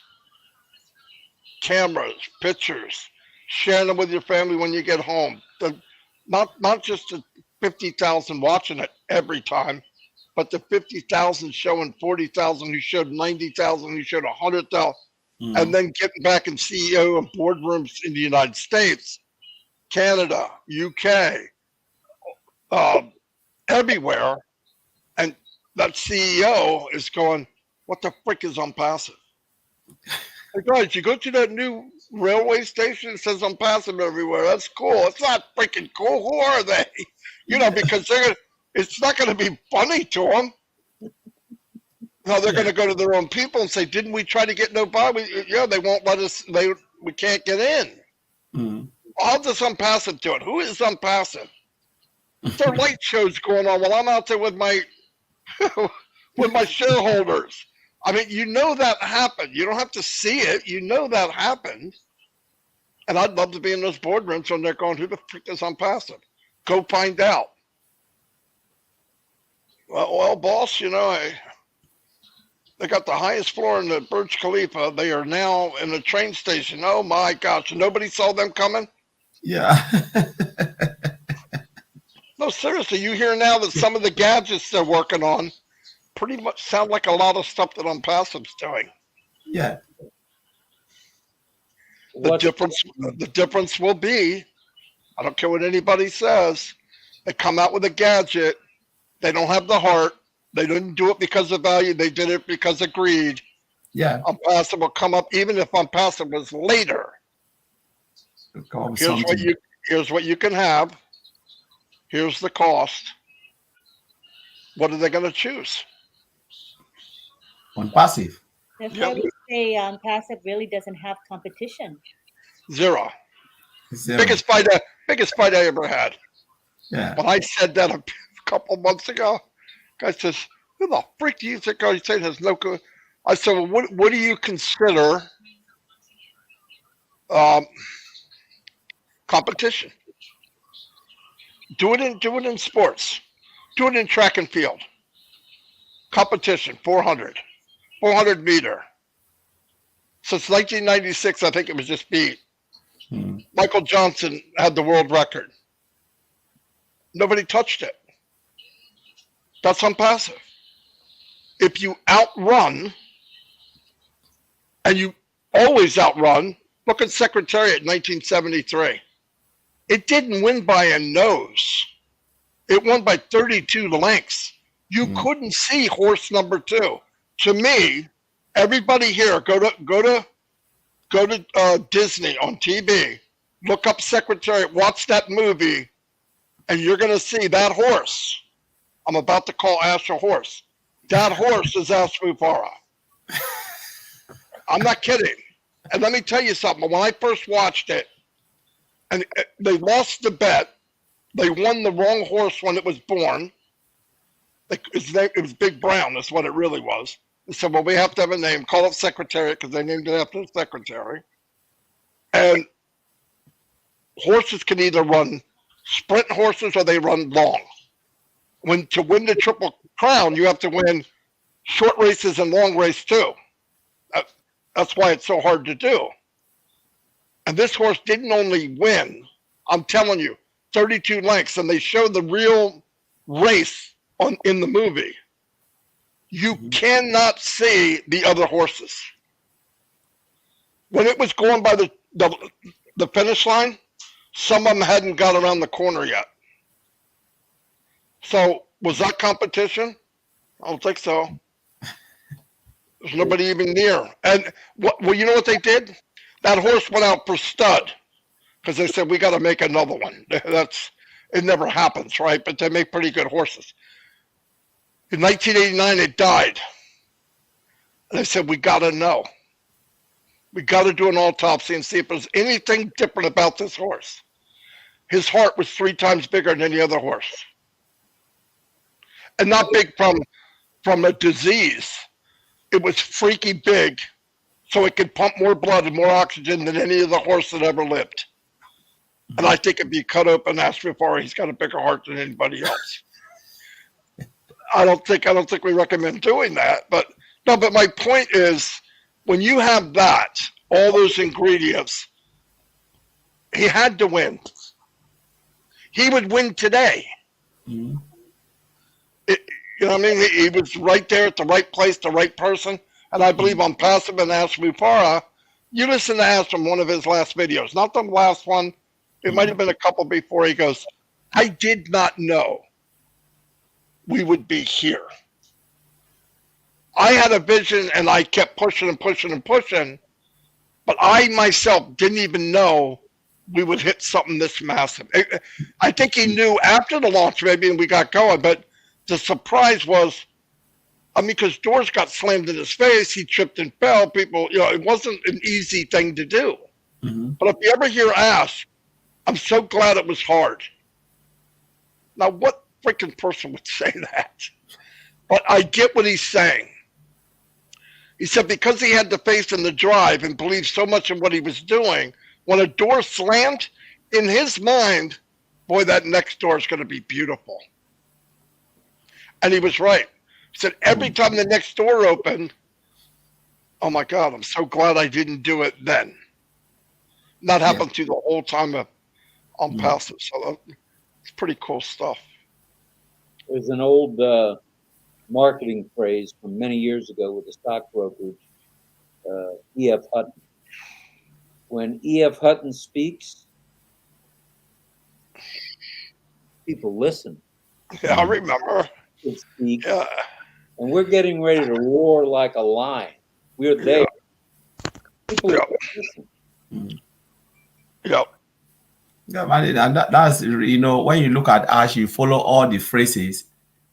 D: Cameras, pictures, sharing them with your family when you get home. Not just the 50,000 watching it every time, but the 50,000 showing 40,000, who showed 90,000, who showed 100,000, and then getting back in CEO and boardrooms in the United States, Canada, UK, everywhere, and that CEO is going, what the frick is Unpassive? Hey guys, you go to that new railway station, it says Unpassive everywhere. That's cool. It's not freaking cool. Who are they? You know, because it's not going to be funny to them. No, they're going to go to their own people and say, didn't we try to get nobody? Yeah, they won't let us. We can't get in. How does Unpassive do it? Who is Unpassive? There are light shows going on while I'm out there with my with my shareholders. I mean, you know that happened. You don't have to see it. You know that happened. And I'd love to be in those boardrooms when they're going, who the frick is Unpassive? Go find out. Well, boss, you know, they got the highest floor in the Burj Khalifa. They are now in the train station. Oh, my gosh. Nobody saw them coming?
C: Yeah.
D: No, seriously, you hear now that some of the gadgets they're working on pretty much sound like a lot of stuff that Unpassive's doing.
C: Yeah.
D: The difference will be, I don't care what anybody says, they come out with a gadget, they don't have the heart, they didn't do it because of value, they did it because of greed.
C: Yeah.
D: Unpassive will come up, even if Unpassive was later. Here's what you can have. Here's the cost. What are they going to choose?
C: Unpassive.
A: That's why we say Unpassive really doesn't have competition.
D: Zero. Biggest fight I ever had.
C: Yeah.
D: When I said that a couple months ago, guy says, who the freak do you think I said has no good? I said, well, what do you consider competition? Do it in sports. Do it in track and field. Competition, 400 meter. Since 1996, I think it was just beat. Michael Johnson had the world record. Nobody touched it. That's Unpassive. If you outrun, and you always outrun, look at Secretariat 1973. It didn't win by a nose. It won by 32 lengths. You couldn't see horse number 2. To me, everybody here, go to Disney on TV, look up Secretariat, watch that movie, and you're going to see that horse. I'm about to call Ash a horse. That horse is Ash Mufara. I'm not kidding. And let me tell you something. When I first watched it, and they lost the bet, they won the wrong horse when it was born. It was Big Brown, that's what it really was. They said, well, we have to have a name. Call it Secretariat, because they named it after the secretary. And horses can either run sprint horses or they run long. To win the Triple Crown, you have to win short races and long race too. That's why it's so hard to do. And this horse didn't only win, I'm telling you, 32 lengths, and they showed the real race in the movie. You cannot see the other horses. When it was going by the finish line, some of them hadn't got around the corner yet. So was that competition? I don't think so. There's nobody even near. And well, you know what they did? That horse went out for stud because they said, we got to make another one. It never happens, right? But they make pretty good horses. In 1989, it died. And they said, we got to know. We got to do an autopsy and see if there's anything different about this horse. His heart was 3 times bigger than any other horse. And not big from a disease. It was freaky big so it could pump more blood and more oxygen than any other horse that ever lived. And I think if you cut open Ashrafari, he's got a bigger heart than anybody else. I don't think we recommend doing that. But no, but my point is, when you have that, all those ingredients, he had to win. He would win today.
C: Mhm.
D: You know what I mean? He was right there at the right place, the right person. And I believe on Passive and Ashrafari, you listen to Ash from one of his last videos, not the last one. It might have been a couple before. He goes, I did not know we would be here. I had a vision and I kept pushing and pushing and pushing, but I myself didn't even know we would hit something this massive. I think he knew after the launch maybe and we got going, but the surprise was, I mean, because doors got slammed in his face, he tripped and fell. People, you know, it wasn't an easy thing to do.
C: Mhm.
D: But if you ever hear Ash, I'm so glad it was hard. Now, what freaking person would say that? But I get what he's saying. He said because he had the faith in the drive and believed so much in what he was doing, when a door slammed, in his mind, boy, that next door is going to be beautiful. And he was right. He said every time the next door opened, oh my God, I'm so glad I didn't do it then. That happened to the whole time on Passive. So it's pretty cool stuff.
B: There's an old marketing phrase from many years ago with the stock brokerage, E.F. Hutton. When E.F. Hutton speaks, people listen.
D: Yeah, I remember.
B: He speaks,
D: Yeah.
B: and we're getting ready to roar like a lion. We're there. People listen.
D: Yep.
C: Yeah, man, and that's, you know, when you look at Ash, you follow all the phrases.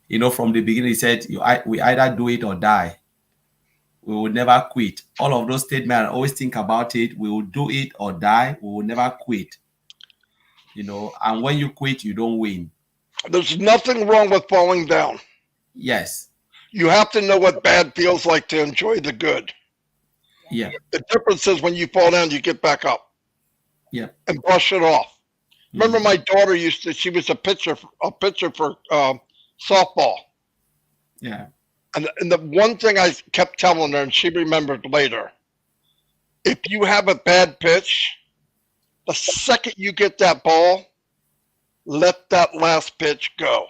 C: You know, from the beginning, he said, we either do it or die. We will never quit. All of those statements, I always think about it. We will do it or die. We will never quit. You know, and when you quit, you don't win.
D: There's nothing wrong with falling down.
C: Yes.
D: You have to know what bad feels like to enjoy the good.
C: Yeah.
D: The difference is when you fall down, you get back up.
C: Yeah.
D: And brush it off. Remember, my daughter she was a pitcher for softball.
C: Yeah.
D: And the one thing I kept telling her, and she remembered later, if you have a bad pitch, the second you get that ball, let that last pitch go.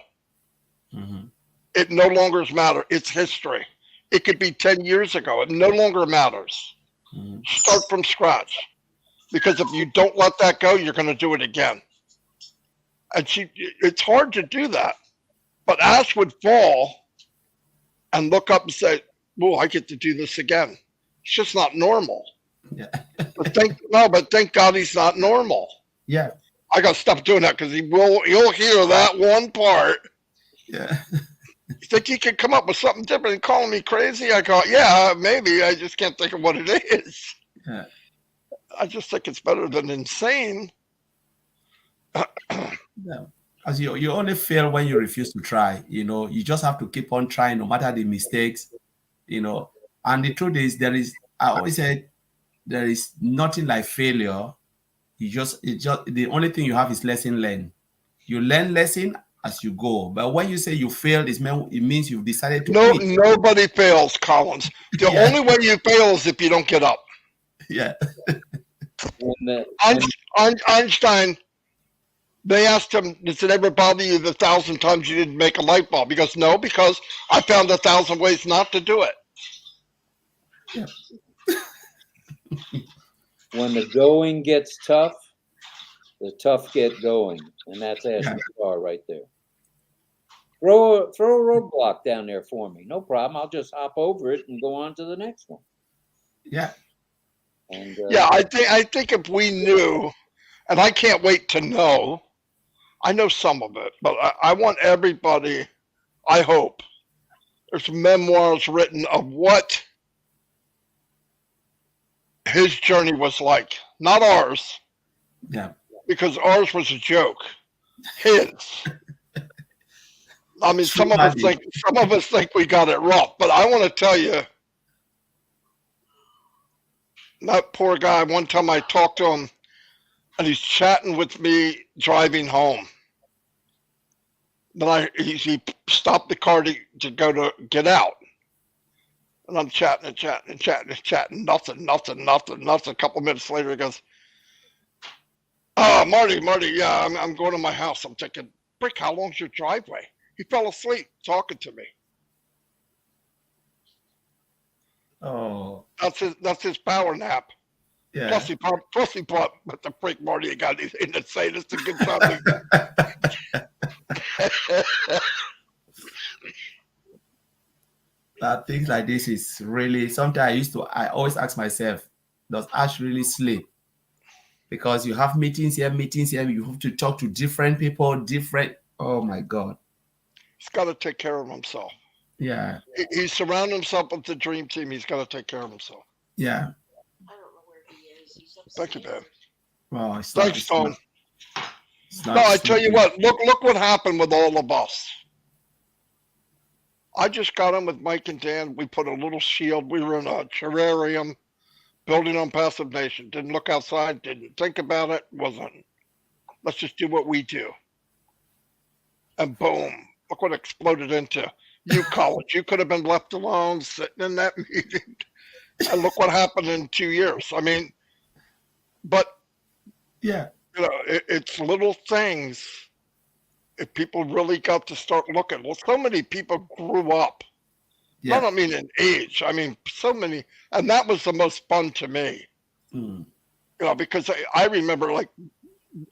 C: Mm-hmm.
D: It no longer matters. It's history. It could be 10 years ago. It no longer matters.
C: Mm-hmm.
D: Start from scratch. Because if you don't let that go, you're going to do it again. And it's hard to do that. But Ash would fall and look up and say, "Oh, I get to do this again." It's just not normal.
C: Yeah.
D: But thank God he's not normal.
C: Yeah.
D: I got to stop doing that because he'll hear that one part.
C: Yeah.
D: You think he could come up with something different and calling me crazy? I go, yeah, maybe. I just can't think of what it is.
C: Yeah.
D: I just think it's better than insane.
C: Yeah. As you only fail when you refuse to try. You know, you just have to keep on trying no matter the mistakes, you know. And the truth is, I always said, there is nothing like failure. It's just the only thing you have is lesson learned. You learn lesson as you go. But when you say you failed, it means you've decided to quit.
D: Nobody fails, Collins. The only way you fail is if you don't get up.
C: Yeah.
D: Einstein, they asked him, does it ever bother you the 1,000 times you didn't make a light bulb? He goes, no, because I found 1,000 ways not to do it.
C: Yeah.
B: When the going gets tough, the tough get going. And that's Ashley Starr right there. Throw a roadblock down there for me. No problem. I'll just hop over it and go on to the next one.
C: Yeah.
B: And
D: yeah, I think if we knew, and I can't wait to know, I know some of it, but I want everybody, I hope, there's memoirs written of what his journey was like. Not ours.
C: Yeah.
D: Because ours was a joke. His. I mean, some of us think we got it rough, but I want to tell you, That poor guy, one time I talked to him and he's chatting with me driving home. Then he stopped the car to go to get out. And I'm chatting. Nothing. A couple minutes later, he goes, "Oh, Marty, yeah, I'm going to my house." I'm thinking, "Brick, how long's your driveway?" He fell asleep talking to me.
C: Oh,
D: That's his power nap.
C: yeah.
D: Plus he brought, but the freak, Marty, you got anything to say? This is a good topic.
C: Things like this is really, sometimes I always ask myself, does Ash really sleep? Because you have meetings here, you have to talk to different people, oh my God.
D: He's got to take care of himself.
C: Yeah.
D: He's surrounded himself with the dream team. He's got to take care of himself.
C: Yeah.
E: I don't know where he is. He's
D: Thank you, man.
C: Well,
D: Thanks, Tom. No, I tell you what, look what happened with all of us. I just got in with Mike and Dan. We put a little shield. We were in a terrarium, building on passive nation. Didn't look outside, didn't think about it, let's just do what we do. And boom, look what it exploded into. You college, you could have been left alone sitting in that meeting. And look what happened in 2 years. I mean, but
C: yeah,
D: you know, it's little things. If people really got to start looking, well, so many people grew up.
C: yeah.
D: I don't mean in age. I mean, so many, and that was the most fun to me.
C: Mm.
D: You know, because I remember like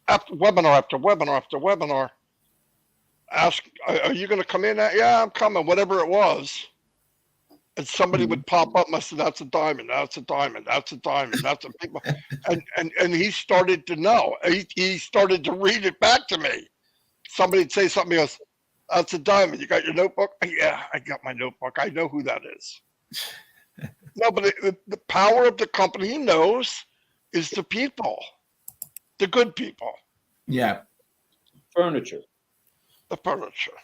D: after webinar, ask, "Are you going to come in?" Yeah, I'm coming. Whatever it was, and somebody would pop up and I said, "That's a diamond. That's a diamond. That's a diamond. That's a people." and he started to know. He started to read it back to me. Somebody'd say something, he goes, "That's a diamond. You got your notebook?" "Yeah, I got my notebook. I know who that is." No, but the power of the company, he knows, is the people, the good people,
C: Yeah.
B: Furniture.
D: the furniture.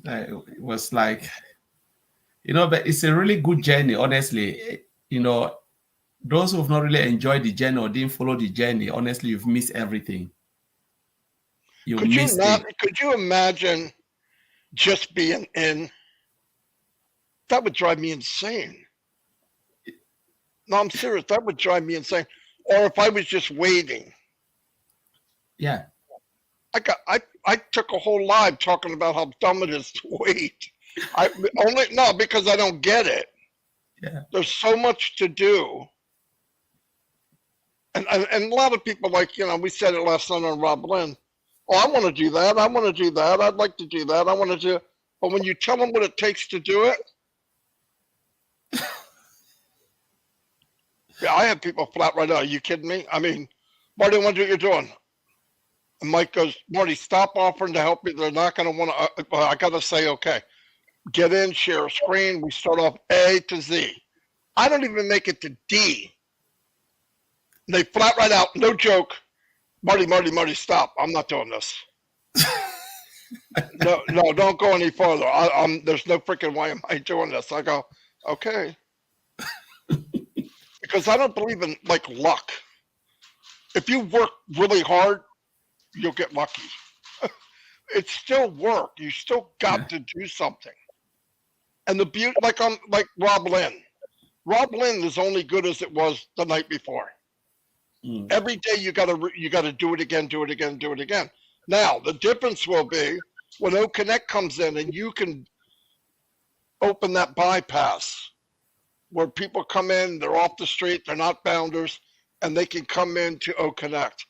C: It was like, but it's a really good journey, honestly. Those who have not really enjoyed the journey or didn't follow the journey, honestly, you've missed everything.
D: Could you imagine just being in? That would drive me insane. No, I'm serious. That would drive me insane. Or if I was just waiting.
C: Yeah.
D: I took a whole live talking about how dumb it is to wait. Because I don't get it.
C: Yeah.
D: There's so much to do. And a lot of people, like, we said it last night on RobLynn. "Oh, I want to do that. I want to do that. I'd like to do that. I want to do." But when you tell them what it takes to do it, yeah, I have people flat right out. "Are you kidding me? I mean, Marty, I want to do what you're doing." And Mike goes, "Marty, stop offering to help me. They're not going to want to." Well, I got to say, okay, get in, share a screen. We start off A to Z. I don't even make it to D. They flat right out, no joke. Marty, stop. I'm not doing this. No, don't go any further. There's no freaking way am I doing this. I go, okay. Because I don't believe in like luck. If you work really hard, you'll get lucky. It's still work. You still got to do something. And the beauty, like RobLynn. RobLynn is only good as it was the night before.
C: Mm.
D: Every day you gotta do it again. Now the difference will be when O Connect comes in and you can open that bypass where people come in, they're off the street, they're not bounders, and they can come in to O Connect.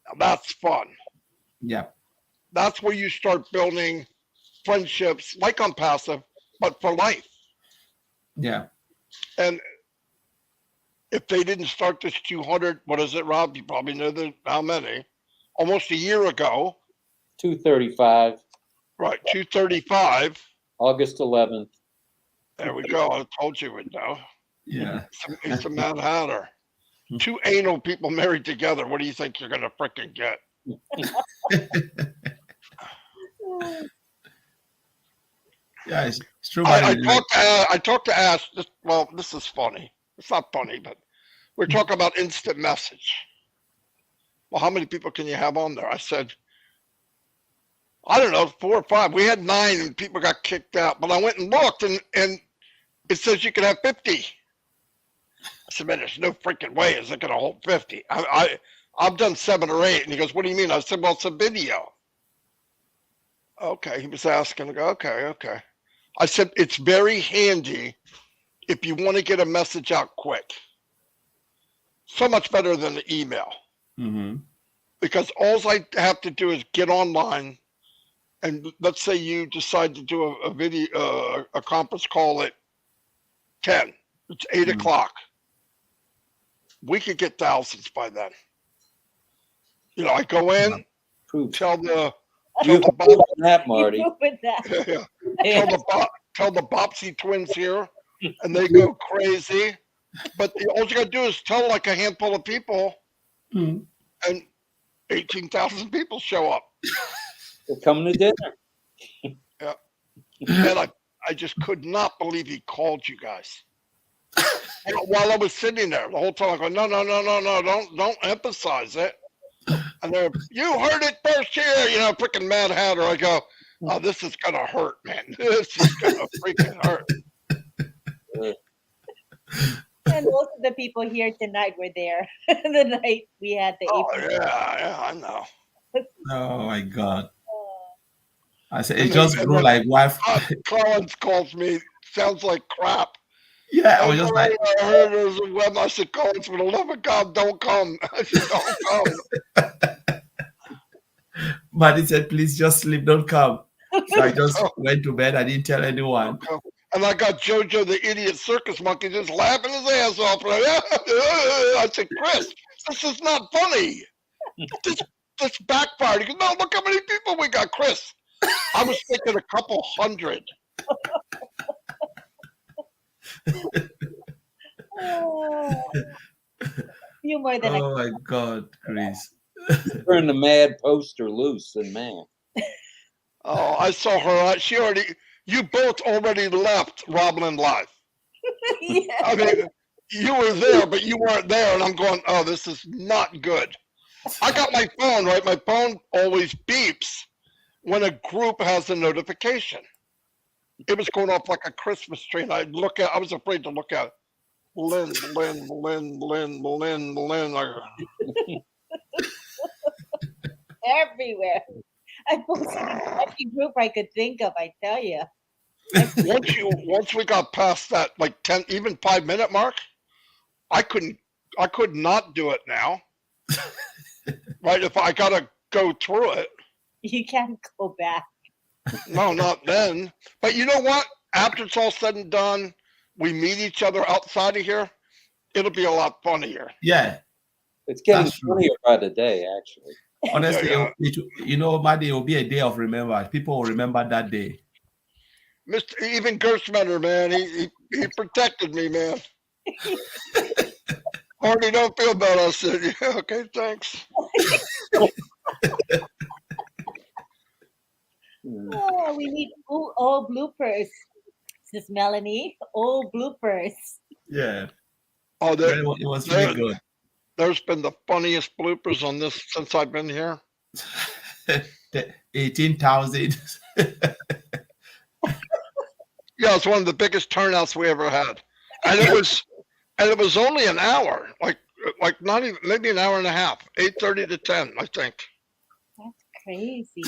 D: Now that's fun.
C: Yeah.
D: That's where you start building friendships, like on passive, but for life.
C: Yeah.
D: And if they didn't start this 200, what is it, Rob? You probably know how many. Almost a year ago.
B: 235.
D: Right, 235.
B: August 11th.
D: There we go. I told you we'd know.
C: Yeah.
D: It's a Mad Hatter. Two anal people married together. What do you think you're going to frickin' get?
C: Yeah, it's true.
D: I talked to Ash. This is funny. It's not funny, but We're talking about instant message. Well, how many people can you have on there? I said, I don't know, 4 or 5. We had 9 and people got kicked out. But I went and looked and it says you can have 50. I said, man, there's no freaking way is it going to hold 50. I've done 7 or 8. And he goes, what do you mean? I said, well, it's a video. Okay. He was asking. I go, okay. I said, it's very handy if you want to get a message out quick. So much better than the email.
C: Mm-hmm.
D: Because all I have to do is get online, and let's say you decide to do a video, a conference call at 10. It's 8 o'clock. We could get thousands by then. You know, I go in, tell the
B: that, Marty.
D: tell the Bopsy twins here, and they go crazy. But all you got to do is tell like a handful of people, and 18,000 people show up.
B: They're coming to dinner.
D: Yeah. And I just could not believe he called you guys. You know, while I was sitting there the whole time, I go, no, don't emphasize it. And they're, you heard it first here, you know, freaking Mad Hatter. I go, oh, this is gonna hurt, man. This is gonna freaking hurt.
A: And most of the people here tonight were there the night we had the April.
D: Yeah, I know.
C: Oh my God. I said it just grew like wife.
D: Collins calls me, sounds like crap.
C: Yeah, I was just like,
D: I heard there was a web. I said, Collins, for the love of God, don't come. I said, don't come.
C: but he said, please just sleep, don't come. So I just went to bed. I didn't tell anyone.
D: And I got JoJo, the idiot circus monkey, just laughing his ass off. I said, Chris, this is not funny. This backfired. He goes, no, look how many people we got, Chris. I was thinking a couple hundred.
A: Few more than
C: Oh my God, Chris.
B: Turn the mad poster loose, and man.
D: Oh, I saw her. You both already left RobLynn Live.
A: Yeah.
D: I mean, you were there, but you weren't there. And I'm going, oh, this is not good. I got my phone, right? My phone always beeps when a group has a notification. It was going off like a Christmas tree. And I was afraid to look at it. Lynn.
A: Everywhere. I posted every group I could think of, I tell you.
D: Once we got past that like 10, even 5-minute mark, I could not do it now. Right? If I gotta go through it.
A: You can't go back.
D: No, not then. But you know what? After it's all said and done, we meet each other outside of here. It'll be a lot funnier.
C: Yeah.
B: It's getting funnier by the day, actually.
C: Honestly, you know, Monday will be a day of remembrance. People will remember that day.
D: Even Gerstmatter, man, he protected me, man. Marty, don't feel bad. I said, yeah, okay, thanks.
A: Oh, we need old bloopers. This is Melanie. Old bloopers.
C: Yeah.
D: Oh,
C: It was really good.
D: There's been the funniest bloopers on this since I've been here.
C: 18,000.
D: Yeah, it's one of the biggest turnouts we ever had, and it was only an hour, like not even, maybe an hour and a half, 8:30 to 10, I think.
A: That's crazy.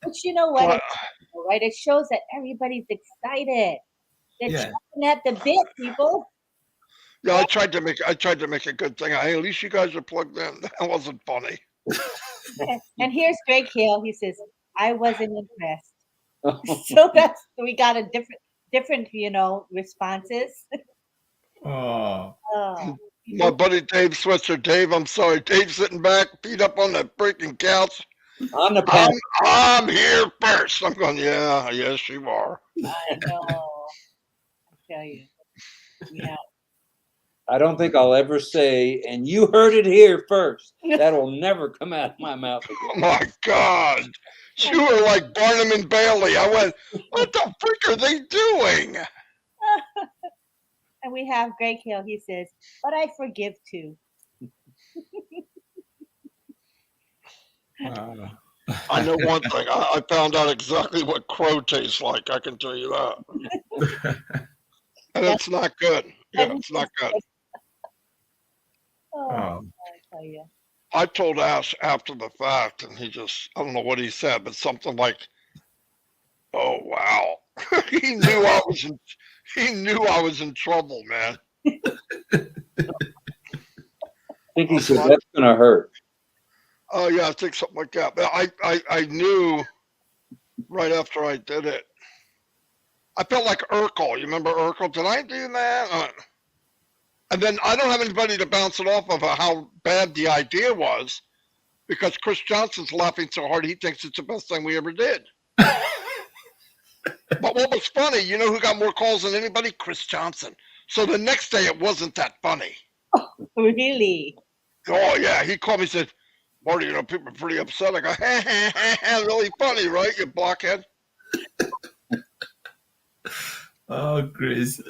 A: But you know what? Right? It shows that everybody's excited. They're chomping at the bit, people.
D: Yeah, I tried to make a good thing. Hey, at least you guys are plugged in. That wasn't funny.
A: And here's Drake Hill. He says, "I wasn't impressed." So we got a different, responses.
C: Oh.
D: My buddy Dave Switzer. Dave, I'm sorry. Dave's sitting back, feet up on that freaking couch.
B: On the panel.
D: I'm here first. I'm going, yeah, yes, you are.
A: I know. I tell you. Yeah.
B: I don't think I'll ever say, and you heard it here first. That'll never come out of my mouth again.
D: Oh my God. You were like Barnum and Bailey. I went, what the frick are they doing?
A: And we have Greg Hill. He says, "But I forgive too."
D: I know one thing. I found out exactly what crow tastes like. I can tell you that. And it's not good. Yeah, it's not good.
A: Oh,
C: Oh.
A: I tell you.
D: I told Ash after the fact, and he just, I don't know what he said, but something like, "Oh, wow." He knew I was in trouble, man.
B: I think he said that's gonna hurt.
D: Oh, yeah, I think something like that. But I knew right after I did it. I felt like Urkel. You remember Urkel? Did I do that? And then I don't have anybody to bounce it off of how bad the idea was, because Chris Johnson's laughing so hard he thinks it's the best thing we ever did. But what was funny, you know who got more calls than anybody? Chris Johnson. So the next day it wasn't that funny.
A: Really?
D: Oh, yeah. He called me and said, "Marty, you know, people are pretty upset." I go, "Ha, ha, ha, ha, really funny, right, you blockhead?"
C: Oh, Chris.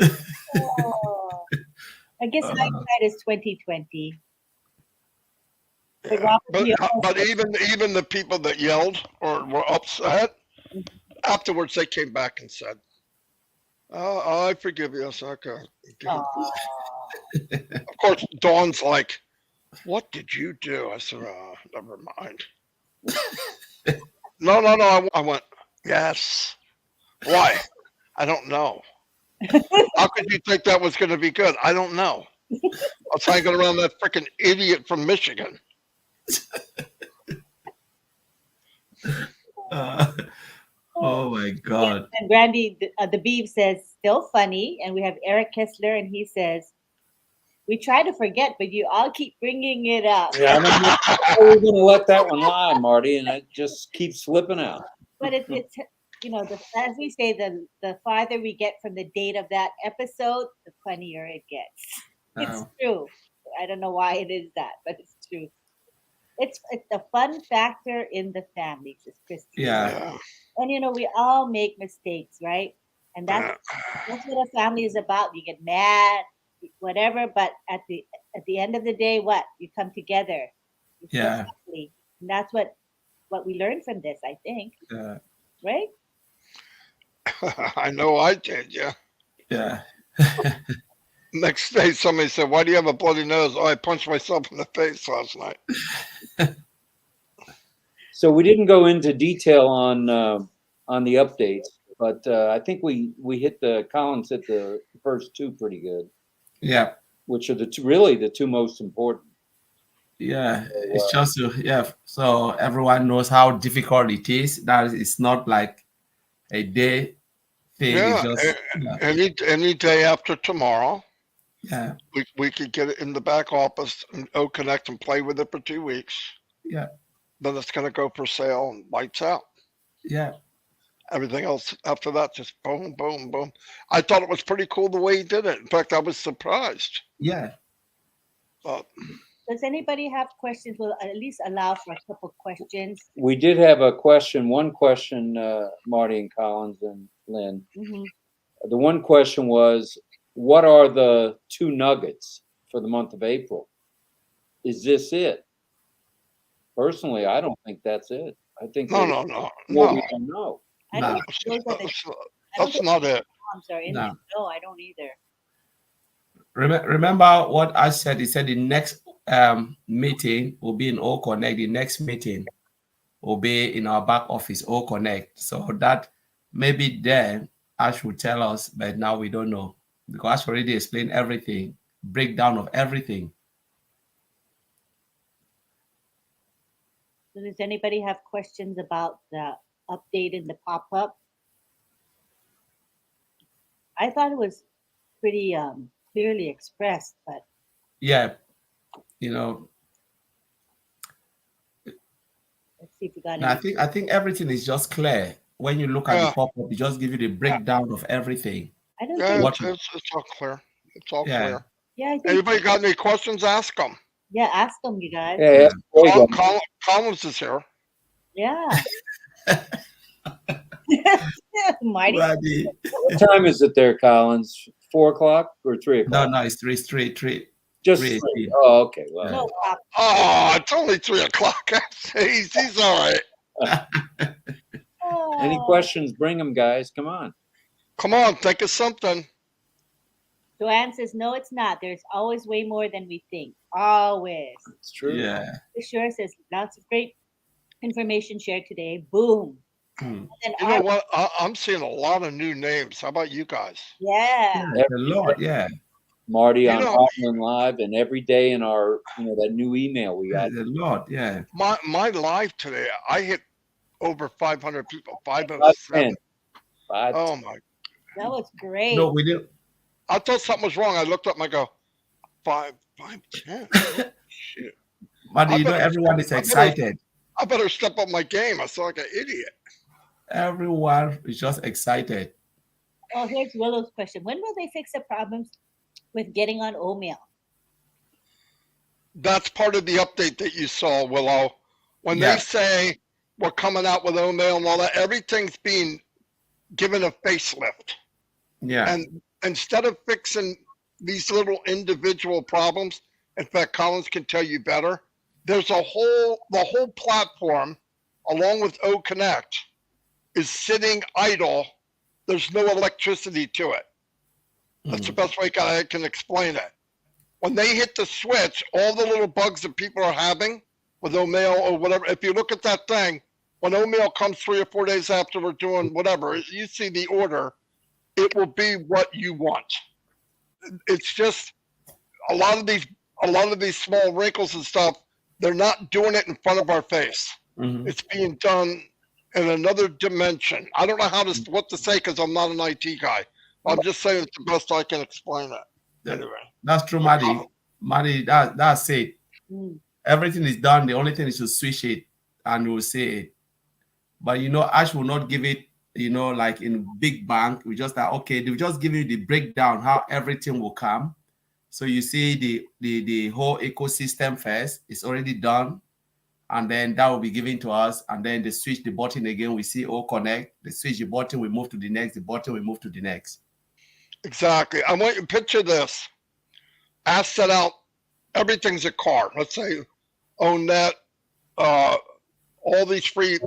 A: Oh. I guess hindsight is 2020. But
D: Yeah.
A: Robert, you
D: But even the people that yelled or were upset, afterwards they came back and said, "Oh, I forgive you." I said, "Okay."
A: Aw.
D: Of course, Dawn's like, "What did you do?" I said, "Never mind." No. I went, "Yes." Why? I don't know. How could you think that was going to be good? I don't know. I was hanging around that freaking idiot from Michigan.
C: Oh my God.
A: And Brandy, the Beeb says, "Still funny." And we have Eric Kessler, and he says, "We try to forget, but you all keep bringing it up."
B: Yeah, I don't know how we're gonna let that one lie, Marty, and it just keeps slipping out.
A: But it's you know, as we say, the farther we get from the date of that episode, the funnier it gets. It's true. I don't know why it is that, but it's true. It's the fun factor in the family, says Christy.
C: Yeah.
A: And you know, we all make mistakes, right? And that's what a family is about. You get mad, whatever, but at the end of the day, what? You come together. You feel
C: Yeah.
A: family. And that's what we learned from this, I think.
C: Yeah.
A: Right?
D: I know I did, yeah.
C: Yeah.
D: Next day, somebody said, "Why do you have a bloody nose?" "Oh, I punched myself in the face last night."
B: So we didn't go into detail on the updates, but I think we hit Collins hit the first two pretty good.
C: Yeah.
B: Which are really the two most important.
C: Yeah, it's just so everyone knows how difficult it is. That it's not like a day thing.
D: Yeah,
C: It's just
D: any day after tomorrow,
C: yeah,
D: we could get it in the back office and connect and play with it for 2 weeks.
C: yeah,
D: Then it's going to go for sale and lights out.
C: yeah.
D: Everything else after that, just boom, boom, boom. I thought it was pretty cool the way he did it. In fact, I was surprised.
C: Yeah.
A: Does anybody have questions? We'll at least allow for a couple questions.
B: We did have one question, Marty and Collins and Lynn.
A: Mm-hmm.
B: The one question was, what are the two nuggets for the month of April? Is this it? Personally, I don't think that's it. I think
D: No.
B: we don't know.
A: I don't
C: No.
A: think those are
D: That's not it.
A: moms are in
C: No.
A: it. No, I don't either.
C: Remember what I said? He said the next meeting will be in O Connect. The next meeting will be in our back office, O Connect. So that maybe then Ash will tell us, but now we don't know because Ash already explained everything, breakdown of everything.
A: So does anybody have questions about the update in the pop-up? I thought it was pretty clearly expressed, but
C: Yeah,
A: let's see if we got any.
C: I think everything is just clear. When you look at the pop-up, it just give you the breakdown of everything.
A: I don't
D: Yeah,
A: think.
D: it's all clear. It's all
C: Yeah.
D: clear.
A: Yeah, I think.
D: Anybody got any questions? Ask them.
A: Yeah, ask them, you guys.
B: Yeah,
D: Collins is here.
A: Yeah. Marty.
C: Buddy.
B: what time is it there, Collins? 4 o'clock or 3
C: No,
B: o'clock?
C: no, it's three.
B: Just
C: 3:18.
B: 3. Oh, okay. Well,
A: No pop.
D: Oh, it's only 3 o'clock. He's all right.
B: any
A: Oh.
B: questions? Bring them, guys. Come on.
D: Come on, think of something.
A: Joanne says, no, it's not. There's always way more than we think. Always.
B: It's true.
C: Yeah.
A: Sure says, lots of great information shared today. Boom.
C: Hmm.
A: And
D: You know what? I'm seeing a lot of new names. How about you guys?
A: Yeah.
C: Yeah, a lot. Yeah.
B: Marty
D: You
B: on
D: know-
B: RobLynn Live, and every day in our, that new email we
C: Yeah,
B: got.
C: a lot. Yeah.
D: My live today, I hit over 500 people. 507.
B: 510. 5.
D: Oh my!
A: That was great.
C: No, we didn't.
D: I thought something was wrong. I looked up and I go, 510. Shit!
C: But
D: I
C: you know,
D: better-
C: everyone is
D: I better-
C: excited.
D: I better step up my game. I sound like an idiot.
C: Everyone is just excited.
A: Oh, here's Willow's question. When will they fix the problems with getting on Omail?
D: That's part of the update that you saw, Willow. When
C: Yeah.
D: they say we're coming out with Omail and all that, everything's being given a facelift.
C: Yeah.
D: And instead of fixing these little individual problems, in fact, Collins can tell you better, there's the whole platform, along with O Connect, is sitting idle. There's no electricity to it. That's the best way I can explain it. When they hit the switch, all the little bugs that people are having with Omail or whatever, if you look at that thing, when Omail comes 3 or 4 days after we're doing whatever, you see the order, it will be what you want. It's just a lot of these small wrinkles and stuff, they're not doing it in front of our face.
C: Mhm.
D: It's being done in another dimension. I don't know what to say because I'm not an IT guy. I'm just saying it's the best I can explain it.
C: Yeah.
D: Anyway.
C: That's true, Marty. Marty, that's it.
A: Mm.
C: Everything is done. The only thing is to switch it and we'll see it. But Ash will not give it, like in big bank. We just okay, they'll just give you the breakdown how everything will come. So you see the whole ecosystem first, it's already done. And then that will be given to us. And then they switch the button again. We see all connect. They switch the button, we move to the next. The button, we move to the next.
D: Exactly. I want you to picture this. Ash set out, everything's a car. Let's say ONET, all these free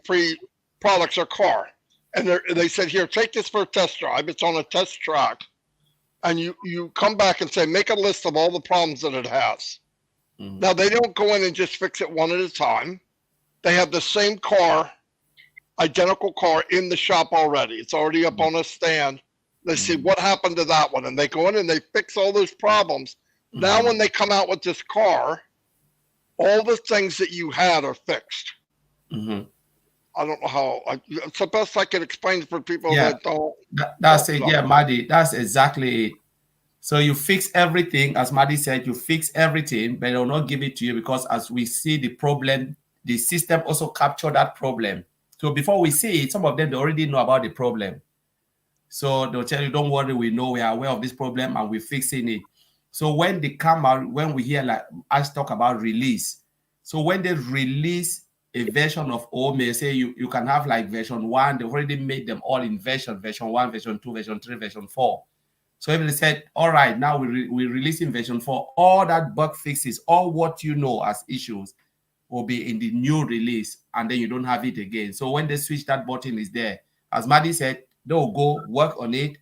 D: products are car. And they said, here, take this for a test drive. It's on a test track. And you come back and say, make a list of all the problems that it has.
C: Mhm.
D: Now, they don't go in and just fix it one at a time. They have the same car, identical car in the shop already. It's already up on a stand. They see what happened to that one. And they go in and they fix all those problems. Now, when they come out with this car, all the things that you had are fixed.
C: Mhm.
D: I don't know how. It's the best I can explain for people
C: Yeah.
D: that don't.
C: That's it. Yeah, Maddie, that's exactly it. So you fix everything, as Maddie said, you fix everything, but they'll not give it to you because as we see the problem, the system also capture that problem. So before we see it, some of them, they already know about the problem. So they'll tell you, don't worry, we know, we are aware of this problem and we're fixing it. So when they come out, when we hear like us talk about release, so when they release a version of OME, say you can have like version 1, they already made them all in version 1, version 2, version 3, version 4. So if they said, all right, now we're releasing version 4, all that bug fixes, all what you know as issues will be in the new release, and then you don't have it again. So when they switch, that button is there. As Maddie said, they'll go work on it,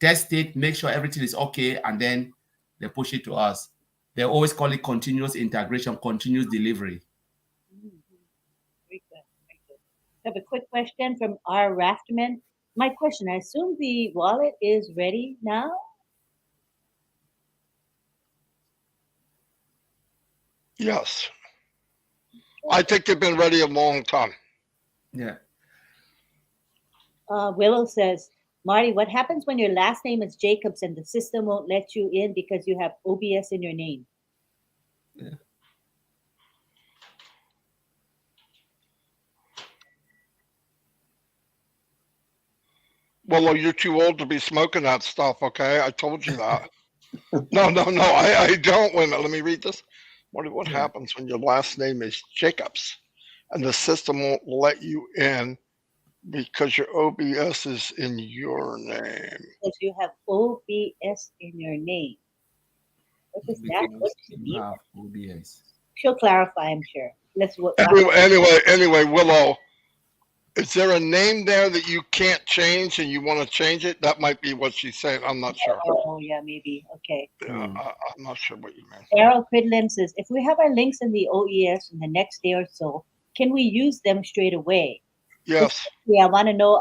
C: test it, make sure everything is okay, and then they push it to us. They always call it continuous integration, continuous delivery.
A: Very good. Very good. I have a quick question from R. Raftman. My question, I assume the wallet is ready now?
D: Yes. I think they've been ready a long time.
C: Yeah.
A: Willow says, Marty, what happens when your last name is Jacobs and the system won't let you in because you have OBS in your name?
C: Yeah.
D: Well, you're too old to be smoking that stuff, okay? I told you that. No, I don't. Wait a minute, let me read this. What happens when your last name is Jacobs and the system won't let you in Because your OBS is in your name.
A: Because you have OBS in your name. What is that? What
C: Because
A: does it
C: you
A: mean?
C: have OBS.
A: She'll clarify, I'm sure. Let's watch.
D: Anyway, Willow, is there a name there that you can't change and you want to change it? That might be what she's saying. I'm not sure.
A: Oh, yeah, maybe. Okay.
D: Yeah, I'm not sure what you meant.
A: Errol Cridlin says, if we have our links in the OES in the next day or so, can we use them straight away?
D: Yes.
A: Yeah, I want to know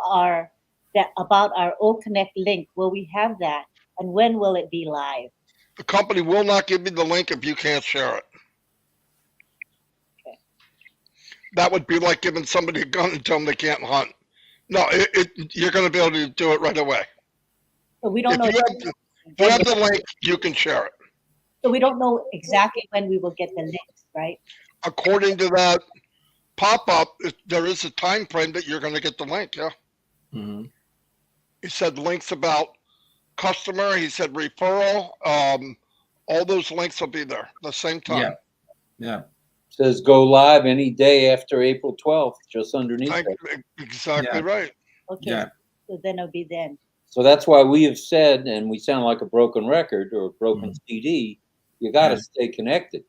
A: about our O Connect link. Will we have that? And when will it be live?
D: The company will not give me the link if you can't share it.
A: Okay.
D: That would be like giving somebody a gun and tell them they can't hunt. No, you're going to be able to do it right away.
A: So we don't know.
D: If you have the link, you can share it.
A: So we don't know exactly when we will get the links, right?
D: According to that pop-up, there is a time frame that you're going to get the link, yeah.
C: Mm-hmm.
D: He said links about customer. He said referral. All those links will be there the same time.
C: Yeah. Yeah.
B: Says go live any day after April 12th, just underneath it.
D: Exactly
C: Yeah.
D: right.
A: Okay.
C: Yeah.
A: So then it'll be then.
B: So that's why we have said, and we sound like a broken record or a broken CD, you got to
C: Yeah.
B: stay connected.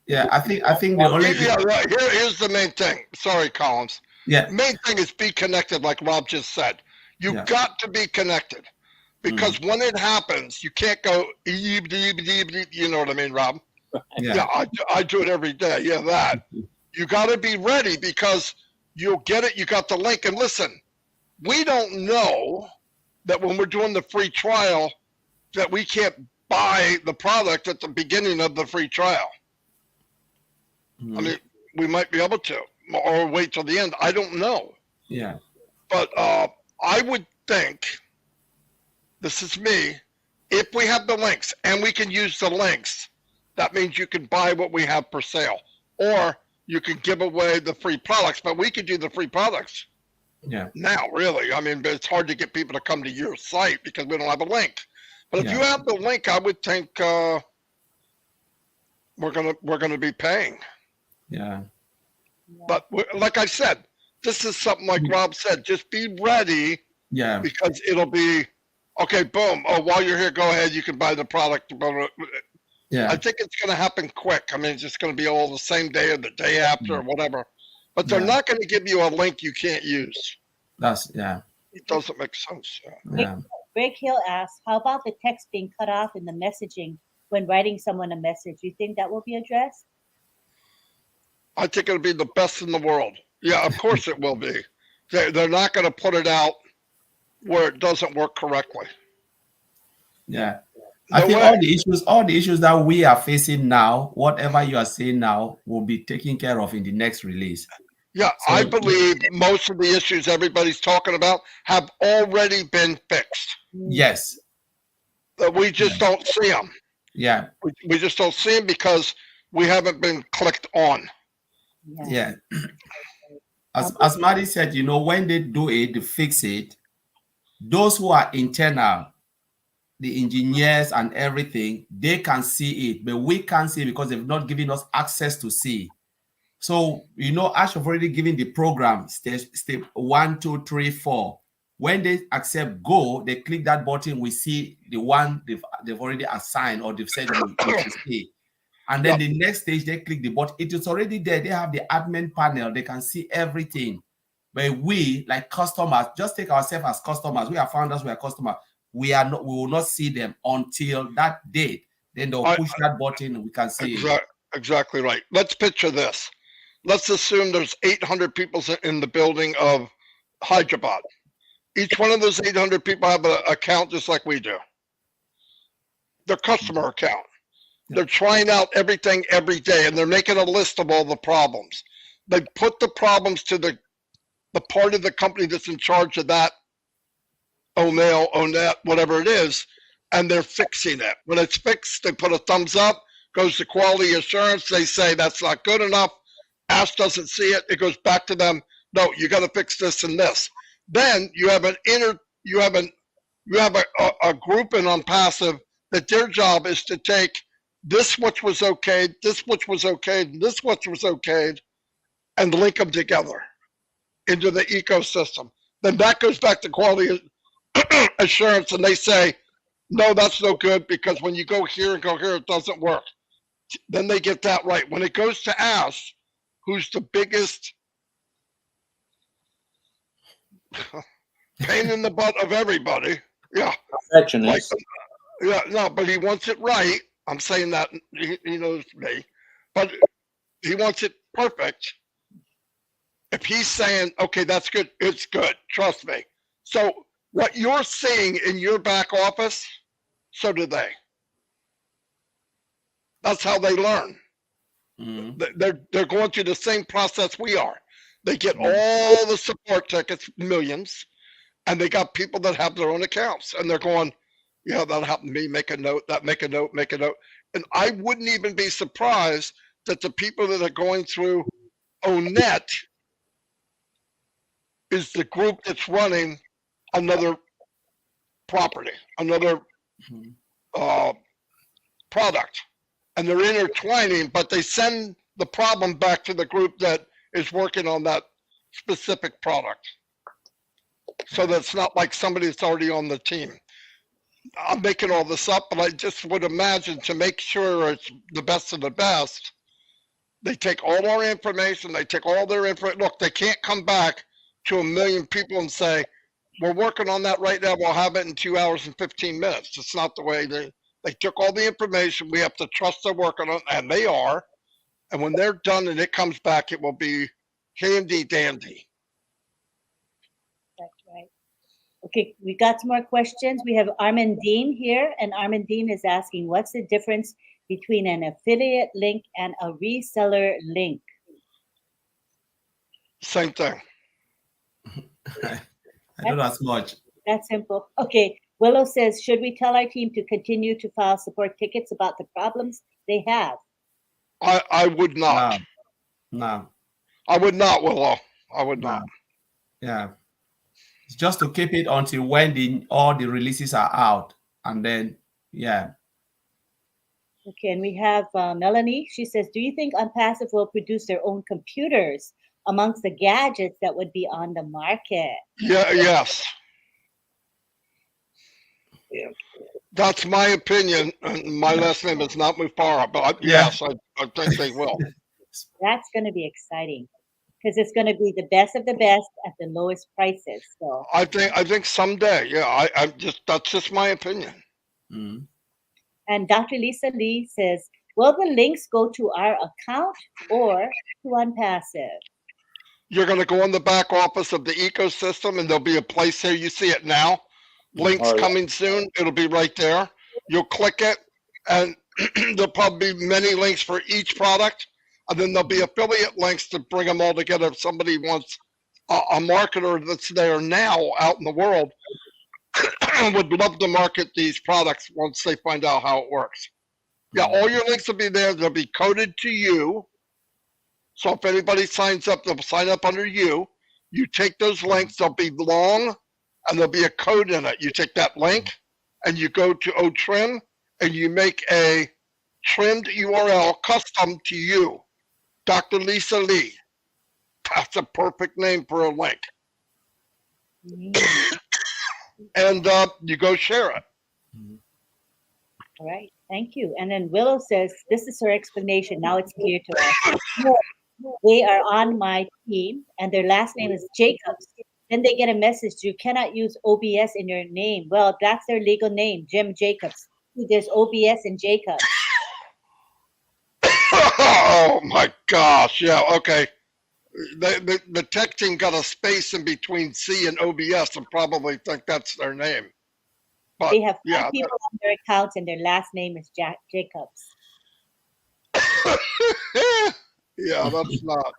C: Yeah. I think the only
D: Yeah, right. Here's the main thing. Sorry, Collins.
C: yeah.
D: Main thing is be connected, like Rob just said. You
C: Yeah.
D: got to be connected. Because when it happens, you can't go, you know what I mean, Rob?
C: Yeah.
D: I do it every day. Yeah, that. You got to be ready because you'll get it. You got the link. And listen, we don't know that when we're doing the free trial that we can't buy the product at the beginning of the free trial.
C: Mhm.
D: I mean, we might be able to or wait till the end. I don't know.
C: Yeah.
D: But I would think, this is me, if we have the links and we can use the links, that means you can buy what we have for sale, or you can give away the free products, but we could do the free products
C: Yeah.
D: now, really. I mean, it's hard to get people to come to your site because we don't have a link. But if
C: Yeah.
D: you have the link, I would think we're gonna be paying.
C: Yeah.
D: But like I said, this is something like Rob said, just be ready
C: Yeah.
D: because it'll be, okay, boom. Oh, while you're here, go ahead. You can buy the product.
C: Yeah.
D: I think it's going to happen quick. I mean, it's just going to be all the same day or the day after or whatever. But they're
C: Yeah.
D: not going to give you a link you can't use.
C: That's yeah.
D: It doesn't make sense.
C: Yeah.
A: Greg Hill asks, how about the text being cut off in the messaging when writing someone a message? You think that will be addressed?
D: I think it'll be the best in the world. Yeah, of course it will be. They're not going to put it out where it doesn't work correctly.
C: Yeah.
D: No
C: I think
D: way.
C: all the issues that we are facing now, whatever you are saying now, will be taken care of in the next release.
D: Yeah,
C: So-
D: I believe most of the issues everybody's talking about have already been fixed.
C: Yes.
D: But we just don't see them.
C: Yeah.
D: We just don't see them because we haven't been clicked on.
C: Yeah. As Marty said, you know, when they do it, they fix it. Those who are internal, the engineers and everything, they can see it, but we can't see it because they've not given us access to see. So, you know, Ash have already given the program step 1, 2, 3, 4. When they accept go, they click that button, we see the one they've already assigned or they've said we should see. And then the next stage, they click the button. It is already there. They have the admin panel. They can see everything. But we, like customers, just take ourselves as customers. We are founders, we are customers. We will not see them until that date. Then they'll push that button and we can see it.
D: Exactly right. Let's picture this. Let's assume there's 800 people in the building of Hyderabad. Each one of those 800 people have an account just like we do. Their customer account. They're trying out everything every day, and they're making a list of all the problems. They put the problems to the part of the company that's in charge of that, ONAIL, ONET, whatever it is, and they're fixing it. When it's fixed, they put a thumbs up, goes to quality assurance. They say that's not good enough. Ash doesn't see it. It goes back to them. No, you got to fix this and this. Then you have a group in on passive that their job is to take this which was okayed, this which was okayed, this which was okayed, and link them together into the ecosystem. then that goes back to quality assurance, and they say, no, that's no good because when you go here and go here, it doesn't work. Then they get that right. When it goes to us, who's the biggest pain in the butt of everybody? Yeah, like,
B: Perfectionist.
D: yeah, no, but he wants it right. I'm saying that he knows me, but he wants it perfect. If he's saying, okay, that's good, it's good, trust me. So what you're seeing in your back office, so do they. That's how they learn. They're going through the same process we are. They get all the support tickets, millions, and they got people that have their own accounts, and they're going, yeah, that happened to me, make a note, that make a note, make a note. And I wouldn't even be surprised that the people that are going through ONET is the group that's running another property, another product. And they're intertwining, but they send the problem back to the group that is working on that specific product. So that's not like somebody that's already on the team. I'm making all this up, but I just would imagine to make sure it's the best of the best, they take all our information, they take all their info. Look, they can't come back to 1 million people and say, we're working on that right now, we'll have it in 2 hours and 15 minutes. It's not the way they took all the information. We have to trust they're working on it, and they are. And when they're done and it comes back, it will be handy dandy.
A: That's right. Okay, we got some more questions. We have Armandine here, and Armandine is asking, what's the difference between an affiliate link and a reseller link?
D: Same thing.
C: I don't know as much.
A: That's simple. Okay, Willow says, should we tell our team to continue to file support tickets about the problems they have?
D: I would not.
C: No.
D: I would not, Willow. I would
C: No.
D: not.
C: Yeah. It's just to keep it until when all the releases are out. And then, yeah.
A: Okay, and we have Melanie. She says, do you think Unpassive will produce their own computers amongst the gadgets that would be on the market?
D: Yeah, yes. That's my opinion. My last name is not Mufara, but yes, I think they will.
A: That's going to be exciting because it's going to be the best of the best at the lowest prices. So
D: I think someday, yeah. That's just my opinion.
C: Mm.
A: And Dr. Lisa Lee says, will the links go to our account or to Unpassive?
D: You're going to go in the back office of the ecosystem, and there'll be a place here. You see it now. Links coming soon. It'll be right there. You'll click it, and there'll probably be many links for each product. And then there'll be affiliate links to bring them all together. If somebody wants a marketer that's there now out in the world would love to market these products once they find out how it works. Yeah, all your links will be there. They'll be coded to you. So if anybody signs up, they'll sign up under you. You take those links, they'll be long, and there'll be a code in it. You take that link, and you go to OTrim, and you make a trimmed URL custom to you. Dr. Lisa Lee. That's a perfect name for a link. And you go share it.
A: All right, thank you. And then Willow says, this is her explanation. Now it's clear to us. They are on my team, and their last name is Jacobs. Then they get a message, you cannot use OBS in your name. Well, that's their legal name, Jim Jacobs. There's OBS and Jacobs.
D: Oh my gosh, yeah, okay. The tech team got a space in between C and OBS and probably think that's their name. But
A: They have 5 people on their accounts, and their last name is Jacobs.
D: yeah, that's not.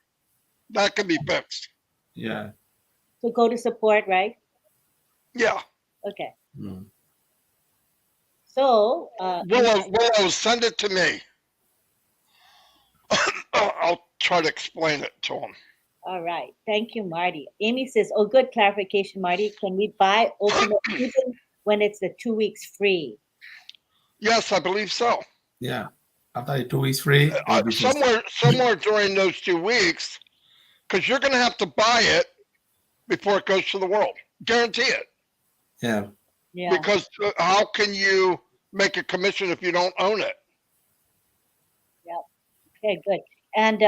D: That can be fixed.
C: Yeah.
A: So go to support, right?
D: Yeah.
A: Okay.
C: Mm.
A: So
D: Willow, send it to me. I'll try to explain it to him.
A: all right. Thank you, Marty. Amy says, oh, good clarification, Marty. Can we buy Ultimate even when it's the 2 weeks free?
D: Yes, I believe so.
C: Yeah. After the 2 weeks free.
D: Somewhere during those 2 weeks, because you're going to have to buy it before it goes to the world. Guarantee it.
C: Yeah.
A: Yeah.
D: Because how can you make a commission if you don't own it?
A: Okay, good. And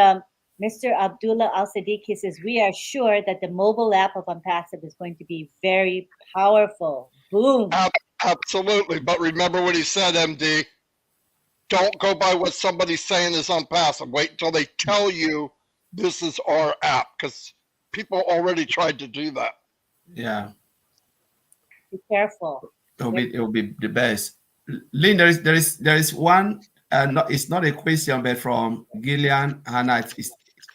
A: Mr. Abdullah Al Siddiqui says, we are sure that the mobile app of Unpassive is going to be very powerful. Boom.
D: Absolutely. But remember what he said, MD. Don't go by what somebody's saying is Unpassive. Wait until they tell you this is our app, because people already tried to do that.
C: Yeah.
A: Be careful.
C: It will be the best. Lynn, there is one. It's not a question, but from Gillian Hannah.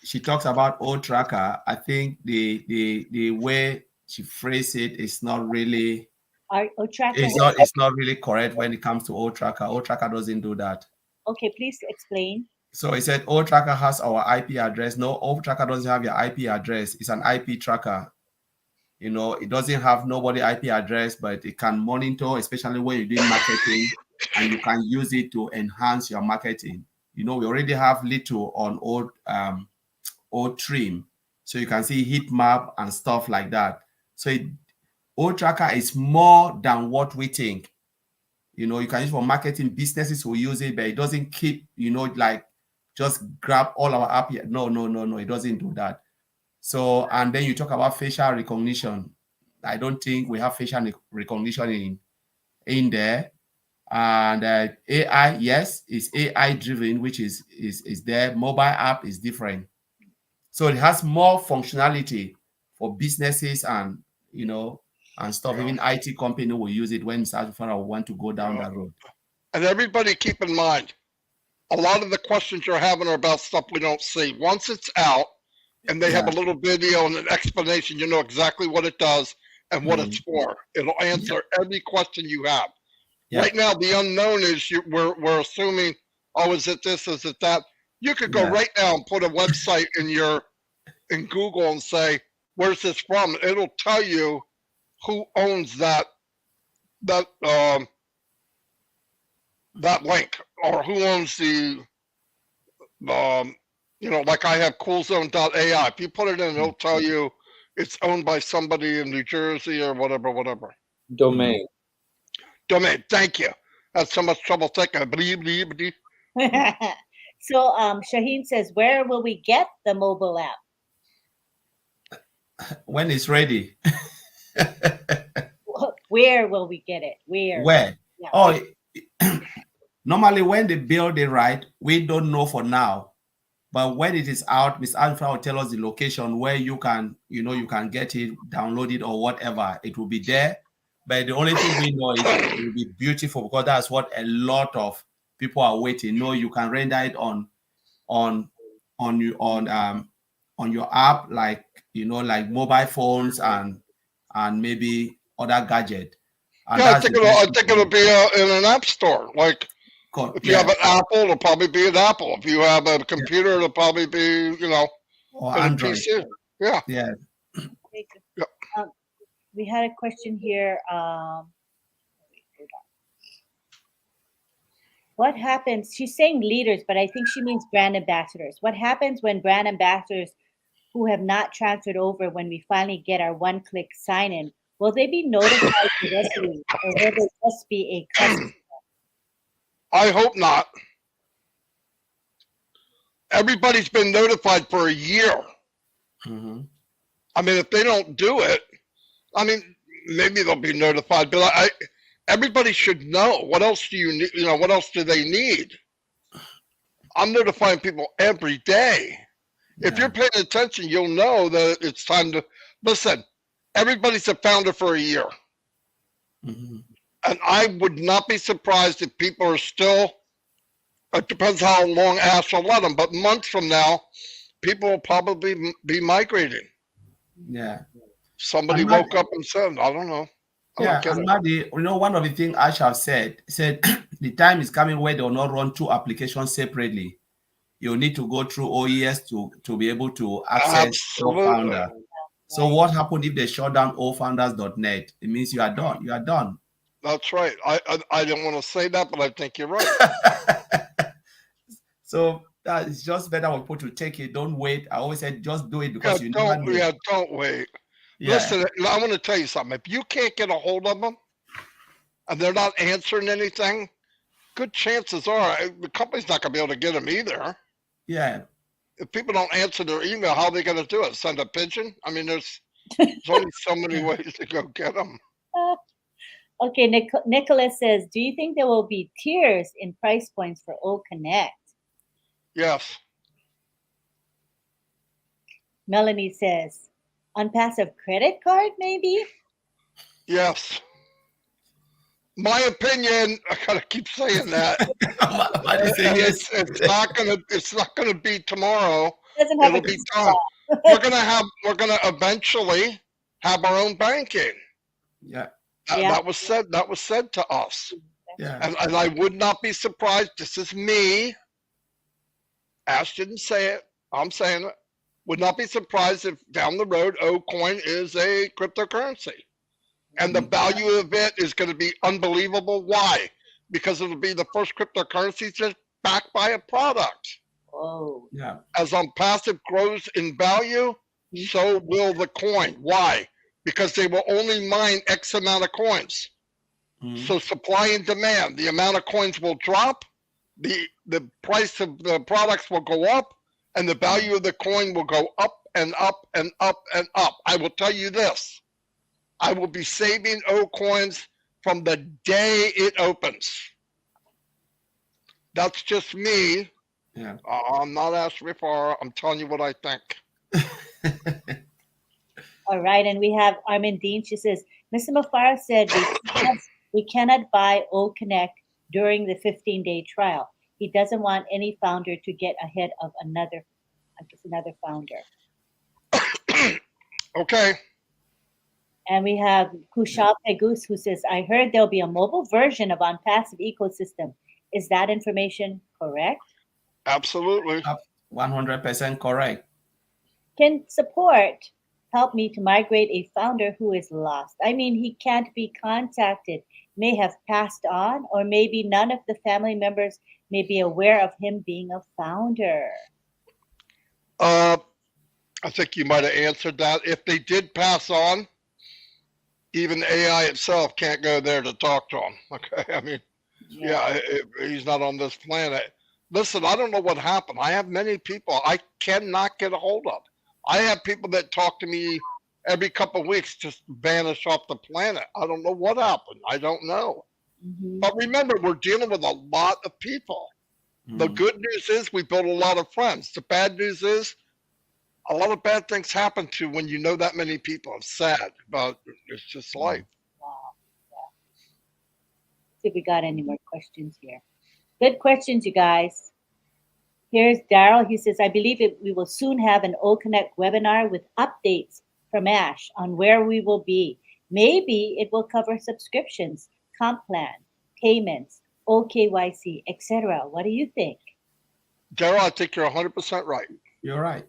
C: She talks about old tracker. I think the way she phrased it is not really. It's not really correct when it comes to old tracker. Old tracker doesn't do that.
A: Okay, please explain.
C: So it said old tracker has our IP address. No, old tracker doesn't have your IP address. It's an IP tracker. You know, it doesn't have nobody IP address, but it can monitor, especially when you're doing marketing, and you can use it to enhance your marketing. You know, we already have little on old trim, so you can see heat map and stuff like that. So old tracker is more than what we think. You know, you can use for marketing. Businesses will use it, but it doesn't keep, you know, like just grab all our app. No, it doesn't do that. So, and then you talk about facial recognition. I don't think we have facial recognition in there. And AI, yes, is AI driven, which is there. Mobile app is different. So it has more functionality for businesses and, you know, and stuff. Even IT company will use it when South Africa want to go down that road.
D: And everybody keep in mind, a lot of the questions you're having are about stuff we don't see. Once it's out, and they have a little video and an explanation, you know exactly what it does and what it's for. It'll answer every question you have. Right now, the unknown is we're assuming, oh, is it this, is it that? You could go right now and put a website in Google and say, where's this from? It'll tell you who owns that link, or who owns the you know, like I have coolzone.ai. If you put it in, it'll tell you it's owned by somebody in New Jersey or whatever.
B: Domain.
D: Thank you. Had so much trouble thinking.
A: So Shaheen says, where will we get the mobile app?
C: When it's ready.
A: Where will we get it?
C: Where? Yeah. Oh, normally when they build it right, we don't know for now. But when it is out, Ms. Alpha will tell us the location where you can, you know, you can get it, download it, or whatever. It will be there. But the only thing we know is it will be beautiful, because that's what a lot of people are waiting. No, you can render it on your app, like, you know, like mobile phones and maybe other gadget. And
D: I think it'll be in an app store. Like, if you have an Apple, it'll probably be an Apple. If you have a computer, it'll probably be, you know,
C: or Android.
D: PC. Yeah.
A: We had a question here. What happens? She's saying leaders, but I think she means brand ambassadors. What happens when brand ambassadors who have not transferred over, when we finally get our one-click sign-in, will they be notified directly, or will they just be a customer?
D: I hope not. Everybody's been notified for a year.
C: Mm-hmm.
D: I mean, if they don't do it, I mean, maybe they'll be notified, but everybody should know. What else do you need? You know, what else do they need? I'm notifying people every day. If you're paying attention, you'll know that it's time to listen. Everybody's a founder for a year.
C: Mm-hmm.
D: And I would not be surprised if people are still, it depends how long Ash will let them, but months from now, people will probably be migrating.
C: Yeah.
D: Somebody woke up and said, I don't know.
C: And Maddie, you know, one of the things Ash have said the time is coming where they will not run two applications separately. You need to go through OES to be able to access O-Founder. So what happened if they shut down ofounders.net? It means you are done. You are done.
D: That's right. I don't want to say that, but I think you're right.
C: So it's just better for people to take it. Don't wait. I always said just do it, because you never know.
D: Don't wait.
C: Yeah.
D: Listen, I want to tell you something. If you can't get a hold of them and they're not answering anything, good chances are the company's not going to be able to get them either.
C: Yeah.
D: If people don't answer their email, how are they going to do it? Send a pigeon? I mean, there's only so many ways to go get them.
A: Okay, Nicholas says, do you think there will be tiers in price points for O Connect?
D: Yes.
A: Melanie says, on passive credit card, maybe?
D: Yes. My opinion, I gotta keep saying that.
C: Why do you say yes?
D: It's not gonna be tomorrow.
A: Doesn't have
D: It'll
A: a
D: be done. We're gonna eventually have our own banking.
C: Yeah.
A: Yeah.
D: That was said to us.
C: Yeah.
D: And I would not be surprised. This is me. Ash didn't say it. I'm saying it. Would not be surprised if down the road Ocoin is a cryptocurrency. And the value of it is going to be unbelievable. Why? Because it'll be the first cryptocurrency just backed by a product.
A: Oh.
C: Yeah.
D: As passive grows in value, so will the coin. Why? Because they will only mine X amount of coins. So supply and demand, the amount of coins will drop, the price of the products will go up, and the value of the coin will go up and up and up and up. I will tell you this. I will be saving O coins from the day it opens. That's just me.
C: Yeah.
D: I'm not asking for. I'm telling you what I think.
A: All right, and we have Armin Dean. She says, Mr. Mafara said we cannot buy O Connect during the 15-day trial. He doesn't want any founder to get ahead of another founder.
D: Okay.
A: And we have Kushal Pegus, who says, I heard there'll be a mobile version of OnPassive ecosystem. Is that information correct?
D: Absolutely.
C: 100% correct.
A: Can support help me to migrate a founder who is lost? I mean, he can't be contacted, may have passed on, or maybe none of the family members may be aware of him being a founder.
D: I think you might have answered that. If they did pass on, even AI itself can't go there to talk to him. Okay, I mean, yeah, he's not on this planet. Listen, I don't know what happened. I have many people I cannot get a hold of. I have people that talk to me every couple of weeks just vanish off the planet. I don't know what happened. I don't know. But remember, we're dealing with a lot of people. The good news is we built a lot of friends. The bad news is a lot of bad things happen to when you know that many people. It's sad, but it's just life.
A: Wow. See if we got any more questions here. Good questions, you guys. Here's Daryl. He says, I believe we will soon have an O Connect webinar with updates from Ash on where we will be. Maybe it will cover subscriptions, comp plan, payments, OKYC, etc. What do you think?
D: Daryl, I think you're 100% right.
C: You're right.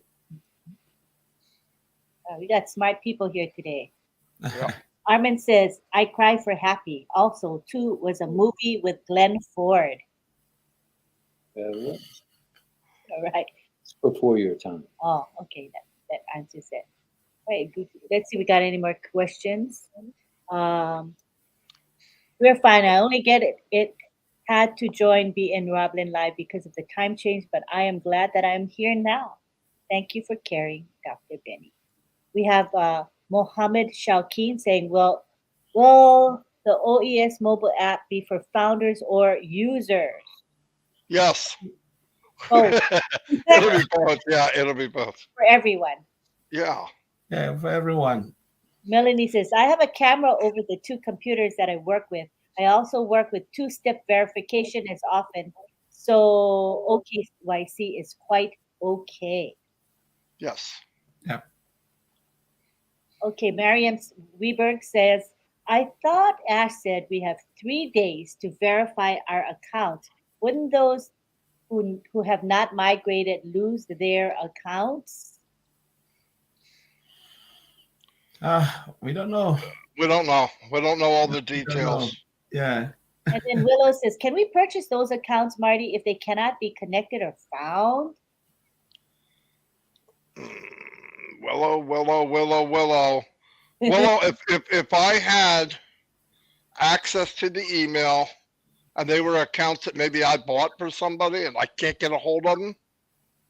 A: We got smart people here today.
D: Yeah.
A: Armin says, I Cry for Happy. Also, 2 was a movie with Glenn Ford. All right.
B: It's before your time.
A: Oh, okay. That answers it. Right. Good. Let's see if we got any more questions. We're fine. I only get it. It had to join BN RobLynn Live because of the time change, but I am glad that I'm here now. Thank you for caring, Dr. Benny. We have Mohammed Shalkeen saying, will the OES mobile app be for founders or users?
D: Yes.
A: Both.
D: It'll be both. Yeah, it'll be both.
A: For everyone.
D: Yeah.
C: Yeah, for everyone.
A: Melanie says, I have a camera over the 2 computers that I work with. I also work with 2-step verification as often. So OKYC is quite okay.
D: Yes.
C: Yeah.
A: Okay, Mariam Weberg says, I thought Ash said we have 3 days to verify our account. Wouldn't those who have not migrated lose their accounts?
C: We don't know.
D: We don't know. We don't know all the details.
C: Yeah.
A: And then Willow says, can we purchase those accounts, Marty, if they cannot be connected or found?
D: Willow. Well, if I had access to the email and they were accounts that maybe I bought for somebody and I can't get a hold of them,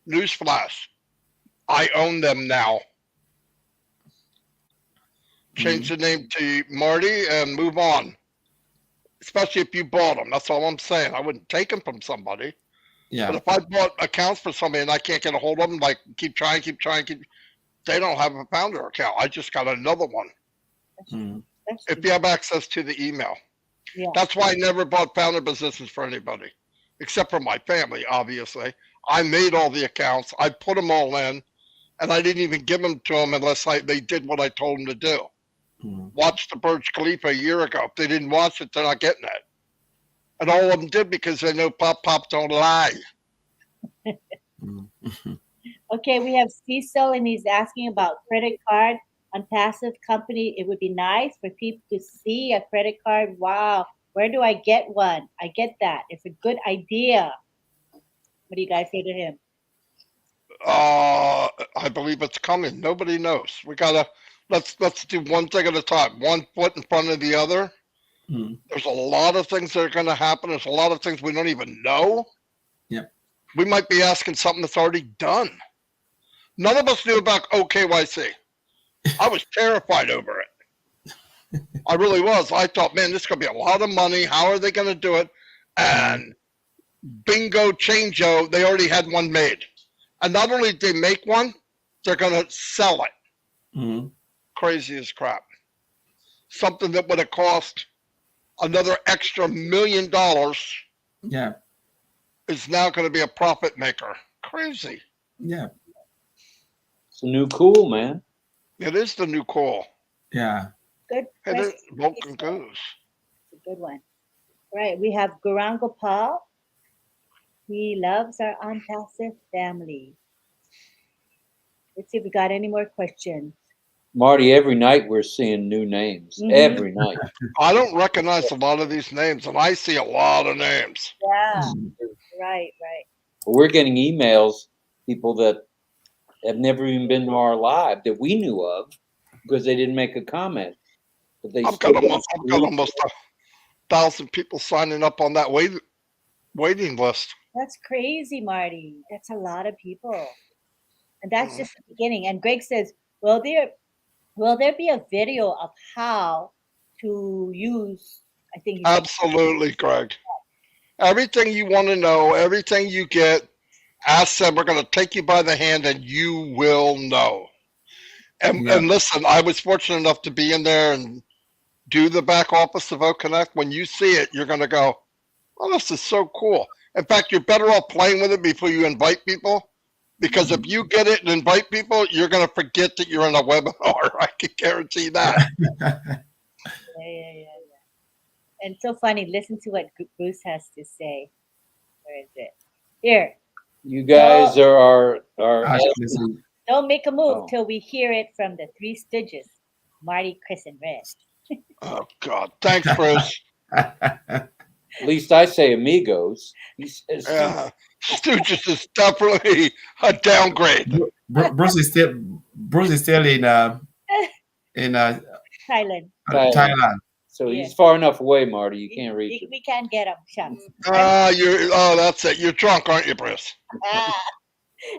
D: newsflash, I own them now. Change the name to Marty and move on. Especially if you bought them. That's all I'm saying. I wouldn't take them from somebody. But
C: Yeah.
D: if I bought accounts for somebody and I can't get a hold of them, like keep trying, they don't have a founder account. I just got another one.
C: Mm.
D: If you have access to the email.
A: Yeah.
D: That's why I never bought founder positions for anybody, except for my family, obviously. I made all the accounts. I put them all in, and I didn't even give them to them unless they did what I told them to do.
C: Mm.
D: Watch the Burj Khalifa a year ago. If they didn't watch it, they're not getting it. And all of them did because they know Pop don't lie.
C: Mm.
A: Okay, we have Cecil, and he's asking about credit card on passive company. It would be nice for people to see a credit card. Wow, where do I get one? I get that. It's a good idea. What do you guys say to him?
D: I believe it's coming. Nobody knows. We gotta let's do one thing at a time. 1 foot in front of the other.
C: Mm.
D: There's a lot of things that are going to happen. There's a lot of things we don't even know.
C: Yep.
D: We might be asking something that's already done. None of us knew about OKYC. I was terrified over it. I really was. I thought, man, this is going to be a lot of money. How are they going to do it? And bingo, changeo, they already had one made. And not only did they make one, they're going to sell it.
C: Mm.
D: Crazy as crap. Something that would have cost another extra $1 million
C: Yeah.
D: is now going to be a profit maker. Crazy.
C: Yeah.
B: It's a new cool, man.
D: It is the new call.
C: Yeah.
A: Good
D: It is
A: question.
D: Vulcan Goose.
A: It's a good one. Right, we have Gaurang Gopal. He loves our unpassive family. Let's see if we got any more questions.
B: Marty, every night we're seeing new names.
A: Mhm.
B: Every night.
D: I don't recognize a lot of these names, and I see a lot of names.
A: Yeah,
C: Mm.
A: right.
B: But we're getting emails, people that have never even been to our live that we knew of because they didn't make a comment. But they
D: I've
B: still
D: got almost 1,000 people signing up on that waiting list.
A: That's crazy, Marty. That's a lot of people. And that's just the beginning. And Greg says, will there be a video of how to use, I think he said,
D: Absolutely, Greg. Everything you want to know, everything you get, ask them. We're going to take you by the hand, and you will know. And,
C: Yeah.
D: and listen, I was fortunate enough to be in there and do the back office of Vote Connect. When you see it, you're going to go, oh, this is so cool. In fact, you're better off playing with it before you invite people. Because if you get it and invite people, you're going to forget that you're in a webinar. I can guarantee that.
A: yeah. And so funny. Listen to what Bruce has to say. Where is it? Here.
B: You guys are our
C: Listen.
A: Don't make a move
B: Oh.
A: till we hear it from the Three Stooges, Marty, Chris, and Red.
D: Oh, God. Thanks, Bruce.
B: at least I say amigos. He says
D: Stooges is definitely a downgrade.
C: Bruce is still in
A: Thailand.
C: Thailand.
B: so.
A: Yeah.
B: He's far enough away, Marty. You can't reach him.
A: We can't get him. Shucks.
D: That's it. You're drunk, aren't you, Bruce?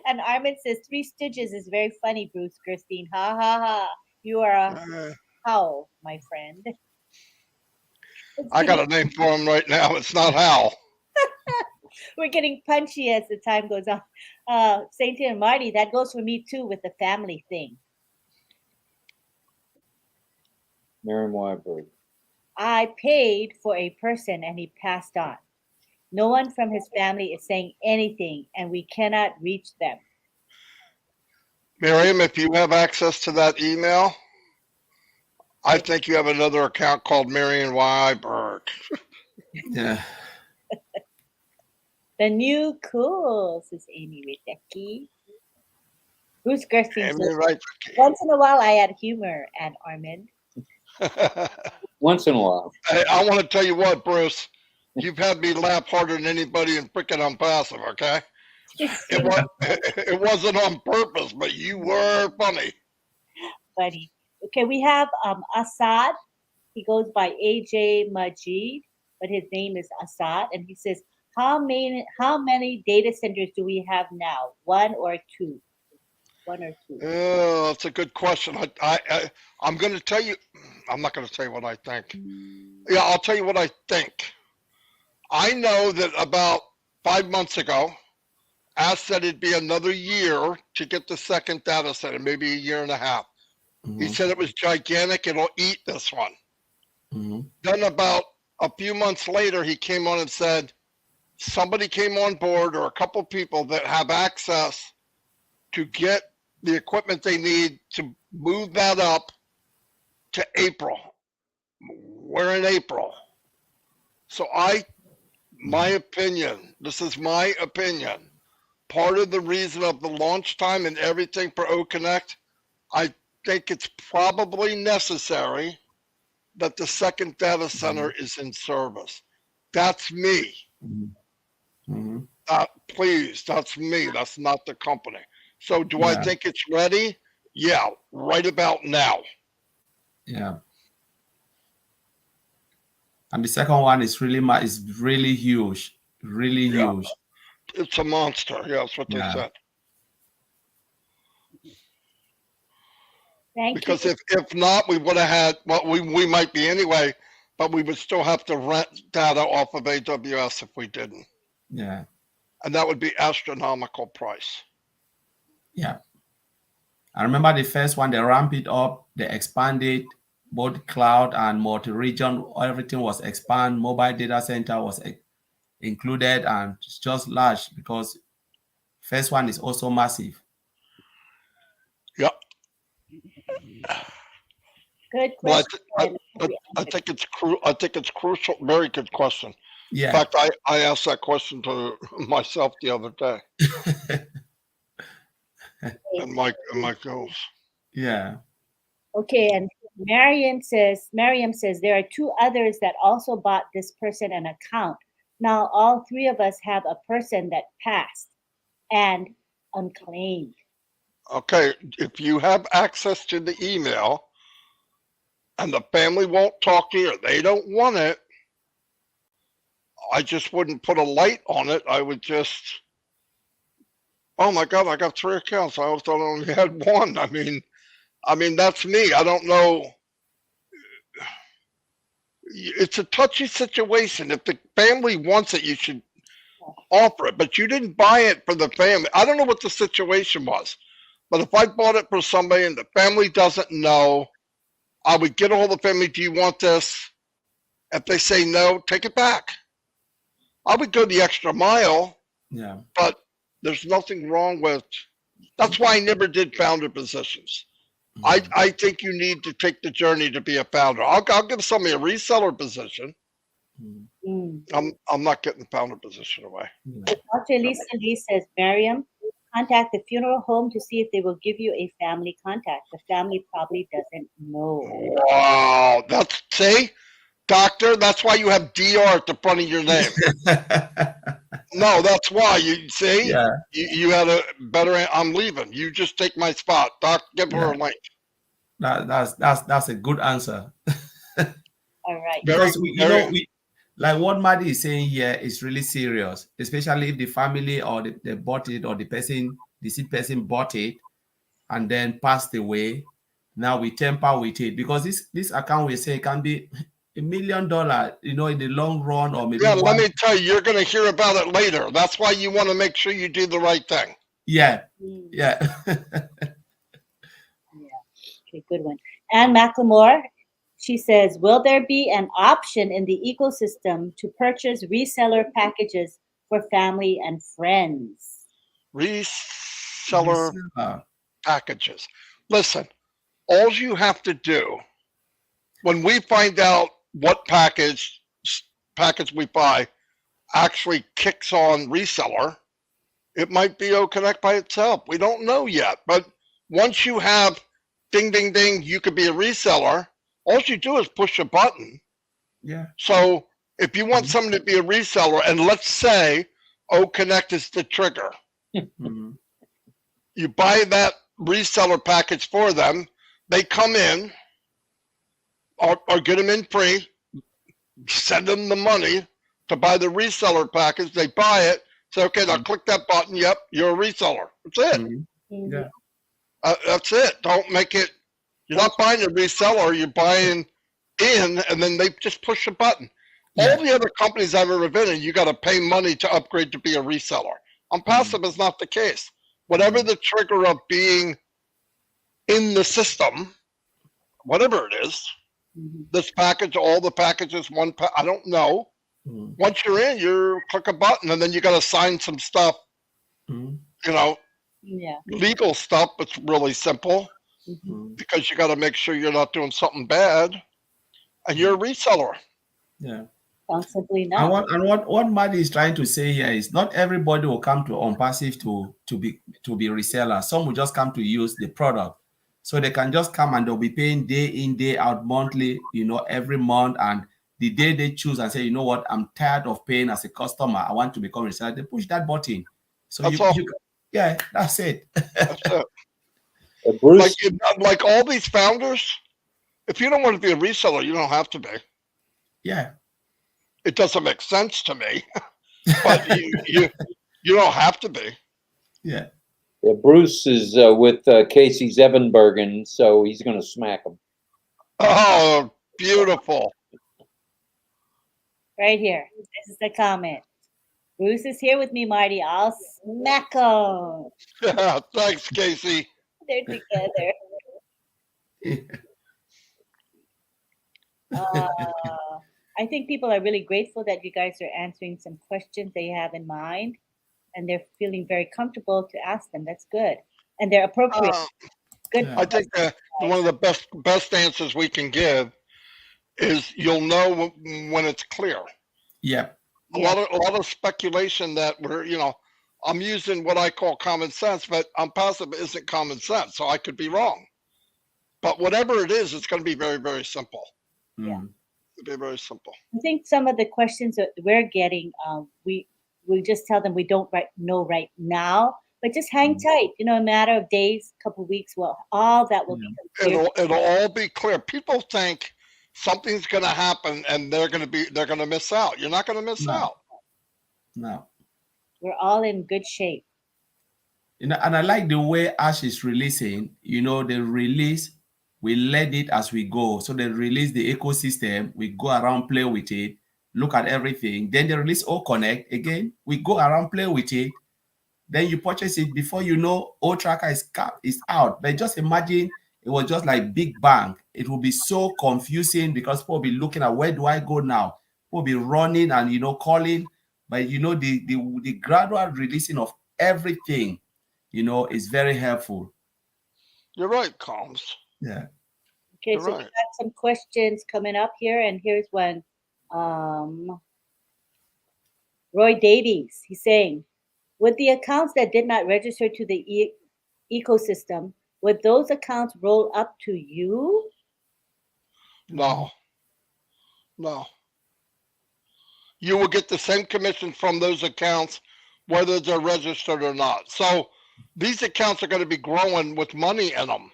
A: And Armin says, Three Stooges is very funny, Bruce Gerstein. Ha ha ha. You are a Howl, my friend.
D: I got a name for him right now. It's not Hal.
A: We're getting punchy as the time goes on. Saint and Marty, that goes for me too with the family thing.
B: Miriam Weiberg.
A: I paid for a person and he passed on. No one from his family is saying anything and we cannot reach them.
D: Miriam, if you have access to that email, I think you have another account called Marion Weiberg.
C: Yeah.
A: The new cool, says Amy Ridecki. Bruce Gerstein
D: Amy,
A: says,
D: right?
A: once in a while I add humor, and Armin.
B: Once in a while.
D: Hey, I want to tell you what, Bruce. You've had me laugh harder than anybody in freaking Unpassive, okay? It wasn't on purpose, but you were funny.
A: Buddy. Okay, we have Assad. He goes by AJ Majid, but his name is Assad, and he says, how many data centers do we have now? One or two? One or two?
D: Oh, that's a good question. I'm going to tell you. I'm not going to tell you what I think. Yeah, I'll tell you what I think. I know that about 5 months ago, asked that it'd be another year to get the second data center, maybe a year and a half. He said it was gigantic. It'll eat this one. Then about a few months later, he came on and said, somebody came on board or a couple people that have access to get the equipment they need to move that up to April. We're in April. So my opinion, this is my opinion, part of the reason of the launch time and everything for O-Connect, I think it's probably necessary that the second data center is in service. That's me. Please, that's me. That's not the company. So do I think it's ready? Yeah, right about now.
C: Yeah. And the second one is really huge. Really huge.
D: It's a monster. Yeah, that's what they said.
A: Thank
D: Because
A: you.
D: if not, we would have had, well, we might be anyway, but we would still have to rent data off of AWS if we didn't.
C: Yeah.
D: And that would be astronomical price.
C: Yeah. I remember the first one, they ramped it up, they expanded both cloud and multi-region, everything was expanded, mobile data center was included, and it's just large because first one is also massive.
D: Yep.
A: Good
D: Well,
A: question.
D: I think it's crucial. Very good question.
C: Yeah.
D: In fact, I asked that question to myself the other day. and my goals.
C: Yeah.
A: Okay, and Mariam says there are two others that also bought this person an account. Now all three of us have a person that passed and unclaimed.
D: Okay, if you have access to the email and the family won't talk to you, or they don't want it, I just wouldn't put a light on it. I would just, oh my God, I got 3 accounts. I thought I only had one. I mean, that's me. I don't know. It's a touchy situation. If the family wants it, you should offer it, but you didn't buy it for the family. I don't know what the situation was, but if I bought it for somebody and the family doesn't know, I would get all the family, do you want this? If they say no, take it back. I would go the extra mile.
C: Yeah.
D: But there's nothing wrong with, that's why I never did founder positions. I think you need to take the journey to be a founder. I'll give somebody a reseller position. I'm not getting the founder position away.
A: Dr. Lisa Lee says, Mariam, contact the funeral home to see if they will give you a family contact. The family probably doesn't know.
D: Wow, see, doctor, that's why you have DR at the front of your name. No, that's why you see.
C: Yeah.
D: You had a better. I'm leaving. You just take my spot, doc. Give her a link.
C: That's a good answer.
A: All right.
C: Because we like what Marty is saying here is really serious, especially if the family or they bought it, or the deceased person bought it and then passed away. Now we tamper with it because this account we say can be $1 million, in the long run, or maybe.
D: Yeah, let me tell you, you're going to hear about it later. That's why you want to make sure you do the right thing.
C: Yeah.
A: Yeah. Okay, good one. Anne McLemore, she says, will there be an option in the ecosystem to purchase reseller packages for family and friends?
D: Reseller packages. Listen, all you have to do, when we find out what package we buy actually kicks on reseller, it might be O-Connect by itself. We don't know yet. But once you have ding, ding, ding, you could be a reseller, all you do is push a button.
C: Yeah.
D: So if you want someone to be a reseller, and let's say O-Connect is the trigger, you buy that reseller package for them, they come in or get them in free, send them the money to buy the reseller package. They buy it. Say, okay, now click that button. Yep, you're a reseller. That's it.
A: Mhm.
C: Yeah.
D: That's it. Don't make it. You're not buying a reseller. You're buying in, and then they just push a button.
C: Yeah.
D: All the other companies I've ever been in, you got to pay money to upgrade to be a reseller. On passive, it's not the case. Whatever the trigger of being in the system, whatever it is,
A: Mhm.
D: this package, all the packages, I don't know.
C: Mm.
D: Once you're in, you click a button, and then you got to sign some stuff.
C: Mm.
D: You know,
A: Yeah.
D: legal stuff. It's really simple
C: Mm.
D: because you got to make sure you're not doing something bad, and you're a reseller.
C: Yeah.
A: Sounds simply
C: And
A: not.
C: what Maddie is trying to say here is not everybody will come to on passive to be reseller. Some will just come to use the product. So they can just come and they'll be paying day in, day out, monthly, every month. And the day they choose and say, you know what, I'm tired of paying as a customer. I want to become a reseller. They push that button. So
D: That's all.
C: yeah, that's it.
D: That's it.
B: Bruce,
D: Like all these founders, if you don't want to be a reseller, you don't have to be.
C: Yeah.
D: It doesn't make sense to me, but you don't have to be.
C: Yeah.
B: Bruce is with Casey Zevenbergen, so he's going to smack him.
D: Oh, beautiful.
A: Right here. This is the comment. Bruce is here with me, Marty. I'll smack him.
D: Yeah, thanks, Casey.
A: They're together. I think people are really grateful that you guys are answering some questions they have in mind, and they're feeling very comfortable to ask them. That's good, and they're appropriate. Good.
C: Yeah.
D: I think one of the best answers we can give is you'll know when it's clear.
C: Yeah.
D: A lot of speculation that I'm using what I call common sense, but on passive isn't common sense, so I could be wrong. But whatever it is, it's going to be very, very simple.
A: Yeah.
D: It'll be very simple.
A: I think some of the questions that we're getting, we just tell them we don't know right now, but just hang tight. A matter of days, couple of weeks, all that will become clear.
D: It'll all be clear. People think something's going to happen and they're going to miss out. You're not going to miss out.
C: No.
A: We're all in good shape.
C: And I like the way Ash is releasing. The release, we let it as we go. So they release the ecosystem. We go around, play with it, look at everything. Then they release O Connect. Again, we go around, play with it. Then you purchase it. Before you know, O Tracker is out. But just imagine it was just like Big Bang. It will be so confusing because people will be looking at, where do I go now? People will be running and, calling. But, the gradual releasing of everything, is very helpful.
D: You're right, Combs.
C: Yeah.
A: Okay, so we got some questions coming up here, and here's one. Roy Davies, he's saying, with the accounts that did not register to the ecosystem, would those accounts roll up to you?
D: No. You will get the same commission from those accounts, whether they're registered or not. So these accounts are going to be growing with money in them.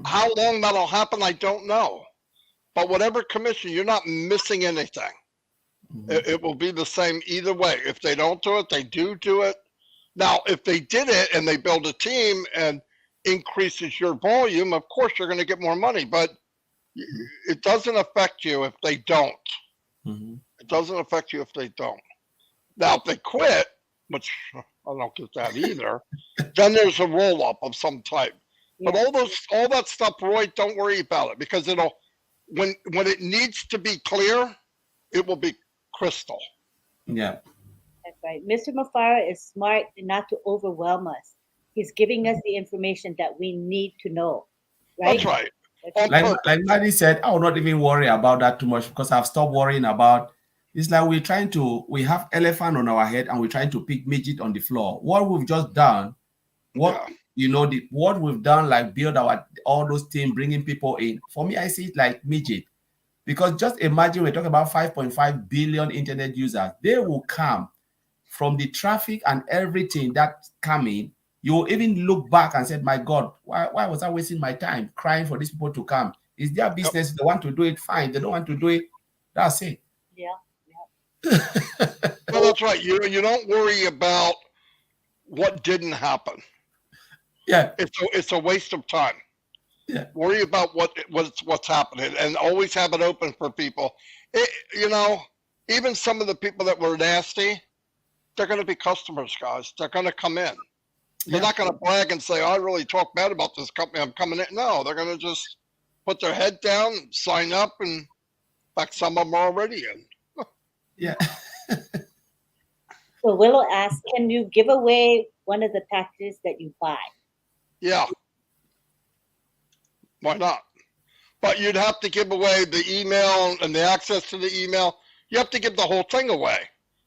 D: How long that'll happen, I don't know. But whatever commission, you're not missing anything. It will be the same either way. If they don't do it, they do it. Now, if they did it and they build a team and increases your volume, of course you're going to get more money. But it doesn't affect you if they don't. It doesn't affect you if they don't. Now, if they quit, which I don't get that either, then there's a roll up of some type.
A: Yeah.
D: But all that stuff, Roy, don't worry about it because when it needs to be clear, it will be crystal.
C: Yeah.
A: That's right. Mr. Mufara is smart not to overwhelm us. He's giving us the information that we need to know. Right?
D: That's right.
C: Like Maddie said, I will not even worry about that too much because I've stopped worrying about. It's like we have elephant on our head and we're trying to pick midget on the floor. What we've just done, what we've done, like build all those teams, bringing people in. For me, I see it like midget, because just imagine we're talking about 5.5 billion internet users. They will come from the traffic and everything that's coming. You even look back and said, my God, why was I wasting my time crying for these people to come? It's their business. They want to do it, fine. They don't want to do it, that's it.
A: Yeah.
D: Well, that's right. You don't worry about what didn't happen.
C: Yeah.
D: It's a waste of time.
C: Yeah.
D: Worry about what's happening, and always have it open for people. Even some of the people that were nasty, they're going to be customers, guys. They're going to come in. They're not going to brag and say, I really talk bad about this company, I'm coming in. No, they're going to just put their head down, sign up, and in fact, some of them are already in.
C: Yeah.
A: So Willow asked, can you give away one of the packages that you buy?
D: Yeah. Why not? But you'd have to give away the email and the access to the email. You have to give the whole thing away.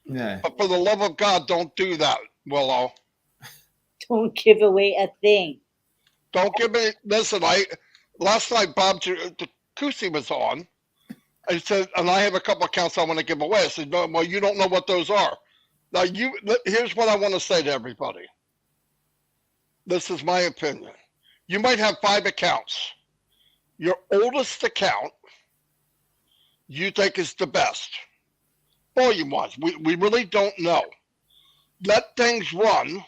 C: Yeah.
D: But for the love of God, don't do that, Willow.
A: Don't give away a thing.
D: Don't give me. Listen, last night Bob Kusi was on. I said, and I have a couple accounts I want to give away. I said, no, well, you don't know what those are. Now, here's what I want to say to everybody. This is my opinion. You might have 5 accounts. Your oldest account, you think is the best. Volume-wise, we really don't know. Let things run,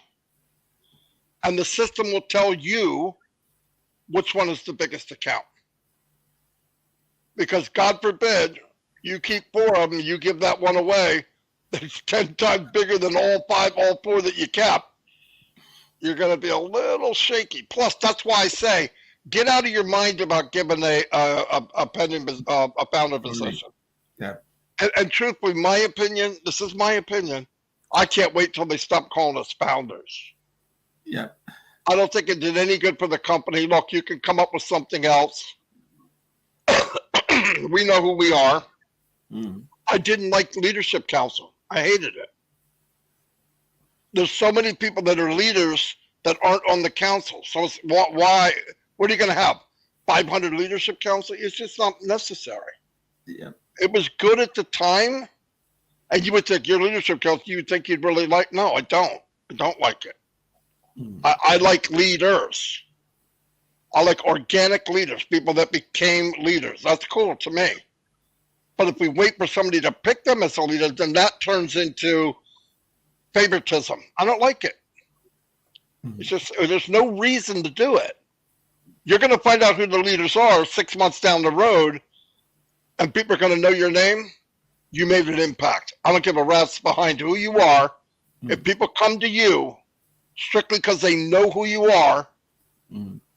D: and the system will tell you which one is the biggest account. Because God forbid, you keep 4 of them, you give that one away, that's 10 times bigger than all 4 that you kept. You're going to be a little shaky. Plus, that's why I say, get out of your mind about giving a founder position.
C: Yeah.
D: And truthfully, my opinion, this is my opinion, I can't wait till they stop calling us founders.
C: Yeah.
D: I don't think it did any good for the company. Look, you can come up with something else. We know who we are.
C: Mm.
D: I didn't like Leadership Council. I hated it. There's so many people that are leaders that aren't on the council. So it's, why? What are you going to have? 500 Leadership Council? It's just not necessary.
C: Yeah.
D: It was good at the time. And you would think your Leadership Council, you would think you'd really like. No, I don't. I don't like it.
C: Mm.
D: I like leaders. I like organic leaders, people that became leaders. That's cool to me. But if we wait for somebody to pick them as a leader, then that turns into favoritism. I don't like it.
C: Mm.
D: It's just, there's no reason to do it. You're going to find out who the leaders are 6 months down the road, and people are going to know your name. You made an impact. I don't give a rat's behind who you are.
C: Mm.
D: If people come to you strictly because they know who you are,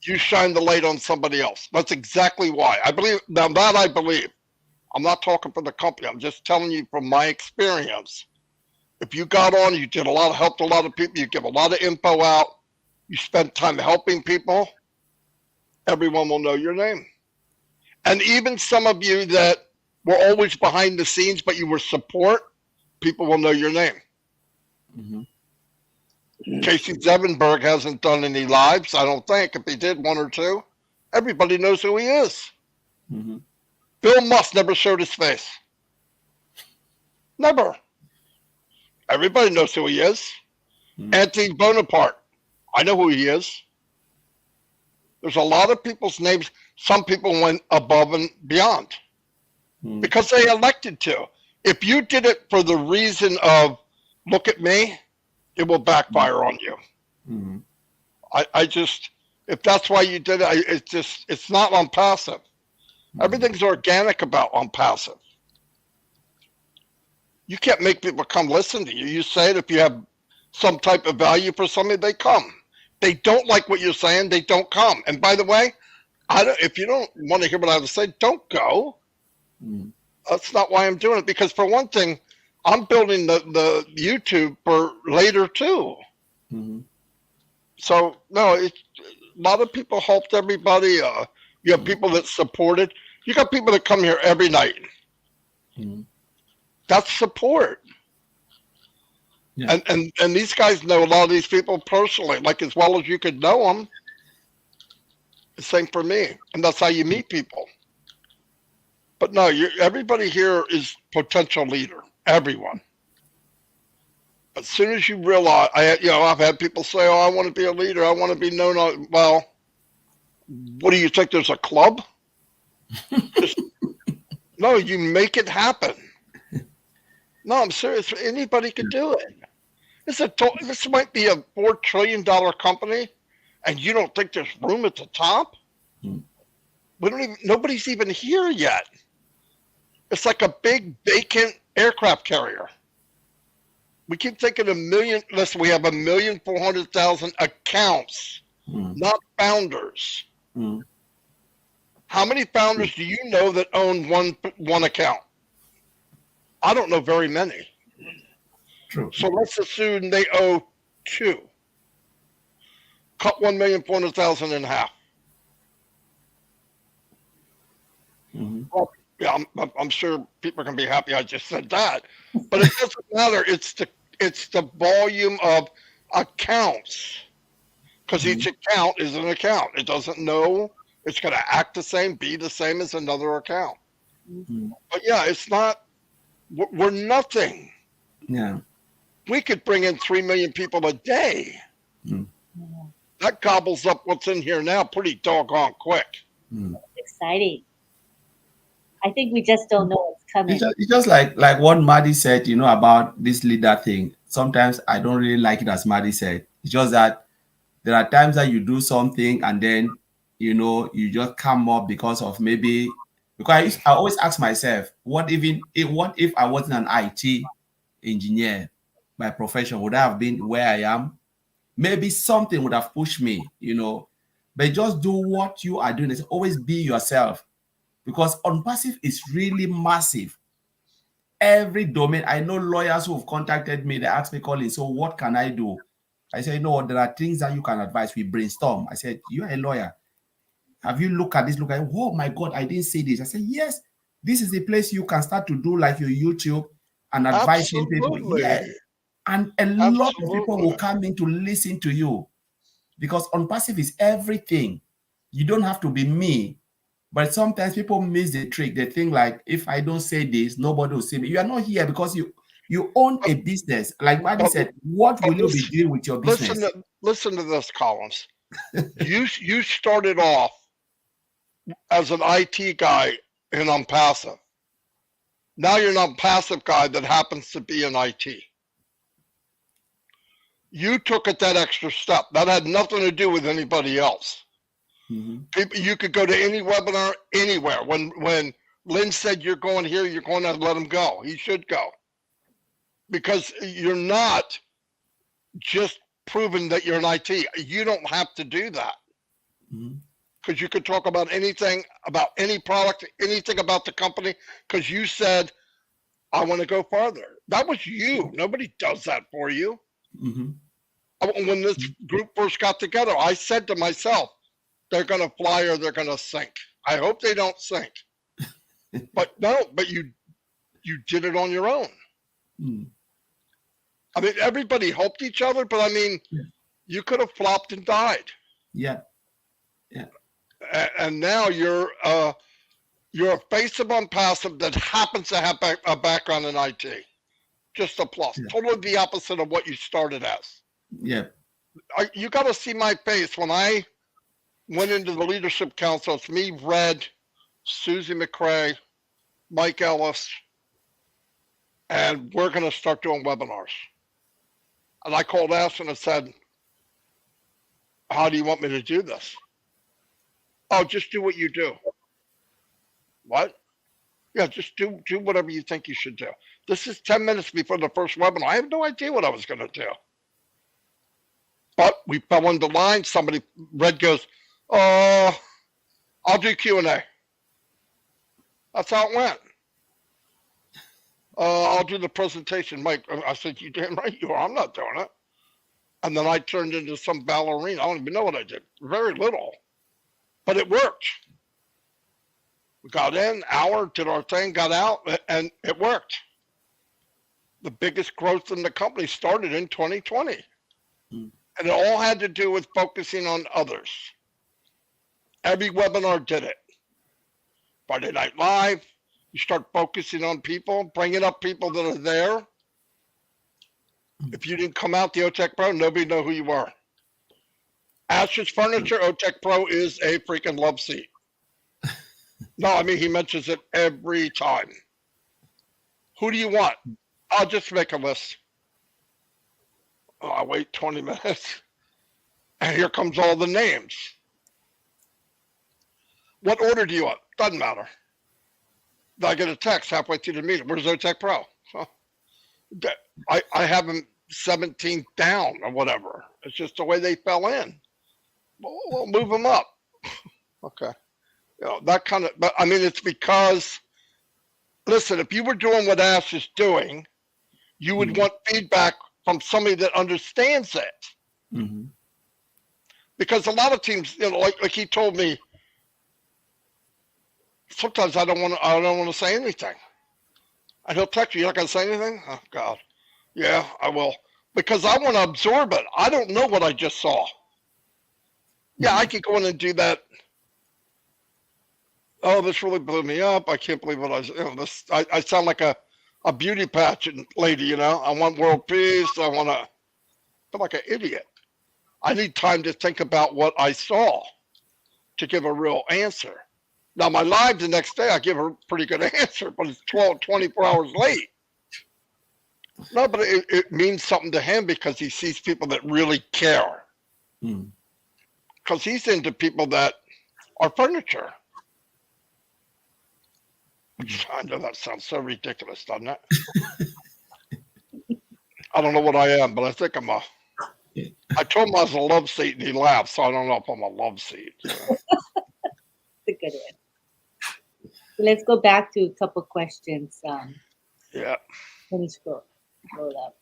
D: you shine the light on somebody else. That's exactly why. I believe, now that I believe. I'm not talking for the company. I'm just telling you from my experience. If you got on, you did helped a lot of people, you give a lot of info out, you spent time helping people, everyone will know your name. And even some of you that were always behind the scenes, but you were support, people will know your name.
C: Mm-hmm.
D: Casey Zevenberg hasn't done any lives, I don't think. If he did 1 or 2, everybody knows who he is.
C: Mm-hmm.
D: Bill Musk never showed his face. Never. Everybody knows who he is.
C: Mm-hmm.
D: Anthony Bonaparte, I know who he is. There's a lot of people's names. Some people went above and beyond because they elected to. If you did it for the reason of, look at me, it will backfire on you.
C: Mm-hmm.
D: I just, if that's why you did it, it's not on passive. Everything's organic on passive. You can't make people come listen to you. You say it, if you have some type of value for somebody, they come. They don't like what you're saying, they don't come. And by the way, if you don't want to hear what I have to say, don't go. That's not why I'm doing it. Because for one thing, I'm building the YouTube for later too.
C: Mm-hmm.
D: So no, a lot of people helped everybody. You have people that supported. You got people that come here every night.
C: Mm-hmm.
D: That's support.
C: Yeah.
D: And these guys know a lot of these people personally, like as well as you could know them. The same for me, and that's how you meet people. But no, everybody here is potential leader. Everyone. As soon as you realize, I've had people say, "Oh, I want to be a leader. I want to be known." Well, what do you think? There's a club? No, you make it happen. No, I'm serious. Anybody could do it. This might be a $4 trillion company, and you don't think there's room at the top? Nobody's even here yet. It's like a big vacant aircraft carrier. We keep thinking listen, we have 1,400,000 accounts, not founders. How many founders do you know that own one account? I don't know very many.
C: True.
D: So let's assume they owe 2. Cut 1,400,000 in half. Well, yeah, I'm sure people are going to be happy I just said that, but it doesn't matter. It's the volume of accounts, because each account is an account. It doesn't know. It's going to act the same, be the same as another account. But yeah, it's not. We're nothing.
C: Yeah.
D: We could bring in 3 million people a day. That gobbles up what's in here now pretty doggone quick.
A: Exciting. I think we just don't know what's coming.
C: It's just like what Marty said, about this leader thing. Sometimes I don't really like it as Marty said. It's just that there are times that you do something and then, you just come up because I always ask myself, what if I wasn't an IT engineer by profession? Would I have been where I am? Maybe something would have pushed me, but just do what you are doing. It's always be yourself, because Unpassive is really massive. Every domain, I know lawyers who have contacted me, they ask me, Colin, so what can I do? I say, there are things that you can advise. We brainstorm. I said, you are a lawyer. Have you looked at this? Look at it. Oh my God, I didn't see this. I said, yes, this is the place you can start to do like your YouTube and advising people. Yeah. And a lot of people will come in to listen to you, because Unpassive is everything. You don't have to be me. But sometimes people miss the trick. They think like, if I don't say this, nobody will see me. You are not here because you own a business. Like Marty said, what will you be doing with your business?
D: Listen to this, Collins. You started off as an IT guy in Unpassive. Now you're an Unpassive guy that happens to be in IT. You took it that extra step. That had nothing to do with anybody else. People, you could go to any webinar anywhere. When Lynn said you're going here, you're going to let him go. He should go, because you're not just proving that you're an IT. You don't have to do that, because you could talk about anything, about any product, anything about the company, because you said, I want to go farther. That was you. Nobody does that for you. When this group first got together, I said to myself, they're going to fly or they're going to sink. I hope they don't sink. But you did it on your own. I mean, everybody helped each other, but I mean, you could have flopped and died.
C: Yeah.
D: And now you're a face of Unpassive that happens to have a background in IT. Just a plus. Totally the opposite of what you started as.
C: Yeah.
D: You got to see my face when I went into the leadership council. It's me, Red, Susie McCrae, Mike Ellis, and we're going to start doing webinars. And I called Ashton and said, how do you want me to do this? Oh, just do what you do. What? Yeah, just do whatever you think you should do. This is 10 minutes before the first webinar. I have no idea what I was going to do. But we fell into line. Red goes, I'll do Q&A. That's how it went. I'll do the presentation, Mike. I said, you damn right you are. I'm not doing it. And then I turned into some ballerina. I don't even know what I did. Very little. But it worked. We got in, hour, did our thing, got out, and it worked. The biggest growth in the company started in 2020. And it all had to do with focusing on others. Every webinar did it. Friday Night Live, you start focusing on people, bringing up people that are there. If you didn't come out the OTEC Pro, nobody know who you were. Ash's Furniture, OTEC Pro is a freaking love seat. No, I mean, he mentions it every time. Who do you want? I'll just make a list. Oh, I wait 20 minutes. And here comes all the names. What order do you want? Doesn't matter. I get a text halfway through the meeting. Where's OTEC Pro? So, I have them 17th down or whatever. It's just the way they fell in. We'll move them up. Okay. You know, that kind of, but I mean, it's because, listen, if you were doing what Ash is doing, you would want feedback from somebody that understands it. Because a lot of teams, you know, like he told me, sometimes I don't want to say anything. And he'll text you, you're not going to say anything? Oh, God. Yeah, I will. Because I want to absorb it. I don't know what I just saw. Yeah, I could go in and do that. Oh, this really blew me up. I can't believe what I sound like a beauty pageant lady, you know. I want world peace. I want to feel like an idiot. I need time to think about what I saw to give a real answer. Now, my live the next day, I give a pretty good answer, but it's 24 hours late. No, but it means something to him because he sees people that really care. Because he's into people that are furniture. I know that sounds so ridiculous, doesn't it? I don't know what I am, but I think I'm a... I told him I was a love seat, and he laughed, so I don't know if I'm a love seat.
A: That's a good one. So let's go back to a couple questions.
D: Yeah.
A: Let me scroll up.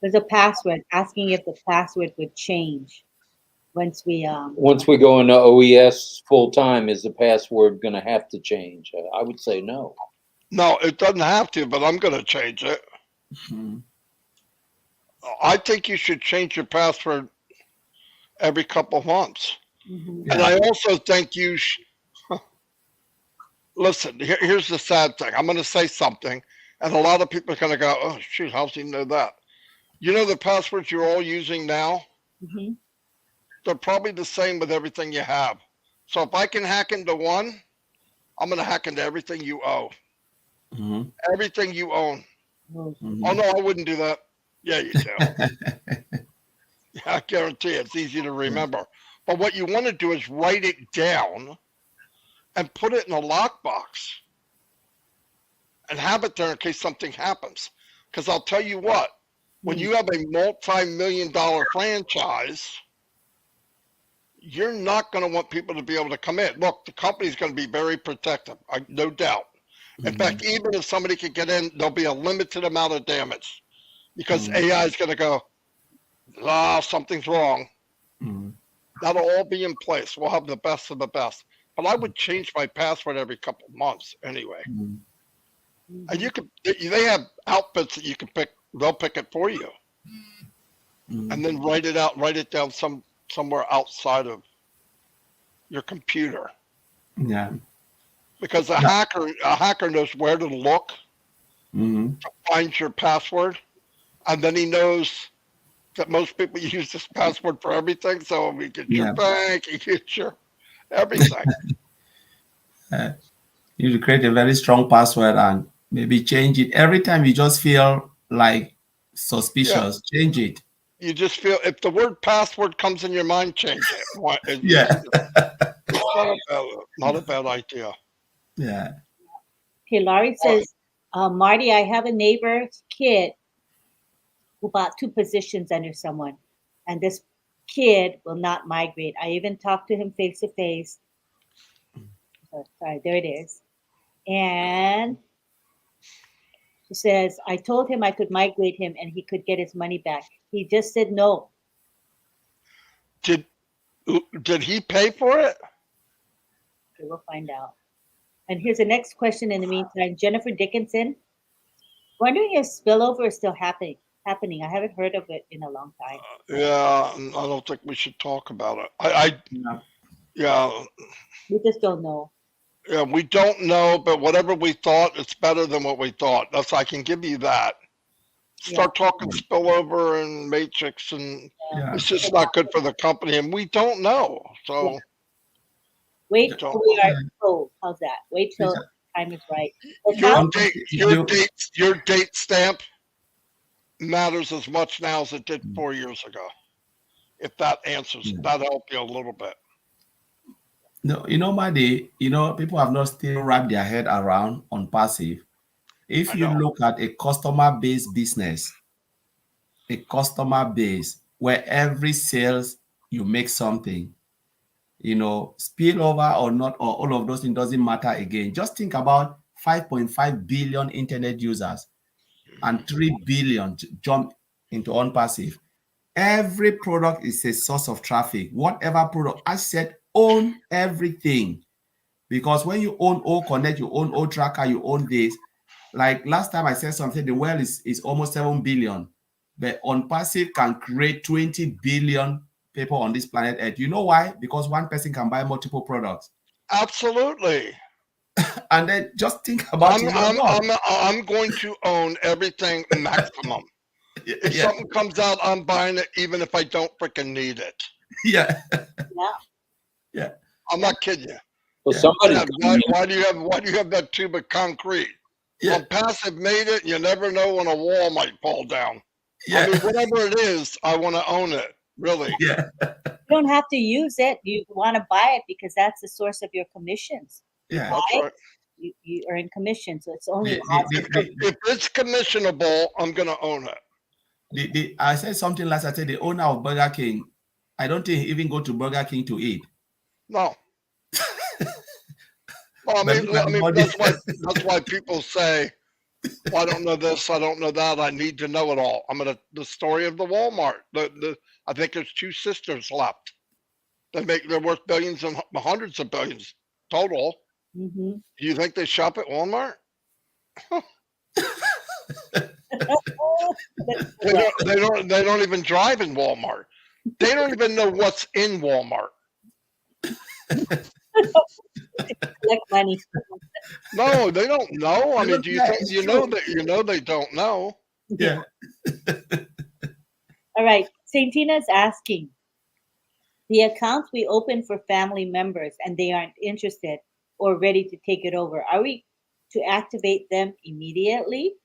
A: There's a password asking if the password would change once we
B: go into OES full time. Is the password going to have to change? I would say no.
D: No, it doesn't have to, but I'm going to change it. I think you should change your password every couple of months. And I also think you listen, here's the sad thing. I'm going to say something, and a lot of people are going to go, oh, shoot, how's he know that? You know the passwords you're all using now? They're probably the same with everything you have. So if I can hack into one, I'm going to hack into everything you owe. Everything you own. Oh, no, I wouldn't do that. Yeah, you do. I guarantee it's easy to remember. But what you want to do is write it down and put it in a lockbox and have it there in case something happens. Because I'll tell you what, when you have a multi-million-dollar franchise, you're not going to want people to be able to come in. Look, the company's going to be very protective, no doubt. In fact, even if somebody can get in, there'll be a limited amount of damage because AI is going to go, something's wrong. That'll all be in place. We'll have the best of the best. But I would change my password every couple of months anyway. And they have outfits that you can pick. They'll pick it for you. And then write it down somewhere outside of your computer.
C: Yeah.
D: Because a hacker knows where to look to find your password, and then he knows that most people use this password for everything. So we get your bank, you get your everything.
C: You create a very strong password and maybe change it every time you just feel like suspicious. Change it.
D: You just feel if the word password comes in your mind, change it. It's not a bad idea.
C: Yeah.
A: Okay, Laurie says, Marty, I have a neighbor's kid who bought 2 positions under someone, and this kid will not migrate. I even talked to him face to face. Sorry, there it is. And she says, I told him I could migrate him and he could get his money back. He just said no.
D: Did he pay for it?
A: Okay, we'll find out. And here's the next question in the meantime. Jennifer Dickinson, wondering if spillover is still happening. I haven't heard of it in a long time.
D: Yeah, I don't think we should talk about it. Yeah.
A: We just don't know.
D: Yeah, we don't know, but whatever we thought, it's better than what we thought. I can give you that. start talking spillover and matrix, and
C: Yeah.
D: it's just not good for the company, and we don't know. So
A: Wait
D: Don't-
A: till we are told. How's that? Wait till time is right. But
D: your
A: how-
D: your date stamp matters as much now as it did 4 years ago. If that answers, that help you a little bit.
C: No, Marty, people have not still wrapped their head around on passive. If you look at a customer-based business, a customer base where every sales you make something, spillover or not, or all of those things doesn't matter again. Just think about 5.5 billion internet users and 3 billion jump into on-passive. Every product is a source of traffic. Whatever product, I said, own everything. Because when you own O Connect, you own O Tracker, you own this. Like last time I said something, the well is almost 7 billion. But on passive can create 20 billion people on this planet Earth. You know why? Because one person can buy multiple products.
D: Absolutely.
C: And then just think about it.
D: I'm going to own everything maximum. If something comes out, I'm buying it, even if I don't freaking need it.
C: Yeah.
A: Yeah.
D: I'm not kidding you.
B: Well,
D: Why do you have that tube of concrete?
C: Yeah.
D: Well, passive made it. You never know when a wall might fall down.
C: Yeah.
D: I mean, whatever it is, I want to own it. Really.
C: Yeah.
A: You don't have to use it. You want to buy it because that's the source of your commissions.
C: Yeah.
D: That's right.
A: You earn commission, so it's only
D: If it's commissionable, I'm going to own it.
C: I said something last. I said the owner of Burger King, I don't think he even go to Burger King to eat.
D: No. Well, I mean that's why people say, well, I don't know this, I don't know that, I need to know it all. The story of the Walmart. I think there's 2 sisters left. They're worth billions and hundreds of billions total.
A: Mm-hmm.
D: Do you think they shop at Walmart? They don't even drive in Walmart. They don't even know what's in Walmart.
A: Collect money.
D: No, they don't know. I mean, do you think they don't know?
C: Yeah.
A: All right. Saint Tina's asking, the accounts we open for family members and they aren't interested or ready to take it over, are we to activate them immediately?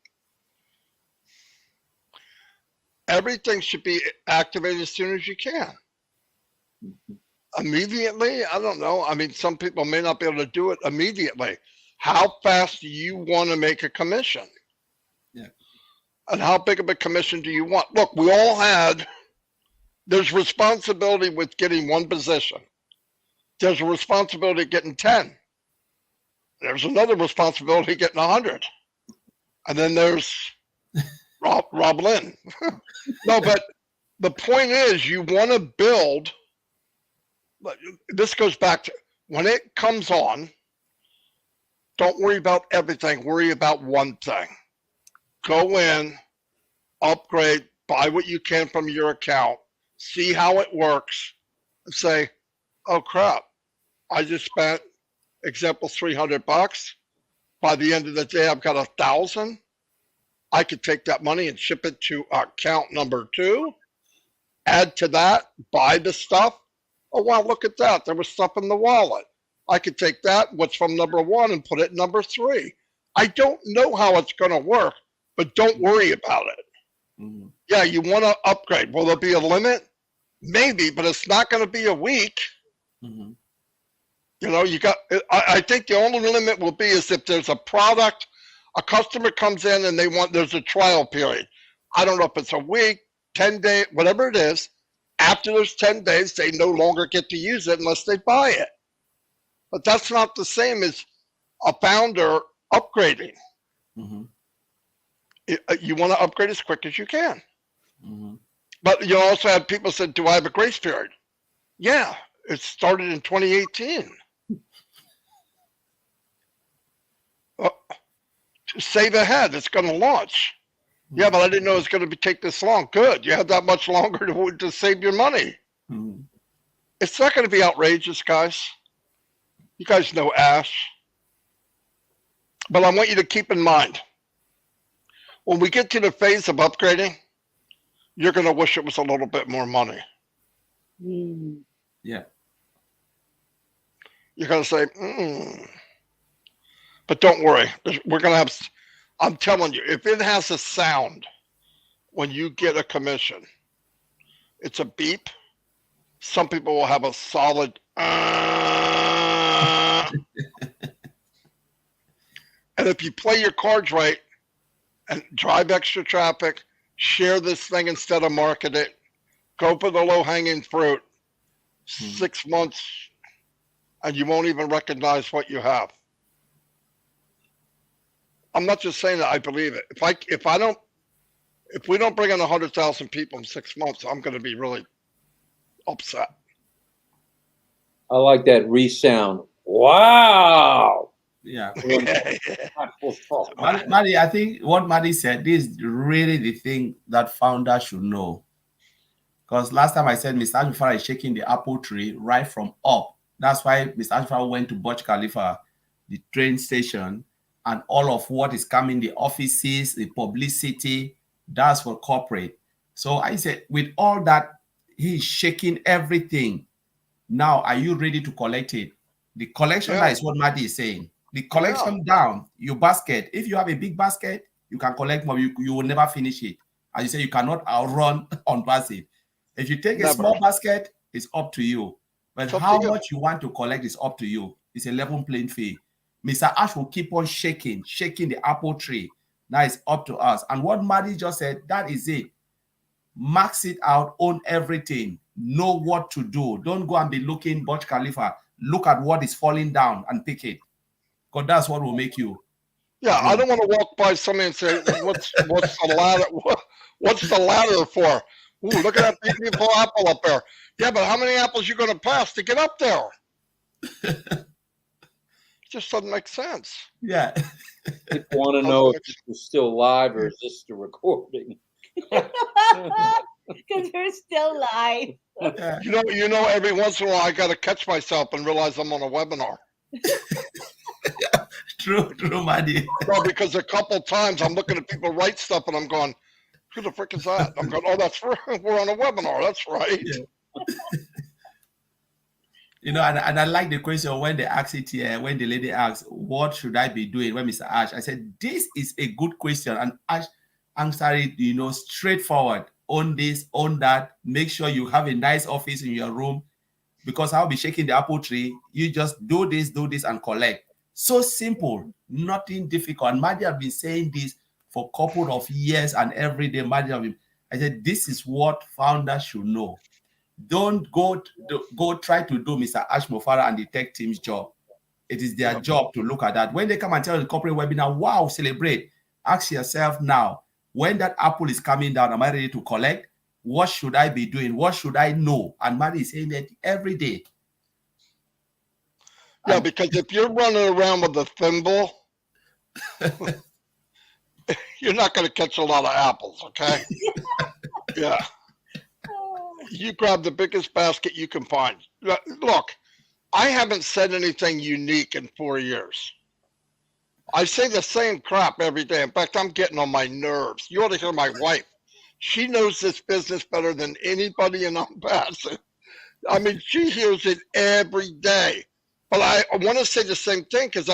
D: Everything should be activated as soon as you can. Immediately? I don't know. I mean, some people may not be able to do it immediately. How fast do you want to make a commission?
C: Yeah.
D: And how big of a commission do you want? Look, there's responsibility with getting 1 position. There's a responsibility getting 10. There's another responsibility getting 100. And then there's RobLynn. No, but the point is you want to build. This goes back to when it comes on, don't worry about everything. Worry about one thing. Go in, upgrade, buy what you can from your account, see how it works, and say, oh crap, I just spent, example, $300. By the end of the day, I've got 1,000. I could take that money and ship it to account number 2, add to that, buy the stuff. Oh, wow, look at that. There was stuff in the wallet. I could take that, what's from number 1, and put it in number 3. I don't know how it's going to work, but don't worry about it.
C: Mm-hmm.
D: Yeah, you want to upgrade. Will there be a limit? Maybe, but it's not going to be a week.
C: Mm-hmm.
D: I think the only limit will be is if there's a product, a customer comes in and there's a trial period. I don't know if it's a week, 10 days, whatever it is. After those 10 days, they no longer get to use it unless they buy it. But that's not the same as a founder upgrading.
C: Mm-hmm.
D: You want to upgrade as quick as you can.
C: Mm-hmm.
D: But you also have people said, do I have a grace period? Yeah, it started in 2018. Save ahead, it's going to launch. Yeah, but I didn't know it was going to take this long. Good, you have that much longer to save your money.
C: Mm-hmm.
D: It's not going to be outrageous, guys. You guys know Ash. But I want you to keep in mind, When we get to the phase of upgrading, you're going to wish it was a little bit more money.
A: Mm.
C: Yeah.
D: You're going to say, But don't worry. We're going to have, I'm telling you, if it has a sound when you get a commission, it's a beep. Some people will have a solid, and if you play your cards right and drive extra traffic, share this thing instead of market it, go for the low hanging fruit, 6 months, and you won't even recognize what you have. I'm not just saying that, I believe it. If we don't bring in 100,000 people in 6 months, I'm going to be really upset.
B: I like that resound. Wow.
C: Yeah.
B: Wow.
C: Maddie, I think what Maddie said, this is really the thing that founders should know. Because last time I said Mr. Ashmufara is shaking the apple tree right from up. That's why Mr. Ashmufara went to Burj Khalifa, the train station, and all of what is coming, the offices, the publicity, that's for corporate. So I said, with all that, he's shaking everything. Now, are you ready to collect it? The collection, that is what Maddie is saying. The collection down, your basket. If you have a big basket, you can collect more. You will never finish it. As you say, you cannot outrun on passive. If you take a small basket, it's up to you. But how much you want to collect is up to you. It's a level playing field. Mr. Ash will keep on shaking the apple tree. Now it's up to us. And what Maddie just said, that is it. Max it out, own everything. Know what to do. Don't go and be looking Burj Khalifa. Look at what is falling down and pick it. Because that's what will make you.
D: Yeah, I don't want to walk by somebody and say, what's the ladder? What's the ladder for? Ooh, look at that beautiful apple up there. Yeah, but how many apples you going to pass to get up there? It just doesn't make sense.
C: Yeah.
B: People want to know if it's still live or is this the recording?
A: Because we're still live.
C: Yeah.
D: You know, every once in a while I got to catch myself and realize I'm on a webinar.
C: True, Maddie.
D: Well, because a couple times I'm looking at people write stuff and I'm going, who the frick is that? I'm going, oh, we're on a webinar. That's right.
C: Yeah. You know, and I like the question when they asked it here, when the lady asked, what should I be doing when Mr. Ash? I said, this is a good question. And Ash answered it, straightforward. Own this, own that. Make sure you have a nice office in your room, because I'll be shaking the apple tree. You just do this, and collect. So simple, nothing difficult. And Maddie have been saying this for a couple of years, and every day, I said, this is what founders should know. Don't go try to do Mr. Ashmufara and the tech team's job. It is their job to look at that. When they come and tell the corporate webinar, wow, celebrate. Ask yourself now, when that apple is coming down, am I ready to collect? What should I be doing? What should I know? And Maddie is saying that every day.
D: Yeah, because if you're running around with a thimble, you're not going to catch a lot of apples, okay? Yeah. You grab the biggest basket you can find. Look, I haven't said anything unique in 4 years. I say the same crap every day. In fact, I'm getting on my nerves. You ought to hear my wife. She knows this business better than anybody in Mbabane. I mean, she hears it every day. But I want to say the same thing, because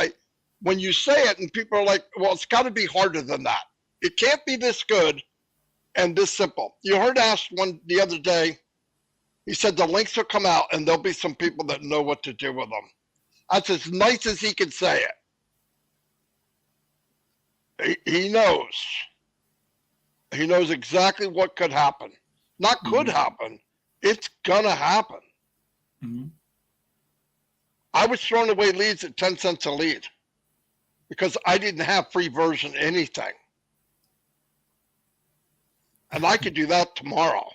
D: when you say it and people are like, well, it's got to be harder than that. It can't be this good and this simple. You heard Ash one the other day. He said the links will come out and there'll be some people that know what to do with them. That's as nice as he can say it. He knows. He knows exactly what could happen. Not could happen. It's going to happen.
C: Mm-hmm.
D: I was throwing away leads at 10 cents a lead because I didn't have free version anything. And I could do that tomorrow.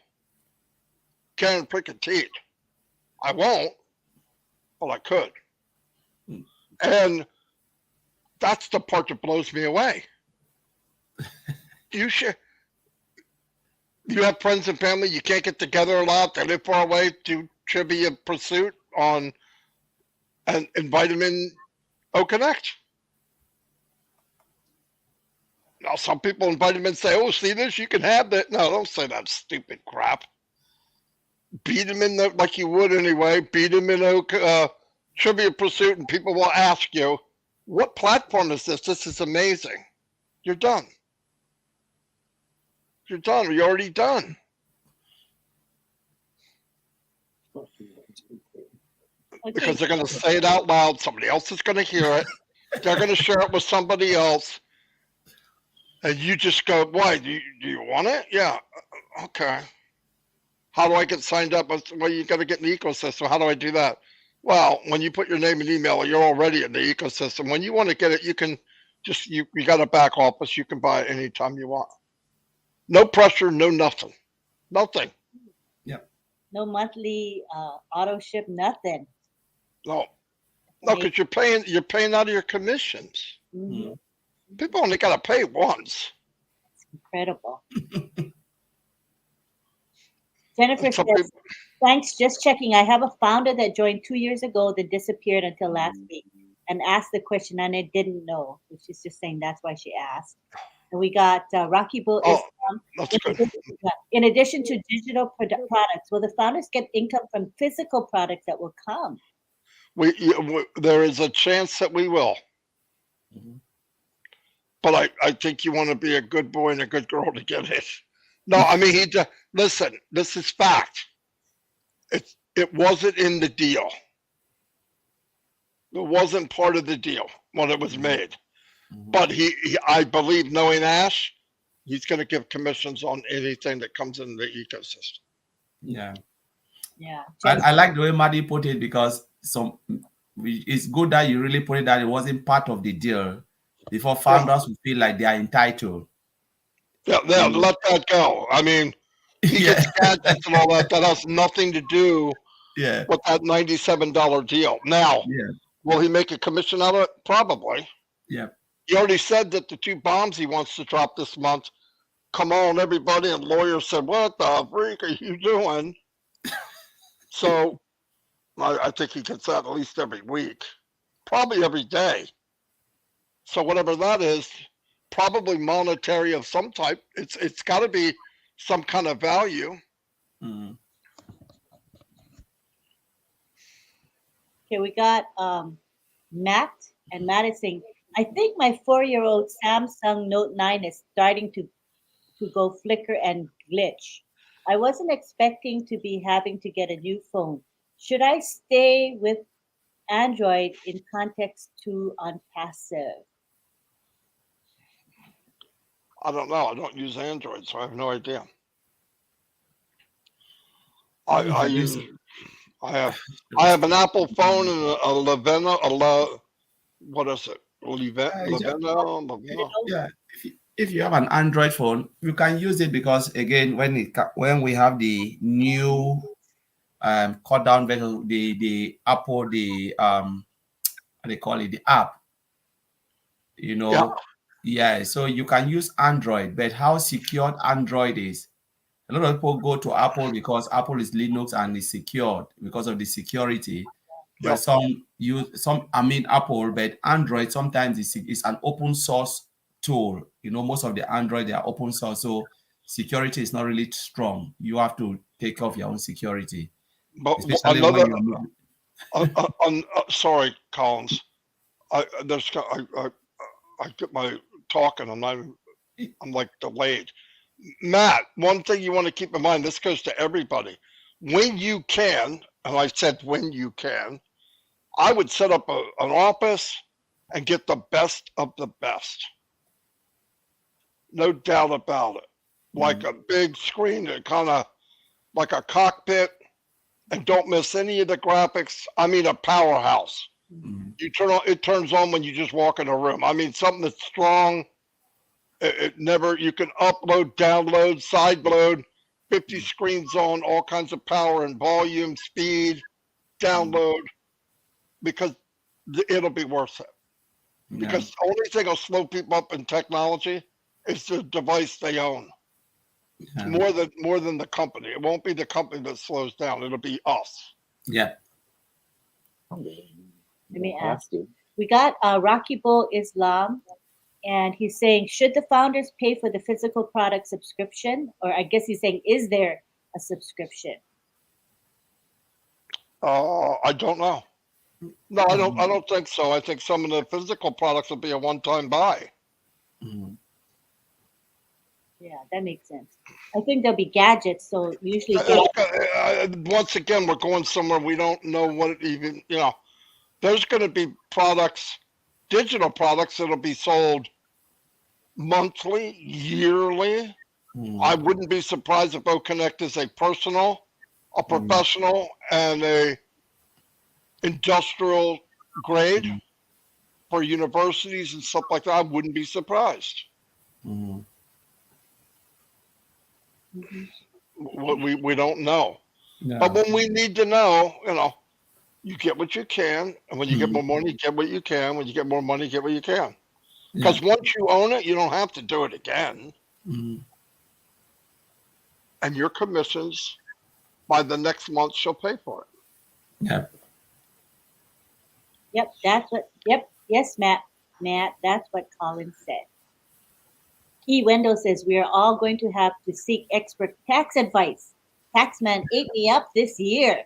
D: Can't prick a teeth. I won't, but I could. And that's the part that blows me away. You have friends and family you can't get together a lot. They live far away to Trivia Pursuit on and invite them in O Connect. Now, some people invite him and say, "Oh, see this? You can have that." No, don't say that stupid crap. Beat him in the like you would anyway. Beat him in a trivia pursuit, and people will ask you, "What platform is this? This is amazing." You're done. You're done. You're already done. Because they're going to say it out loud. Somebody else is going to hear it. They're going to share it with somebody else. And you just go, "Why? Do you want it?" "Yeah." "Okay. How do I get signed up?" "Well, you got to get in the ecosystem." "How do I do that?" "Well, when you put your name and email, you're already in the ecosystem. When you want to get it, you can just, you got a back office. You can buy it anytime you want. No pressure, no nothing. Nothing.
A: No monthly auto ship, nothing.
D: No. No, because you're paying out of your commissions.
A: Mhm.
D: People only got to pay once.
A: It's incredible. Jennifer
D: Some
A: says,
D: people-
A: thanks, just checking. I have a founder that joined 2 years ago that disappeared until last week and asked the question and it didn't know. She's just saying that's why she asked. And we got Rocky Bull
D: Oh,
A: Islam.
D: that's good.
A: In addition to digital products, will the founders get income from physical products that will come?
D: There is a chance that we will.
C: Mhm.
D: But I think you want to be a good boy and a good girl to get it. No, I mean, listen, this is fact. It wasn't in the deal. It wasn't part of the deal when it was made.
C: Mhm.
D: But I believe, knowing Ash, he's going to give commissions on anything that comes in the ecosystem.
C: Yeah.
A: Yeah.
C: I like the way Marty put it because it's good that you really put it that it wasn't part of the deal before founders will feel like they are entitled.
D: Yeah, let that go. I mean, he gets gadgets and all that. That has nothing to do
C: Yeah.
D: with that $97 deal. Now,
C: Yeah.
D: will he make a commission out of it? Probably.
C: Yeah.
D: He already said that the 2 bombs he wants to drop this month, come on, everybody. And lawyers said, "What the freak are you doing?" So I think he gets that at least every week, probably every day. So whatever that is, probably monetary of some type. It's got to be some kind of value.
C: Mhm.
A: Okay, we got Matt, and Matt is saying, I think my 4-year-old Samsung Note 9 is starting to go flicker and glitch. I wasn't expecting to be having to get a new phone. Should I stay with Android in context to on passive?
D: I don't know. I don't use Android, so I have no idea. I use. I have an Apple phone and a Levena. What is it? Levena.
C: Yeah. If you have an Android phone, you can use it because again, when we have the new cut down version, the Apple, what they call it, the app, so you can use Android, but how secured Android is. A lot of people go to Apple because Apple is Linux and is secured because of the security. But Apple, but Android sometimes is an open source tool. Most of the Android, they are open source, so security is not really strong. You have to take off your own security,
D: But
C: especially
D: another.
C: when you're
D: Sorry, Collins. I get my talking. I'm like delayed. Matt, one thing you want to keep in mind, this goes to everybody. When you can, and I said when you can, I would set up an office and get the best of the best. No doubt about it. Like a big screen, kind of like a cockpit, and don't miss any of the graphics. I mean, a powerhouse. You it turns on when you just walk in a room. I mean, something that's strong. You can upload, download, sideload, 50 screens on, all kinds of power and volume, speed, download, because it'll be worth it. Because the only thing that'll slow people up in technology is the device they own. More than the company. It won't be the company that slows down. It'll be us.
C: Yeah.
A: Let me ask you. We got Rocky Bull Islam. And he's saying, should the founders pay for the physical product subscription? Or I guess he's saying, is there a subscription?
D: I don't know. No, I don't think so. I think some of the physical products will be a one-time buy.
C: Mhm.
A: Yeah, that makes sense. I think there'll be gadgets. So usually,
D: Once again, we're going somewhere we don't know what it even, there's going to be products, digital products that'll be sold monthly, yearly. I wouldn't be surprised if OConnect is a personal, a professional, and a industrial grade for universities and stuff like that. I wouldn't be surprised.
C: Mhm.
D: We don't know.
C: Yeah.
D: But when we need to know, you get what you can, and when you get more money, you get what you can. When you get more money, you get what you can. Because once you own it, you don't have to do it again.
C: Mhm.
D: And your commissions by the next month shall pay for it.
C: Yeah.
A: Yep, that's what. Yep, yes, Matt, that's what Colin said. Key Window says we are all going to have to seek expert tax advice. Taxman ate me up this year.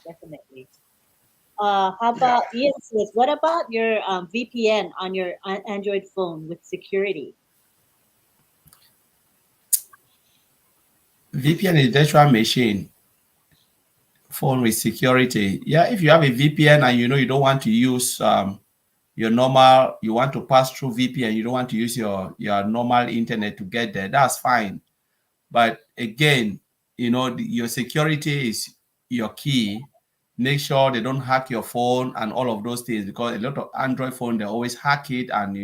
A: Definitely. How about Ian says, what about your VPN on your Android phone with security?
C: VPN is virtual machine phone with security. Yeah, if you have a VPN and you don't want to use your normal, you want to pass through VPN, you don't want to use your normal internet to get there, that's fine. But again, your security is your key. Make sure they don't hack your phone and all of those things, because a lot of Android phone, they always hack it. And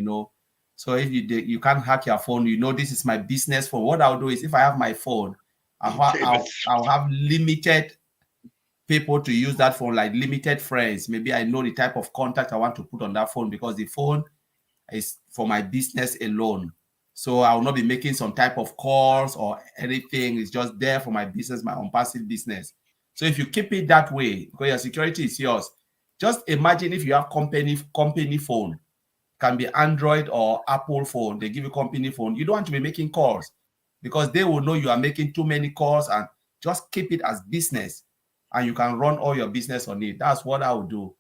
C: so if you can't hack your phone, this is my business phone. What I'll do is, if I have my phone, I'll have limited people to use that phone, like limited friends. Maybe I know the type of contact I want to put on that phone, because the phone is for my business alone. So I will not be making some type of calls or anything. It's just there for my business, my own passive business. So if you keep it that way, because your security is yours, just imagine if you have company phone, can be Android or Apple phone. They give you company phone. You don't want to be making calls, because they will know you are making too many calls, and just keep it as business, and you can run all your business on it. That's what I would do.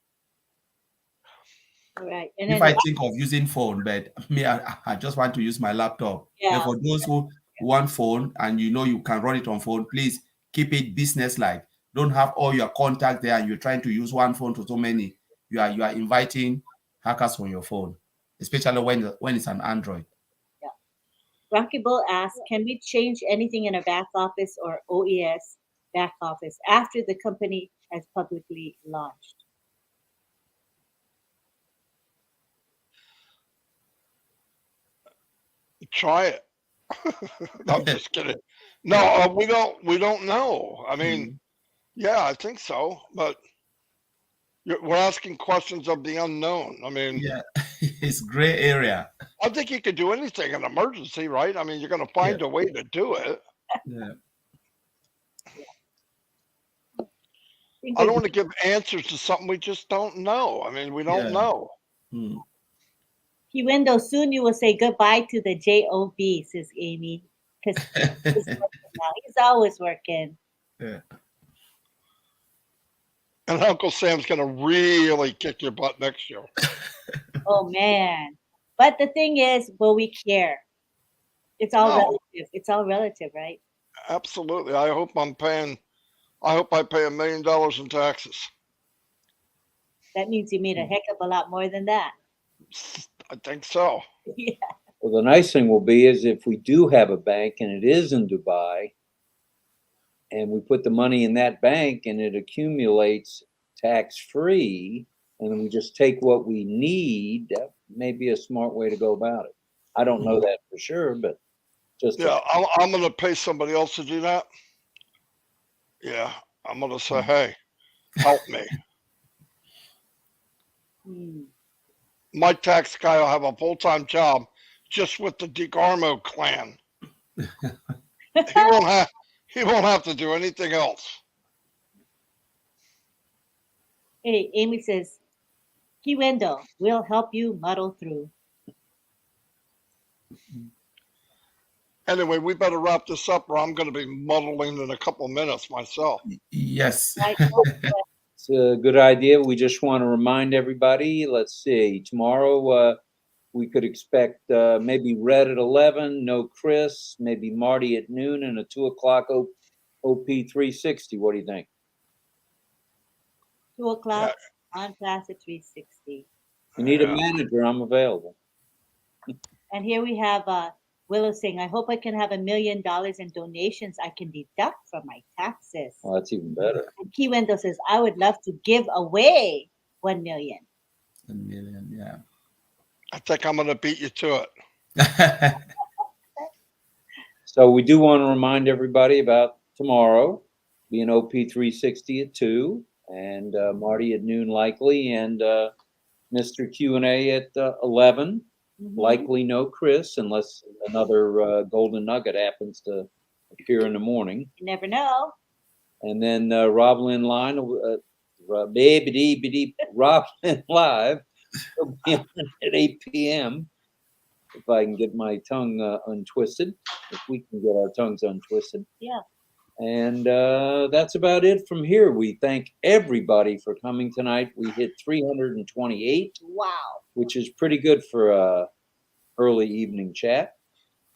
A: All right. And
C: If
A: then
C: I think of using phone, but me, I just want to use my laptop.
A: Yeah.
C: But for those who want phone and you can run it on phone, please keep it business-like. Don't have all your contacts there and you're trying to use one phone to so many. You are inviting hackers on your phone, especially when it's an Android.
A: Rocky Bull asks, can we change anything in a back office or OES back office after the company has publicly launched?
D: Try it. No, I'm just kidding. No, we don't know. I mean, yeah, I think so, but we're asking questions of the unknown. I mean,
C: Yeah, it's gray area.
D: I think you could do anything in an emergency, right? I mean, you're going to find a way to do it.
C: Yeah.
D: I don't want to give answers to something we just don't know. I mean, we don't know.
A: Key Window, soon you will say goodbye to the JOB, says Amy. Because he's always working.
C: Yeah.
D: And Uncle Sam's going to really kick your butt next year.
A: Oh, man. But the thing is, will we care? It's all relative. It's all relative, right?
D: Absolutely. I hope I pay $1 million in taxes.
A: That means you made a heck of a lot more than that.
D: I think so.
A: Yeah.
B: Well, the nice thing will be is if we do have a bank and it is in Dubai, and we put the money in that bank and it accumulates tax-free, and then we just take what we need, that may be a smart way to go about it. I don't know that for sure, but just
D: I'm going to pay somebody else to do that. Yeah, I'm going to say, hey, help me. My tax guy will have a full-time job just with the DeGarmo clan. He won't have to do anything else.
A: Hey, Amy says, Kiwendo will help you muddle through.
D: Anyway, we better wrap this up or I'm going to be muddling in a couple minutes myself.
C: Yes.
A: Right?
B: It's a good idea. We just want to remind everybody. Let's see. Tomorrow, we could expect maybe Red at 11, no Chris, maybe Marty at noon, and a 2 o'clock OP 360. What do you think?
A: 2 o'clock on class at 360.
B: You need a
D: Yeah.
B: manager. I'm available.
A: And here we have Willow saying, I hope I can have $1 million in donations I can deduct from my taxes.
B: Well, that's even better.
A: And Kiwendo says, I would love to give away 1 million.
C: 1 million, yeah.
D: I think I'm going to beat you to it.
B: So we do want to remind everybody about tomorrow being OP 360 at 2, and Marty at noon likely, and Mr. Q&A at 11.
A: Mhm.
B: Likely no Chris, unless another golden nugget happens to appear in the morning.
A: You never know.
B: And then RobLynn Line, RobLynn Live will be on at 8 p.m. If I can get my tongue untwisted, if we can get our tongues untwisted.
A: Yeah.
B: And that's about it from here. We thank everybody for coming tonight. We hit 328,
A: Wow.
B: which is pretty good for early evening chat.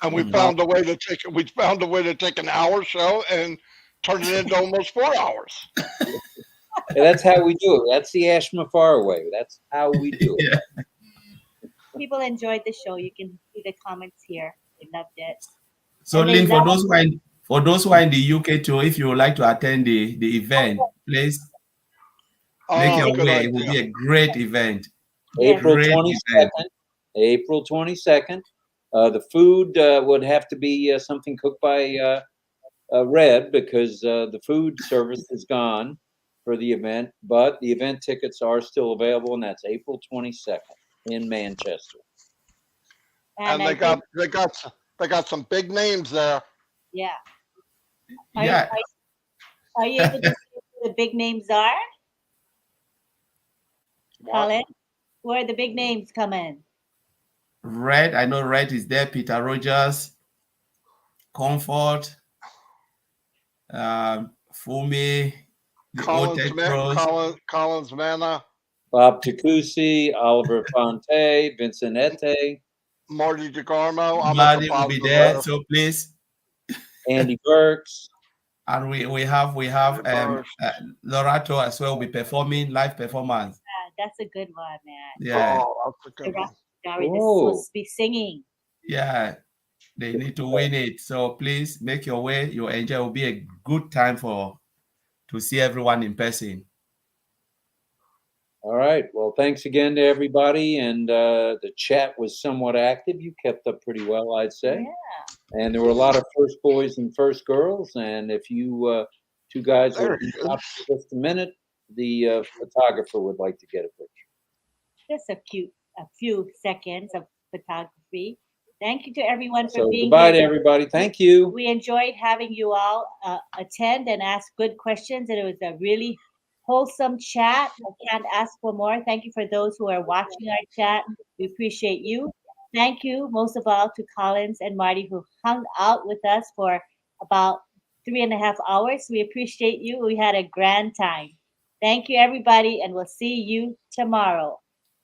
D: And we found a way to take an hour show and turn it into almost 4 hours.
B: And that's how we do it. That's the Ashma Faraway. That's how we do it.
C: Yeah.
A: People enjoyed the show. You can see the comments here. They loved it.
C: So,
A: And they
C: Lynn,
A: love-
C: for those who are in the UK too, if you would like to attend the event, please make your
D: good
C: way. It will
D: idea.
C: be a great event.
A: Yes.
B: April
C: Great
B: 22nd.
C: event.
B: April 22nd. The food would have to be something cooked by Red, because the food service is gone for the event, but the event tickets are still available, and that's April 22nd in Manchester.
D: And
A: I
D: they got some big names there.
A: yeah.
C: Yeah.
A: Are you able to see who the big names are? Colin? Who are the big names coming?
C: Red, I know Red is there. Peter Rogers, Comfort, Fumi, the old Tech Pros.
D: Collins Manna,
B: Bob Takusi, Oliver Fonte, Vincent Ete,
D: Marty DeGarmo. I'm at
C: Marty
D: the
C: will
D: bottom
C: be
D: of the
C: there,
D: list.
C: so please.
B: Andy Burks.
C: And we have Lorato as well. Will be performing live performance.
A: That's a good one, man.
C: Yeah,
D: Oh, that's a good one.
A: Gary, this is
B: Oh.
A: supposed to be singing.
C: yeah. They need to win it. So please make your way. You'll enjoy. It will be a good time to see everyone in person.
B: All right. Well, thanks again to everybody. And the chat was somewhat active. You kept up pretty well, I'd say.
A: Yeah.
B: And there were a lot of first boys and first girls. And if you two guys would
D: Very good.
B: stop for just a minute, the photographer would like to get a picture.
A: Just a few seconds of photography. Thank you to everyone for
B: So
A: being
B: goodbye to
A: here.
B: everybody. Thank you.
A: We enjoyed having you all attend and ask good questions, and it was a really wholesome chat. I can't ask for more. Thank you for those who are watching our chat. We appreciate you. Thank you most of all to Collins and Marty, who hung out with us for about 3.5 hours. We appreciate you. We had a grand time. Thank you, everybody, and we'll see you tomorrow.